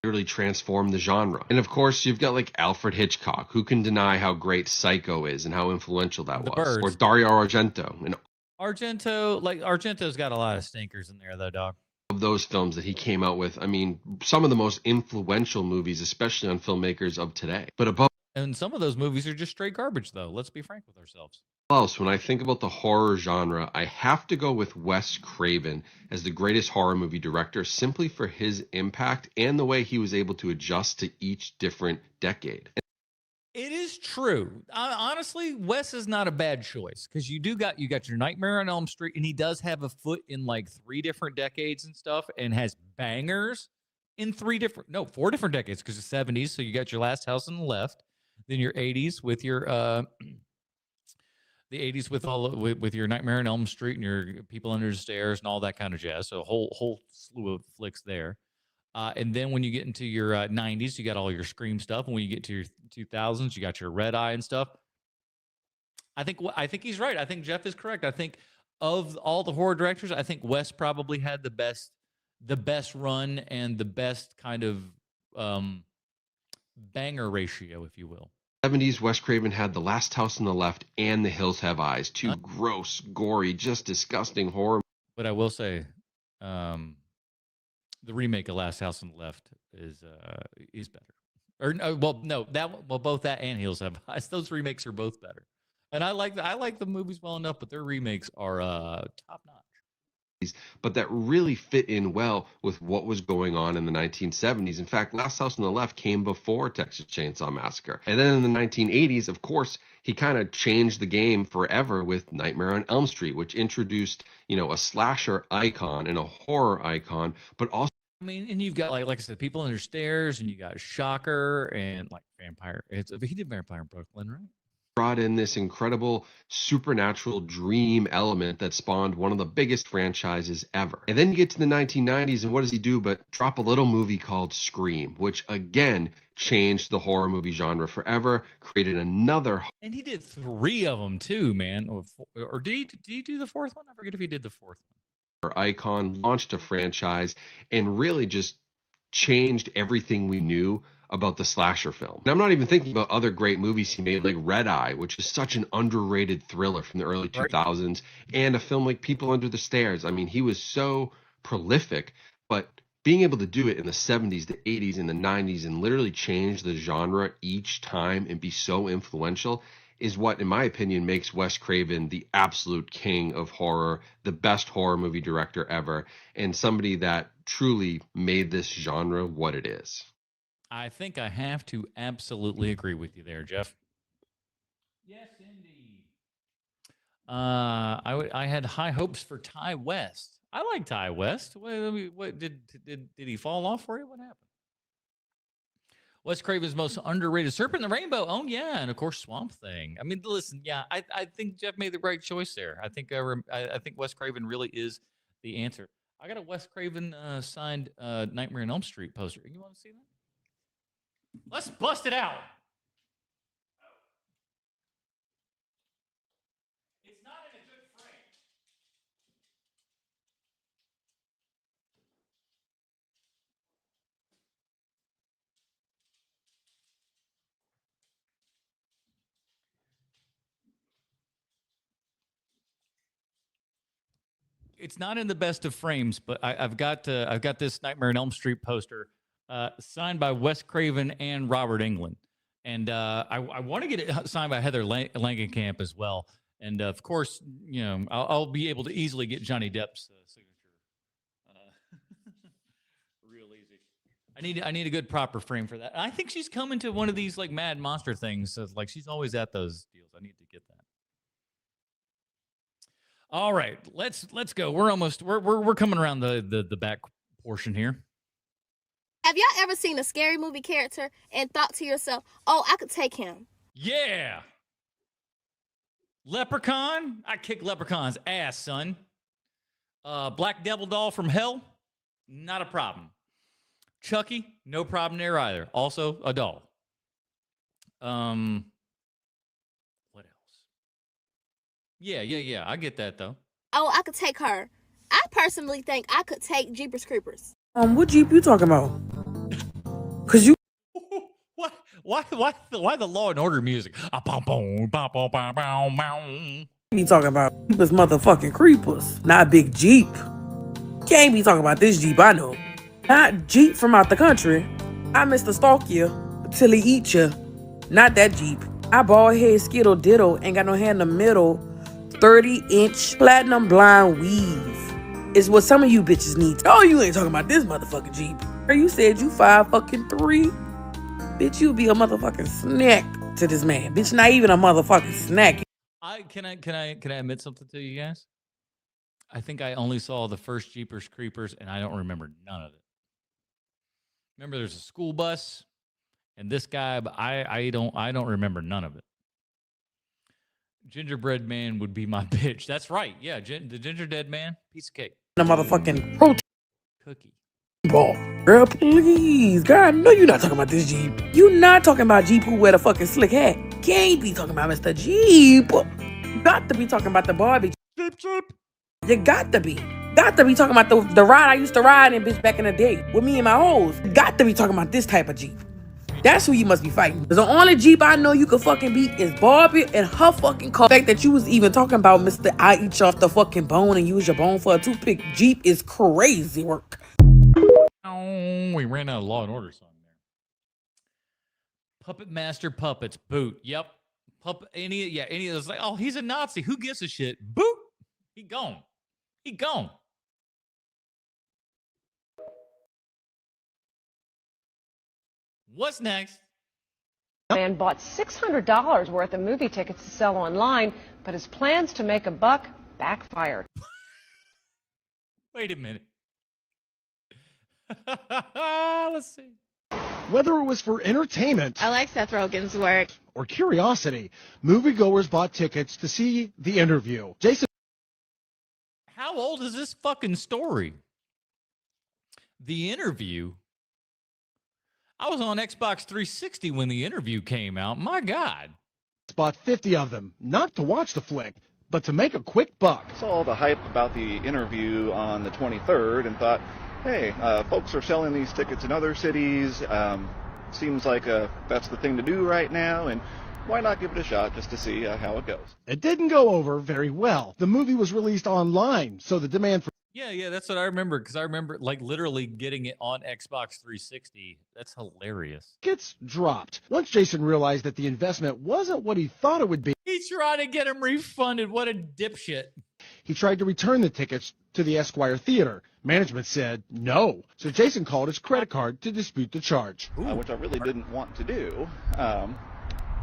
[SPEAKER 18] Literally transformed the genre. And of course, you've got like Alfred Hitchcock. Who can deny how great Psycho is and how influential that was?
[SPEAKER 1] Birds.
[SPEAKER 18] Or Dario Argento. And
[SPEAKER 1] Argento's got a lot of stinkers in there, though, dog.
[SPEAKER 18] Of those films that he came out with, I mean, some of the most influential movies, especially on filmmakers of today. But above
[SPEAKER 1] And some of those movies are just straight garbage, though. Let's be frank with ourselves.
[SPEAKER 18] Else, when I think about the horror genre, I have to go with Wes Craven as the greatest horror movie director simply for his impact and the way he was able to adjust to each different decade.
[SPEAKER 1] It is true. Honestly, Wes is not a bad choice because you got your Nightmare on Elm Street, and he does have a foot in like 3 different decades and stuff, and has bangers in 4 different decades because the 70s. So you got your Last House on the Left, then your 80s with your the 80s with your Nightmare on Elm Street and your People Under the Stairs and all that kind of jazz. So a whole slew of flicks there. And then when you get into your 90s, you got all your Scream stuff. And when you get to your 2000s, you got your Red Eye and stuff. I think he's right. I think Jeff is correct. I think of all the horror directors, I think Wes probably had the best run and the best kind of banger ratio, if you will.
[SPEAKER 18] 70s, Wes Craven had The Last House on the Left and The Hills Have Eyes. 2 gross, gory, just disgusting horror.
[SPEAKER 1] But I will say, the remake of Last House on the Left is better. Or both that and Hills Have Eyes. Those remakes are both better. And I like the movies well enough, but their remakes are top notch.
[SPEAKER 18] But that really fit in well with what was going on in the 1970s. In fact, Last House on the Left came before Texas Chainsaw Massacre. And then in the 1980s, of course, he kind of changed the game forever with Nightmare on Elm Street, which introduced, a slasher icon and a horror icon, but also
[SPEAKER 1] and you've got like I said, People Under Stairs, and you got Shocker and like Vampire. He did Vampire in Brooklyn, right?
[SPEAKER 18] Brought in this incredible supernatural dream element that spawned one of the biggest franchises ever. And then you get to the 1990s, and what does he do but drop a little movie called Scream, which again changed the horror movie genre forever, created another.
[SPEAKER 1] And he did 3 of them too, man. Or did he do the 4th one? I forget if he did the 4th one.
[SPEAKER 18] Icon, launched a franchise, and really just changed everything we knew about the slasher film. And I'm not even thinking about other great movies he made, like Red Eye, which is such an underrated thriller from the early 2000s, and a film like People Under the Stairs. I mean, he was so prolific, but being able to do it in the 70s, the 80s, and the 90s and literally change the genre each time and be so influential is what, in my opinion, makes Wes Craven the absolute king of horror, the best horror movie director ever, and somebody that truly made this genre what it is.
[SPEAKER 1] I think I have to absolutely agree with you there, Jeff. Yes, indeed. I had high hopes for Ty West. I like Ty West. What did he fall off for you? What happened? Wes Craven's most underrated Serpent in the Rainbow. Oh yeah, and of course Swamp Thing. I mean, listen, yeah, I think Jeff made the right choice there. I think Wes Craven really is the answer. I got a Wes Craven signed Nightmare on Elm Street poster. You want to see that? Let's bust it out. It's not in a good frame. It's not in the best of frames, but I've got this Nightmare on Elm Street poster signed by Wes Craven and Robert Englund, and I want to get it signed by Heather Langenkamp as well. And of course, I'll be able to easily get Johnny Depp's signature. Real easy. I need a good proper frame for that. I think she's coming to one of these like Mad Monster things. So like she's always at those deals. I need to get that. All right, let's go. We're coming around the back portion here.
[SPEAKER 2] Have y'all ever seen a scary movie character and thought to yourself, "Oh, I could take him"?
[SPEAKER 1] Yeah. Leprechaun? I kick Leprechaun's ass, son. Black Devil Doll from Hell? Not a problem. Chucky? No problem there either. Also a doll. What else? Yeah. I get that, though.
[SPEAKER 2] Oh, I could take her. I personally think I could take Jeepers Creepers.
[SPEAKER 3] What Jeep you talking about? Cause you.
[SPEAKER 1] Why the Law and Order music?
[SPEAKER 3] Be talking about Jeepers motherfucking Creepers, not Big Jeep. Can't be talking about this Jeep I know. Not Jeep from out the country. I Mr. Stalk you till he eat you. Not that Jeep. I bald head skittle diddle, ain't got no hair in the middle. 30-inch platinum blind weave is what some of you bitches need. Oh, you ain't talking about this motherfucking Jeep. You said you 5'3". Bitch, you be a motherfucking snack to this man. Bitch, not even a motherfucking snack.
[SPEAKER 1] Can I admit something to you guys? I think I only saw the first Jeepers Creepers, and I don't remember none of it. Remember, there's a school bus, and this guy, but I don't remember none of it. Gingerbread Man would be my bitch. That's right. Yeah, the gingerbread man, piece of cake.
[SPEAKER 3] The motherfucking protein
[SPEAKER 1] cookie.
[SPEAKER 3] Ball. Girl, please. Girl, I know you're not talking about this Jeep. You not talking about Jeep who wear the fucking slick hat. Can't be talking about Mr. Jeep. You got to be talking about the Barbie. Jeep. You got to be. Got to be talking about the ride I used to ride in, bitch, back in the day with me and my hoes. Got to be talking about this type of Jeep. That's who you must be fighting. Because the only Jeep I know you could fucking beat is Barbie and her fucking car. The fact that you was even talking about Mr. I eat you off the fucking bone and use your bone for a toothpick Jeep is crazy work.
[SPEAKER 1] Oh, we ran out of Law and Order song there. Puppet Master Puppets, boot. Yep. Any of those, like, oh, he's a Nazi. Who gives a shit? Boot. He gone. He gone. What's next?
[SPEAKER 6] Man bought $600 worth of movie tickets to sell online, but his plans to make a buck backfired.
[SPEAKER 1] Wait a minute. Let's see.
[SPEAKER 20] Whether it was for entertainment,
[SPEAKER 14] I like Seth Rogen's work,
[SPEAKER 20] or curiosity, moviegoers bought tickets to see The Interview. Jason.
[SPEAKER 1] How old is this fucking story? The Interview? I was on Xbox 360 when The Interview came out. My God.
[SPEAKER 20] Bought 50 of them, not to watch the flick, but to make a quick buck.
[SPEAKER 21] Saw all the hype about The Interview on the 23rd and thought, hey, folks are selling these tickets in other cities. Seems like that's the thing to do right now, and why not give it a shot just to see how it goes?
[SPEAKER 20] It didn't go over very well. The movie was released online, so the demand for
[SPEAKER 1] Yeah, that's what I remember, because I remember like literally getting it on Xbox 360. That's hilarious.
[SPEAKER 20] tickets dropped. Once Jason realized that the investment wasn't what he thought it would be,
[SPEAKER 1] He tried to get him refunded. What a dipshit.
[SPEAKER 20] he tried to return the tickets to the Esquire Theater. Management said no, so Jason called his credit card to dispute the charge.
[SPEAKER 21] Which I really didn't want to do.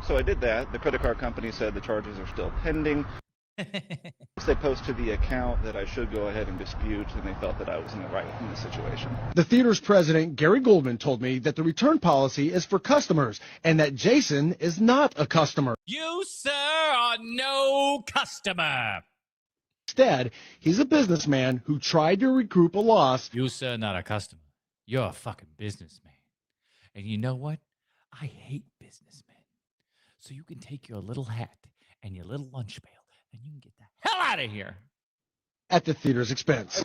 [SPEAKER 21] So I did that. The credit card company said the charges are still pending. They posted the account that I should go ahead and dispute, and they felt that I was in the right in this situation.
[SPEAKER 20] The theater's president, Gary Goldman, told me that the return policy is for customers and that Jason is not a customer.
[SPEAKER 1] You, sir, are no customer.
[SPEAKER 20] Instead, he's a businessman who tried to recoup a loss.
[SPEAKER 1] You, sir, not a customer. You're a fucking businessman. And you know what? I hate businessmen. So you can take your little hat and your little lunch pail and you can get the hell out of here.
[SPEAKER 20] At the theater's expense.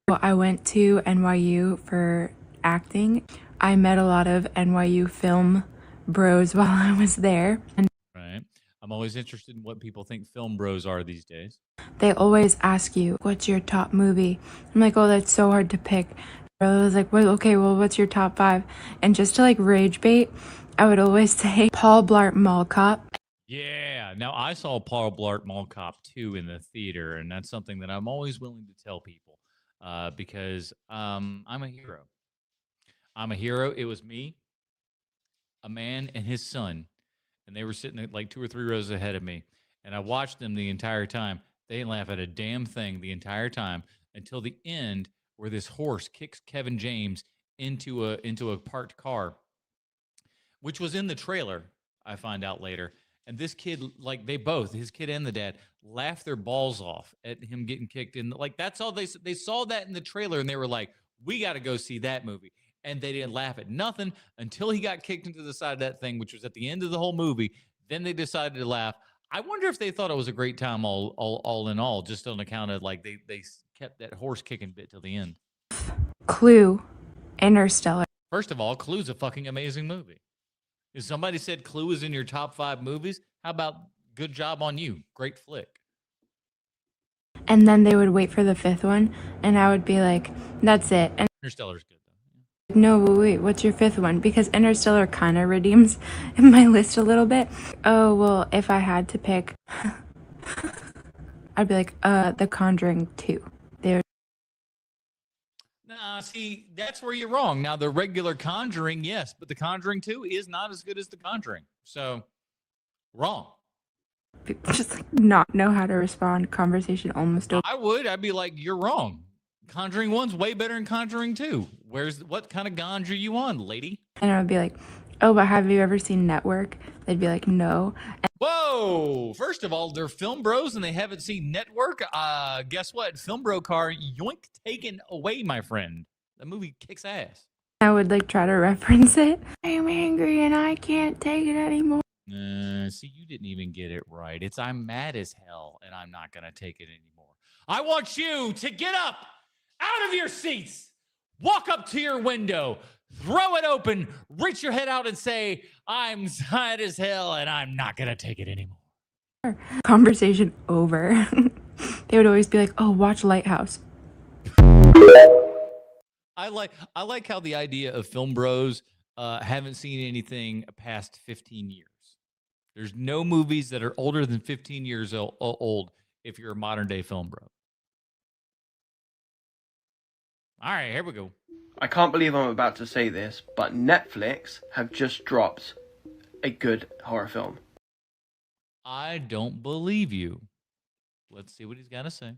[SPEAKER 22] I went to NYU for acting. I met a lot of NYU film bros while I was there. And
[SPEAKER 1] Right. I'm always interested in what people think film bros are these days.
[SPEAKER 22] they always ask you, what's your top movie? I'm like, oh, that's so hard to pick. I was like, well, okay, well, what's your top 5? And just to like rage bait, I would always say Paul Blart Mall Cop.
[SPEAKER 1] Yeah. Now, I saw Paul Blart Mall Cop 2 in the theater, and that's something that I'm always willing to tell people because I'm a hero. I'm a hero. It was me, a man, and his son, and they were sitting like 2 or 3 rows ahead of me, and I watched them the entire time. They didn't laugh at a damn thing the entire time until the end where this horse kicks Kevin James into a parked car, which was in the trailer, I find out later. And this kid, like they both, his kid and the dad, laughed their balls off at him getting kicked in. Like that's all they saw that in the trailer, and they were like, "We got to go see that movie." And they didn't laugh at nothing until he got kicked into the side of that thing, which was at the end of the whole movie. Then they decided to laugh. I wonder if they thought it was a great time all in all, just on account of like they kept that horse kicking bit till the end.
[SPEAKER 22] Clue, Interstellar.
[SPEAKER 1] First of all, Clue's a fucking amazing movie. If somebody said Clue is in your top 5 movies, how about good job on you? Great flick.
[SPEAKER 22] And then they would wait for the 5th one, and I would be like, that's it. And
[SPEAKER 1] Interstellar's good, though.
[SPEAKER 22] No, wait, what's your fifth one? Because Interstellar kind of redeems my list a little bit. Oh, well, if I had to pick, I'd be like, The Conjuring 2. They're
[SPEAKER 1] Nah, see, that's where you're wrong. Now, the regular Conjuring, yes, but the Conjuring 2 is not as good as the Conjuring. So, wrong.
[SPEAKER 22] just like not know how to respond. Conversation almost over.
[SPEAKER 1] I would. I'd be like, you're wrong. Conjuring 1's way better than Conjuring 2. What kind of ganja are you on, lady?
[SPEAKER 22] And I would be like, oh, but have you ever seen Network? They'd be like, no. And
[SPEAKER 1] Whoa! First of all, they're film bros and they haven't seen Network. Guess what? Film bro car, yoink, taken away, my friend. That movie kicks ass.
[SPEAKER 22] I would like try to reference it. I'm angry and I can't take it anymore.
[SPEAKER 1] See, you didn't even get it right. It's I'm mad as hell and I'm not going to take it anymore. I want you to get up out of your seats, walk up to your window, throw it open, reach your head out and say, I'm mad as hell and I'm not going to take it anymore.
[SPEAKER 22] Conversation over. They would always be like, oh, watch Lighthouse.
[SPEAKER 1] I like how the idea of film bros haven't seen anything past 15 years. There's no movies that are older than 15 years old if you're a modern day film bro. All right, here we go.
[SPEAKER 5] I can't believe I'm about to say this, but Netflix have just dropped a good horror film.
[SPEAKER 1] I don't believe you. Let's see what he's got to say.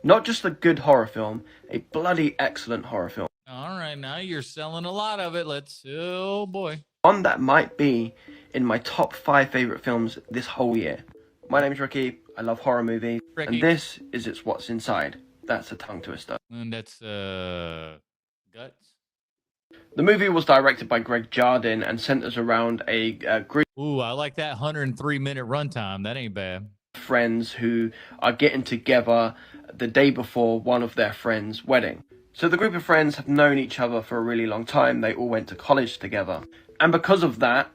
[SPEAKER 5] Not just a good horror film, a bloody excellent horror film.
[SPEAKER 1] All right, now you're selling a lot of it. Oh boy.
[SPEAKER 5] One that might be in my top 5 favorite films this whole year. My name's Ricky. I love horror movies.
[SPEAKER 1] Ricky.
[SPEAKER 5] And this is It's What's Inside. That's a tongue twister.
[SPEAKER 1] And that's Guts.
[SPEAKER 5] The movie was directed by Greg Jardin and centers around a group
[SPEAKER 1] Ooh, I like that 103-minute runtime. That ain't bad.
[SPEAKER 5] of friends who are getting together the day before one of their friends' wedding. So the group of friends have known each other for a really long time. They all went to college together. And because of that,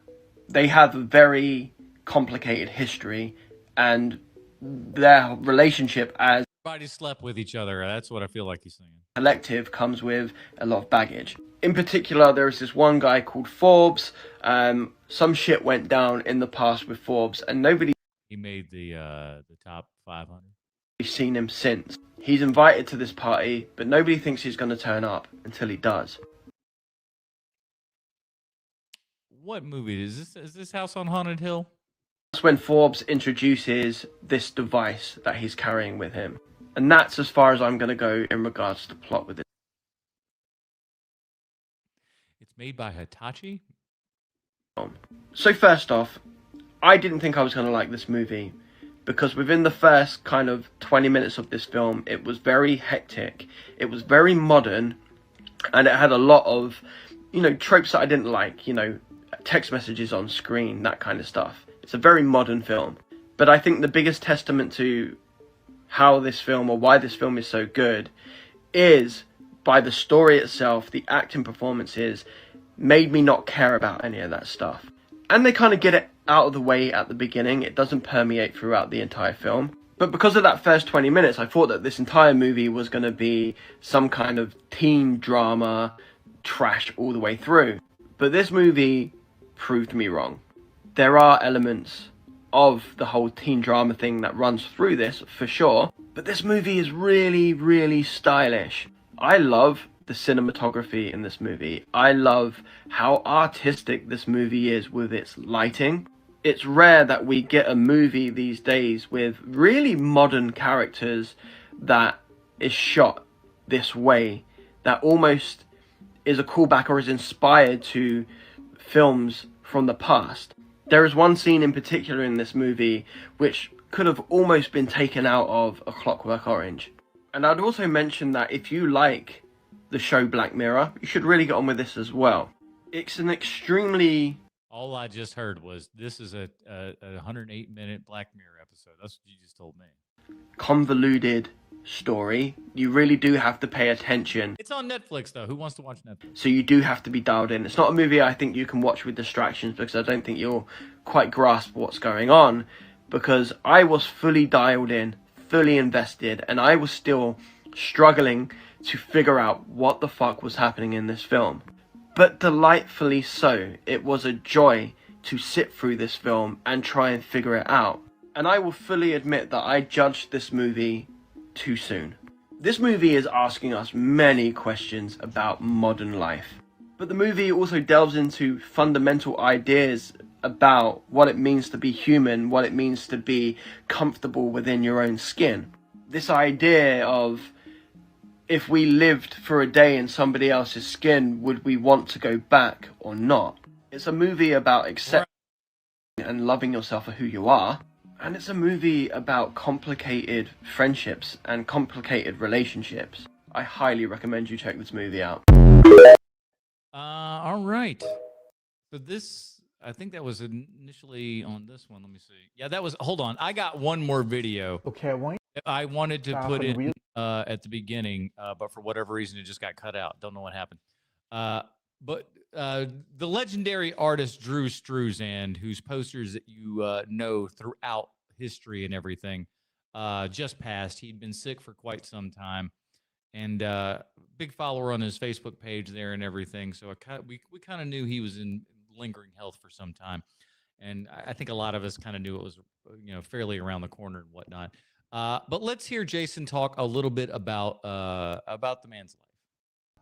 [SPEAKER 5] they have a very complicated history, and their relationship as
[SPEAKER 1] Everybody slept with each other. That's what I feel like he's saying.
[SPEAKER 5] collective comes with a lot of baggage. In particular, there is this one guy called Forbes. Some shit went down in the past with Forbes, and nobody
[SPEAKER 1] He made the top 500.
[SPEAKER 5] seen him since. He's invited to this party, but nobody thinks he's going to turn up until he does.
[SPEAKER 1] What movie is this? Is this House on Haunted Hill?
[SPEAKER 5] That's when Forbes introduces this device that he's carrying with him. And that's as far as I'm going to go in regards to plot with it.
[SPEAKER 1] It's made by Hitachi.
[SPEAKER 5] So first off, I didn't think I was going to like this movie, because within the first kind of 20 minutes of this film, it was very hectic, it was very modern, and it had a lot of, tropes that I didn't like, text messages on screen, that kind of stuff. It's a very modern film. But I think the biggest testament to how this film, or why this film is so good, is by the story itself. The acting performances made me not care about any of that stuff. And they kind of get it out of the way at the beginning. It doesn't permeate throughout the entire film. But because of that first 20 minutes, I thought that this entire movie was going to be some kind of teen drama trash all the way through. But this movie proved me wrong. There are elements of the whole teen drama thing that runs through this, for sure. But this movie is really, really stylish. I love the cinematography in this movie. I love how artistic this movie is with its lighting. It's rare that we get a movie these days with really modern characters that is shot this way, that almost is a callback or is inspired to films from the past. There is one scene in particular in this movie which could have almost been taken out of A Clockwork Orange. And I'd also mention that if you like the show Black Mirror, you should really get on with this as well. It's an extremely...
[SPEAKER 1] All I just heard was this is a 108-minute Black Mirror episode. That's what you just told me.
[SPEAKER 5] convoluted story. You really do have to pay attention.
[SPEAKER 1] It's on Netflix, though. Who wants to watch Netflix?
[SPEAKER 5] So you do have to be dialed in. It's not a movie I think you can watch with distractions, because I don't think you'll quite grasp what's going on, because I was fully dialed in, fully invested, and I was still struggling to figure out what the fuck was happening in this film. but delightfully so. It was a joy to sit through this film and try and figure it out. And I will fully admit that I judged this movie too soon. This movie is asking us many questions about modern life, but the movie also delves into fundamental ideas about what it means to be human, what it means to be comfortable within your own skin. This idea of, if we lived for a day in somebody else's skin, would we want to go back or not? It's a movie about accepting and loving yourself for who you are. And it's a movie about complicated friendships and complicated relationships. I highly recommend you check this movie out.
[SPEAKER 1] All right. So this, I think that was initially on this one. Let me see. Yeah, that was, hold on. I got one more video.
[SPEAKER 7] Okay,
[SPEAKER 1] I wanted to put it at the beginning, but for whatever reason, it just got cut out. Don't know what happened. But the legendary artist Drew Struzan, whose posters that you know throughout history and everything, just passed. He'd been sick for quite some time, and big follower on his Facebook page there and everything. So we kind of knew he was in lingering health for some time, and I think a lot of us kind of knew it was fairly around the corner and whatnot. But let's hear Jason talk a little bit about the man's life.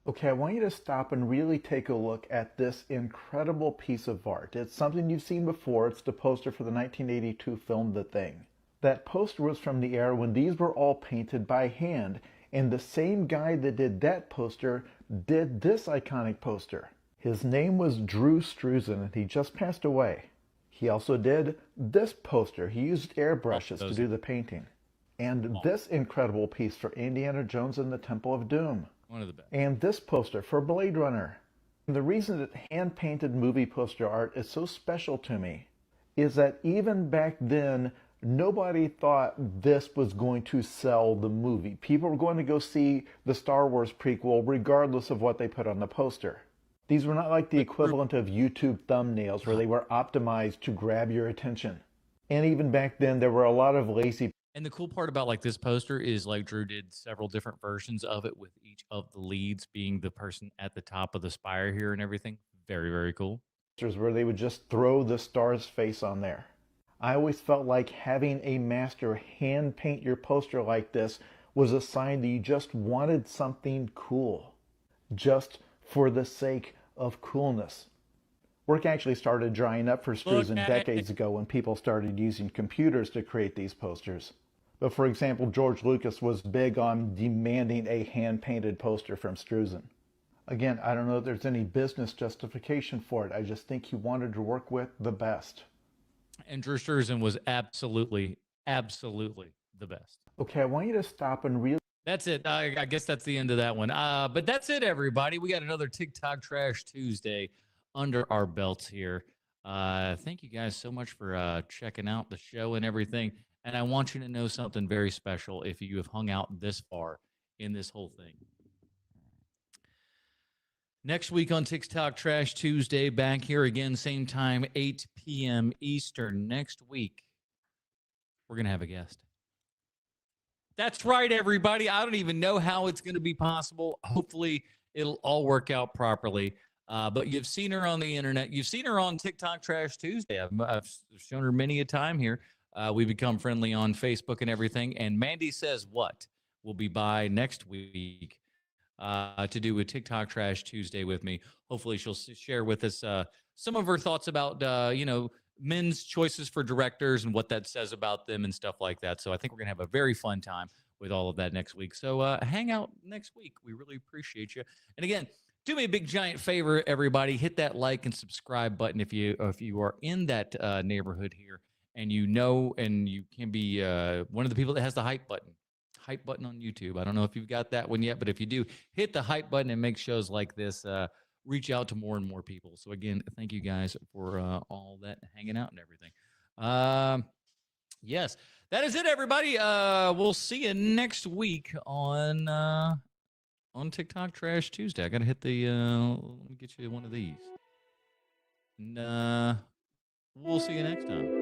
[SPEAKER 7] Okay, I want you to stop and really take a look at this incredible piece of art. It's something you've seen before. It's the poster for the 1982 film The Thing. That poster was from the era when these were all painted by hand, and the same guy that did that poster did this iconic poster. His name was Drew Struzan, and he just passed away. He also did this poster. He used airbrushes to do the painting. And this incredible piece for Indiana Jones and the Temple of Doom.
[SPEAKER 1] One of the best.
[SPEAKER 7] And this poster for Blade Runner. And the reason that hand-painted movie poster art is so special to me is that even back then, nobody thought this was going to sell the movie. People were going to go see the Star Wars prequel regardless of what they put on the poster. These were not like the equivalent of YouTube thumbnails where they were optimized to grab your attention. And even back then, there were a lot of lazy.
[SPEAKER 1] And the cool part about like this poster is like Drew did several different versions of it with each of the leads being the person at the top of the spire here and everything. Very, very cool.
[SPEAKER 7] Where they would just throw the star's face on there. I always felt like having a master hand paint your poster like this was a sign that you just wanted something cool. Just for the sake of coolness. Work actually started drying up for Struzan decades ago when people started using computers to create these posters. But for example, George Lucas was big on demanding a hand-painted poster from Struzan. Again, I don't know if there's any business justification for it. I just think he wanted to work with the best.
[SPEAKER 1] And Drew Struzan was absolutely, absolutely the best.
[SPEAKER 7] Okay, I want you to stop and really...
[SPEAKER 1] That's it. I guess that's the end of that one. But that's it, everybody. We got another TikTok Trash Tuesday under our belts here. Thank you guys so much for checking out the show and everything. And I want you to know something very special if you have hung out this far in this whole thing. Next week on TikTok Trash Tuesday, back here again, same time, 8 p.m. Eastern. Next week, we're going to have a guest. That's right, everybody. I don't even know how it's going to be possible. Hopefully, it'll all work out properly. But you've seen her on the internet. You've seen her on TikTok Trash Tuesday. I've shown her many a time here. We become friendly on Facebook and everything. And Mandy Says What will be by next week to do a TikTok Trash Tuesday with me. Hopefully, she'll share with us some of her thoughts about, men's choices for directors and what that says about them and stuff like that. So I think we're going to have a very fun time with all of that next week. So hang out next week. We really appreciate you. And again, do me a big giant favor, everybody. Hit that like and subscribe button if you are in that neighborhood here and and you can be one of the people that has the hype button on YouTube. I don't know if you've got that one yet, but if you do, hit the hype button and make shows like this reach out to more and more people. So again, thank you guys for all that hanging out and everything. Yes, that is it, everybody. We'll see you next week on TikTok Trash Tuesday. I gotta hit the let me get you one of these. And we'll see you next time.